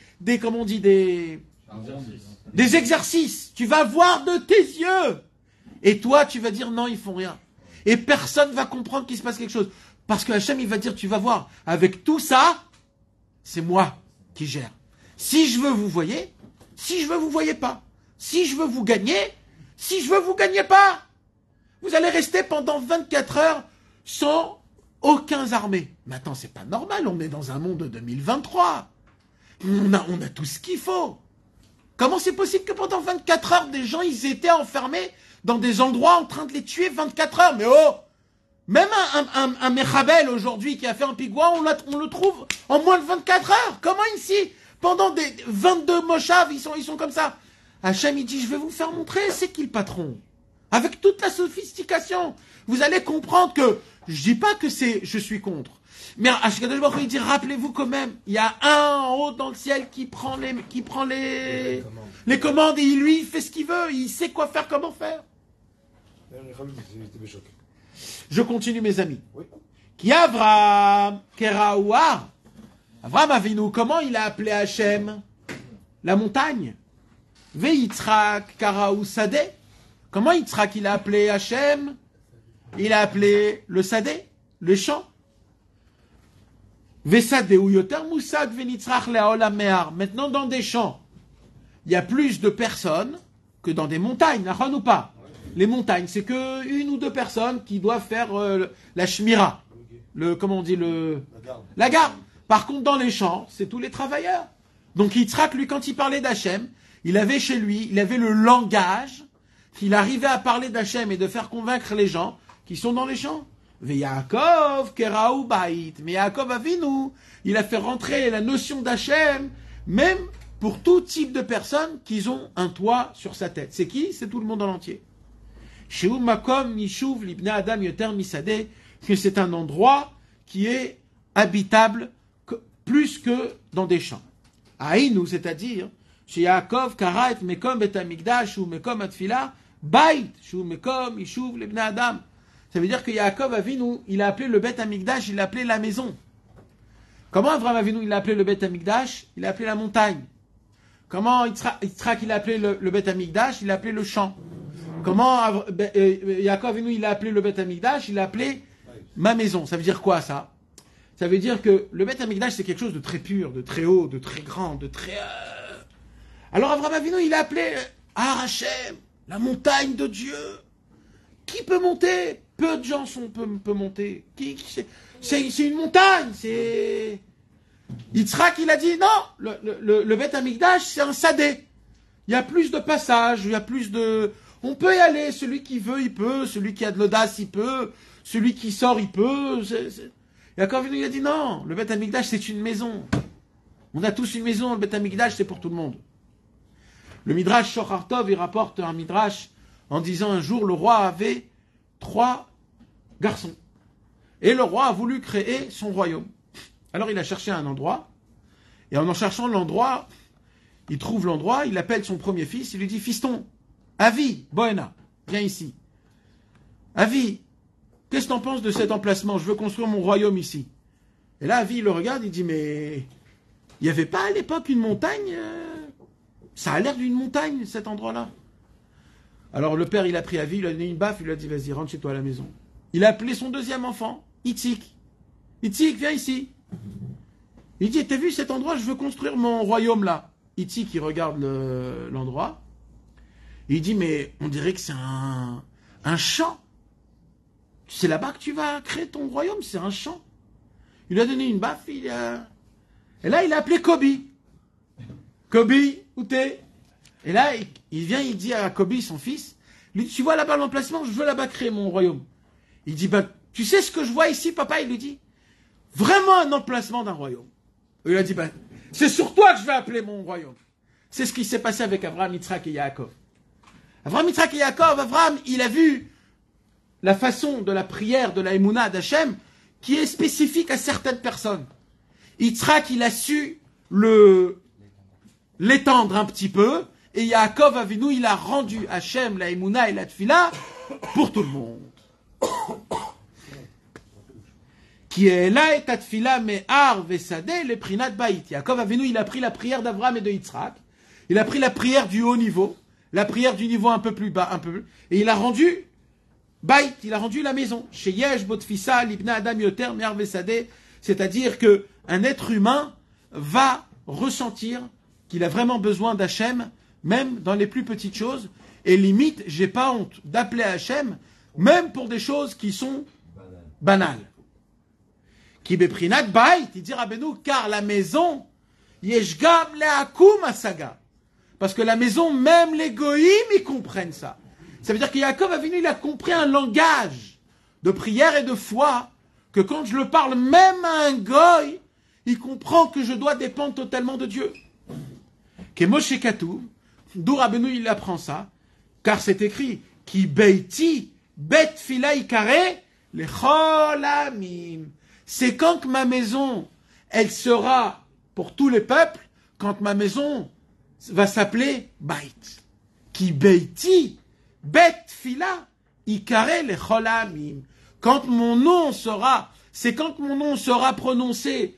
exercices. Tu vas voir de tes yeux. Et toi, tu vas dire, non, ils font rien. Et personne va comprendre qu'il se passe quelque chose. Parce que Hachem, il va dire, tu vas voir, avec tout ça, c'est moi qui gère. Si je veux, vous voyez. Si je veux, vous voyez pas. Si je veux vous gagner. Si je veux, vous gagnez pas. Vous allez rester pendant 24 heures sans aucun armée. Maintenant, c'est pas normal. On est dans un monde de 2023. On a tout ce qu'il faut. Comment c'est possible que pendant 24 heures, des gens, ils étaient enfermés dans des endroits en train de les tuer 24 heures? Mais oh! Même un Mechabel aujourd'hui qui a fait un pigouin, on le trouve en moins de 24 heures. Comment ici, pendant des 22 Moshav, ils sont comme ça? Hachem, il dit, je vais vous faire montrer c'est qui le patron. Avec toute la sophistication. Vous allez comprendre que, je dis pas que je suis contre. Mais Hakadosh Baruch Hu, il dit, rappelez-vous quand même, il y a un en haut dans le ciel qui prend les commandes et lui, il fait ce qu'il veut. Il sait quoi faire, comment faire. Je continue, mes amis. Qui Avram, Keraouar. Avram Avinu, comment il a appelé Hachem? La montagne. Veyitzrak, Karaou Sadeh. Comment Yitzhak il a appelé Hachem? Il a appelé le Sadeh, le champ. Vesadeh ou Yoter Moussad Venitzrach Leolam Mehar. Maintenant, dans des champs, il y a plus de personnes que dans des montagnes, ou pas? Les montagnes, c'est que 1 ou 2 personnes qui doivent faire la shmira. La garde. Par contre, dans les champs, c'est tous les travailleurs. Donc Yitzhak, lui, quand il parlait d'Hachem, il avait chez lui, il avait le langage, il arrivait à parler d'Hachem et de faire convaincre les gens qui sont dans les champs. Ve Yaakov, Keraou Bait. Mais Yaakov Avinu, il a fait rentrer la notion d'Hachem, même pour tout type de personnes qui ont un toit sur sa tête. C'est qui? C'est tout le monde en entier. Sheu Makom Mishuv Libne Adam Yoter Misadeh, que c'est un endroit qui est habitable plus que dans des champs. Aïnou, c'est-à-dire, chez Yaakov, Kara et Mekom Bet Amigdash ou Mekom Atfila, Bait, Sheu Mekom Mishuv Libne Adam. Ça veut dire que Yaakov Avinu, il a appelé le Bet Amigdash, il l'a appelé la maison. Comment Avraham Avinu, il a appelé le Bet Amigdash? Il a appelé la montagne. Comment Yitzhak, il a appelé le Bet Amigdash? Il a appelé le champ. Comment Yaakov Avinu, il a appelé le Bet Amigdash? Il a appelé ma maison. Ça veut dire quoi, ça? Ça veut dire que le Bet Amigdash, c'est quelque chose de très pur, de très haut, de très grand, de très... Alors Avraham Avinu, il a appelé Hashem, la montagne de Dieu. Qui peut monter? Peu de gens peuvent monter. C'est une montagne. C'est... Yitzhak, il a dit, non, le Bet Amigdash, c'est un sadé. Il y a plus de passages, il y a plus de... On peut y aller, celui qui veut, il peut, celui qui a de l'audace, il peut, celui qui sort, il peut. Yaakov, il a dit, non, le Bet Amigdash, c'est une maison. On a tous une maison, le Bet Amigdash, c'est pour tout le monde. Le Midrash Shochar Tov, il rapporte un Midrash en disant, un jour, le roi avait 3 garçons. Et le roi a voulu créer son royaume. Alors il a cherché un endroit, et en cherchant l'endroit, il trouve l'endroit, il appelle son premier fils, il lui dit, fiston, Avi, Boena, viens ici. Avi, qu'est-ce que t'en penses de cet emplacement? Je veux construire mon royaume ici. Et là, Avi, il le regarde, il dit, mais il n'y avait pas à l'époque une montagne? Ça a l'air d'une montagne, cet endroit-là. Alors le père, il a pris Avi, il lui a donné une baffe, il lui a dit, vas-y, rentre chez toi à la maison. Il a appelé son deuxième enfant, Itzik. Itzik, viens ici. Il dit, t'as vu cet endroit, je veux construire mon royaume là. Itzik, il regarde l'endroit. Il dit, mais on dirait que c'est un champ. C'est là-bas que tu vas créer ton royaume, c'est un champ. Il lui a donné une baffe, et là, il a appelé Kobe. Kobe, où t'es? Et là, il vient, il dit à Kobe, son fils, lui dit, tu vois là-bas l'emplacement, je veux là-bas créer mon royaume. Il dit, bah, tu sais ce que je vois ici, papa? Il lui dit, vraiment un emplacement d'un royaume. Il lui a dit, bah, c'est sur toi que je vais appeler mon royaume. C'est ce qui s'est passé avec Abraham, Yitzhak et Yaakov. Abraham, Yitzhak et Yaakov, Abraham, il a vu la façon de la prière de la Emouna d'Hachem qui est spécifique à certaines personnes. Yitzhak, il a su l'étendre un petit peu, et Yaakov Avinu, il a rendu Hachem, la Emouna et la Tfila pour tout le monde. Qui est là et Tfila mais ar vesadeh le prinat baït. Yaakov Avinu, il a pris la prière d'Abraham et de Yitzhak, il a pris la prière du haut niveau, la prière du niveau un peu plus bas, et il a rendu Baït, il a rendu la maison. Chez Yesh, Botfissa, Libna Adam Yoter, Mer Vesadeh, c'est-à-dire que un être humain va ressentir qu'il a vraiment besoin d'Hachem, même dans les plus petites choses, et limite, j'ai pas honte d'appeler Hachem, même pour des choses qui sont banales. Qui beprinat Baït, il dit Rabbeinu, car la maison, Yesh Gam Leakum Asaga. Parce que la maison, même les goïms, ils comprennent ça. Ça veut dire que Yaakov Avinu, il a compris un langage de prière et de foi, que quand je le parle même à un goy, il comprend que je dois dépendre totalement de Dieu. Que Moshe Katou, d'où Rabbeinu il apprend ça, car c'est écrit, Ki beiti bet fila ikare le cholamim. C'est quand que ma maison, elle sera pour tous les peuples, quand ma maison va s'appeler Bait. Ki beiti Bet fila, ikare le cholamim. Quand mon nom sera, c'est quand mon nom sera prononcé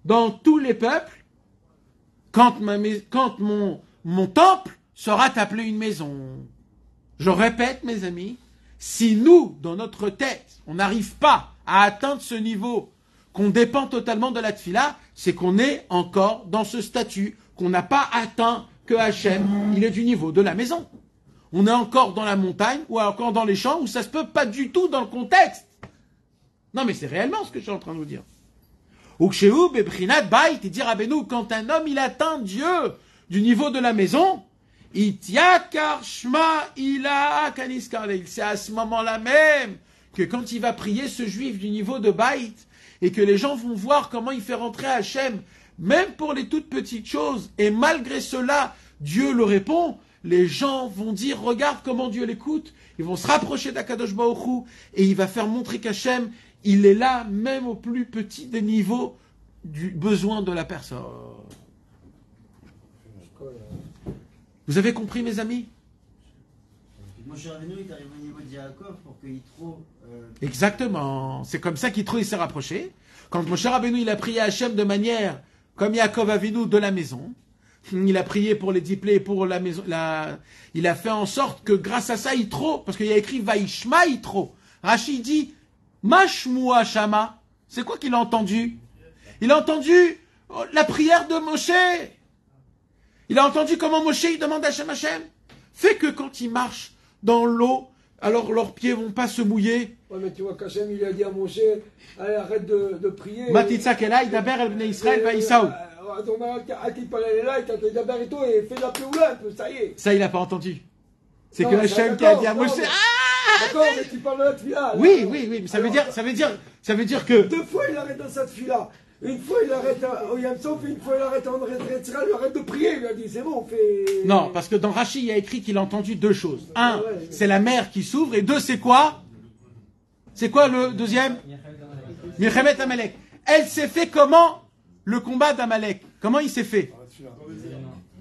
dans tous les peuples, quand mon temple sera appelé une maison. Je répète, mes amis, si nous, dans notre tête, on n'arrive pas à atteindre ce niveau, qu'on dépend totalement de la tfila, c'est qu'on est encore dans ce statut, qu'on n'a pas atteint que Hachem, il est du niveau de la maison. On est encore dans la montagne, ou encore dans les champs, où ça se peut pas du tout dans le contexte. Non, mais c'est réellement ce que je suis en train de vous dire. Ukshehu beprinat bait, il dit Rabbeinu, quand un homme, il atteint Dieu du niveau de la maison, itiakar shma ila kaniskarleil. C'est à ce moment-là même que quand il va prier ce juif du niveau de bait, et que les gens vont voir comment il fait rentrer Hachem, même pour les toutes petites choses, et malgré cela, Dieu le répond, les gens vont dire, regarde comment Dieu l'écoute, ils vont se rapprocher d'Akadosh Baruch Hu, et il va faire montrer qu'Hachem, il est là, même au plus petit des niveaux du besoin de la personne. Vous avez compris, mes amis? Moshe Rabbeinu est arrivé au niveau de Yaakov pour que Yitro... Exactement. C'est comme ça qu'Yitro il s'est rapproché. Quand Moshe Rabbeinu il a prié Hachem de manière, comme Yaakov Avinu de la maison, il a prié pour les diplés et pour la maison. Il a fait en sorte que grâce à ça, Yitro, parce qu'il y a écrit Vaishma Yitro. Rachid dit Mashmua Shama. C'est quoi qu'il a entendu? Il a entendu la prière de Moshe. Il a entendu comment Moshe il demande à Hachem. Fait que quand il marche dans l'eau, alors leurs pieds vont pas se mouiller. Ouais, mais tu vois qu'Hachem il a dit à Moshe, allez, arrête de prier. Matitza Kelai, Daber El Bnei Israël, Vaïsaou. Ça, il n'a pas entendu. C'est que Hachem qui a dit à Moshe. D'accord, mais tu parles de la tefila. Oui, mais ça veut dire que. 2 fois il arrête dans sa tefila. Une fois il arrête au Yamsof, une fois il arrête en Retzral, il arrête de prier. Il a dit c'est bon, on fait. Non, parce que dans Rashi, il y a écrit qu'il a entendu 2 choses. 1, c'est la mer qui s'ouvre, et 2, c'est quoi? C'est quoi le deuxième? Milchemet Amalek. Elle s'est fait comment? Le combat d'Amalek. Comment il s'est fait?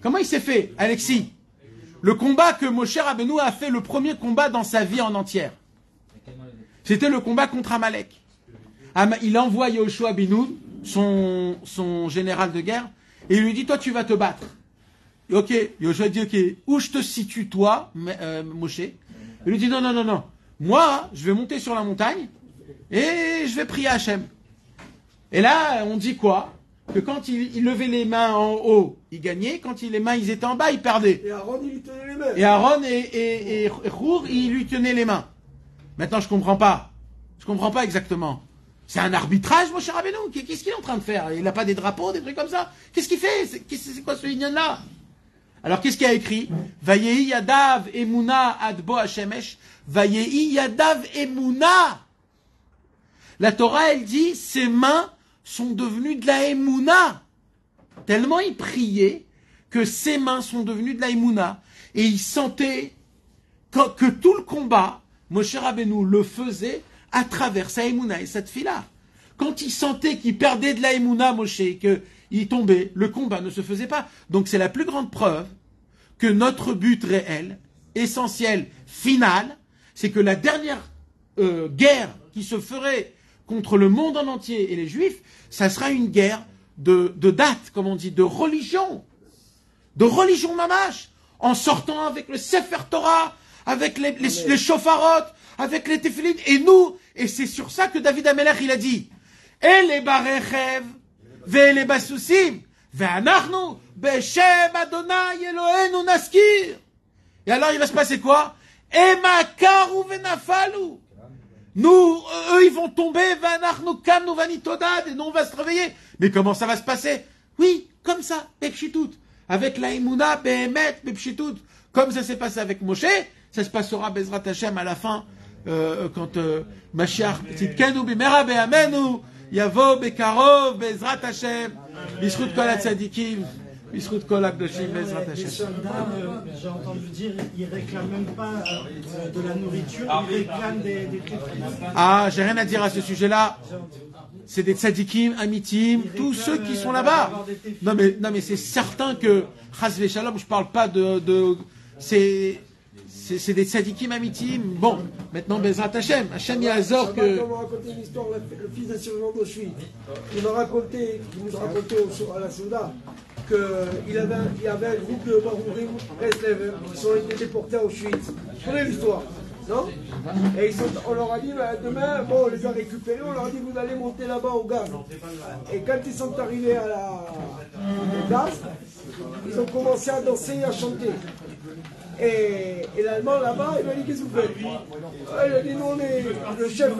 Comment il s'est fait, Alexis? Le combat que Moshe Rabbeinu a fait, le premier combat dans sa vie en entière. C'était le combat contre Amalek. Il envoie Yoshua Binoun, son général de guerre, et il lui dit, toi tu vas te battre. Et ok, Yoshua dit, ok, où je te situe toi, Moshe? Il lui dit, non. Moi, je vais monter sur la montagne, et je vais prier Hachem. Et là, on dit quoi? que quand il levait les mains en haut, il gagnait, quand les mains ils étaient en bas, il perdait. Et Aaron, il lui tenait les mains. Et Aaron et Rour, ils lui tenaient les mains. Maintenant, je comprends pas. Je comprends pas exactement. C'est un arbitrage, mon cher Rabbeinu. Qu'est-ce qu'il est en train de faire? Il n'a pas des drapeaux, des trucs comme ça? Qu'est-ce qu'il fait? C'est quoi ce union-là? Alors, qu'est-ce qu'il a écrit? Vayehi Yadav Emuna Adbo Hashemesh. Vayehi Yadav Emuna. La Torah, elle dit, ses mains sont devenues de la Emuna. Tellement il priait que ses mains sont devenues de la Emuna. Et il sentait que tout le combat, Moshe Rabbeinu le faisait à travers sa Emouna et sa Tfila. Quand il sentait qu'il perdait de la Emouna, Moshe, qu'il tombait, le combat ne se faisait pas. Donc c'est la plus grande preuve que notre but réel, essentiel, final, c'est que la dernière guerre qui se ferait contre le monde en entier et les Juifs, ça sera une guerre de date, comme on dit, de religion mamash, en sortant avec le Sefer Torah, avec les shofarot, avec les tefillin, et c'est sur ça que David Amelech il a dit, Ele barechev, ve'ele basusim, ve'anachnu, be'shem Adonai Eloheinu naskir. Et alors il va se passer quoi? Emakaru ve'nafalu. Nous, eux ils vont tomber, ve'anachnu kamnu vanitodad, et nous on va se réveiller. Mais comment ça va se passer? Oui, comme ça, Pepshitut, avec la Emouna, Behemet, Pepshitut, comme ça s'est passé avec Moshe, ça se passera Bezrat Hashem à la fin, quand Mashiach Tzidkenu b'mera be'amenu yavo bekarov Bezrat Hashem b'zchut kol hatzadikim b'zchut kol hakdoshim Bezrat Les Hashem. soldats, j'ai entendu dire, ils réclament même pas de la nourriture, ils réclament des tefillin. Ah, j'ai rien à dire à ce sujet-là. C'est des tzadikim, amitim, tous ceux qui sont là-bas. Non mais c'est certain que Chas v'Shalom, je parle pas c'est des tzadikim amitim. Bon, maintenant Bezrat Hashem, Hashem Yazor que. On m'a raconté une histoire, le fils d'un survivant d'Auschwitz. Il nous racontait à la Souda qu'il y avait un groupe de Barourim, Breslev, qui ont été déportés à Auschwitz. Vous connaissez l'histoire, non? Et on leur a dit, demain, bon, on les a récupérés, on leur a dit, vous allez monter là-bas au gaz. Et quand ils sont arrivés au gaz, ils ont commencé à danser et à chanter. Et l'Allemand là-bas, il m'a dit, qu'est-ce que vous faites? Il a dit, nous, on est le chef.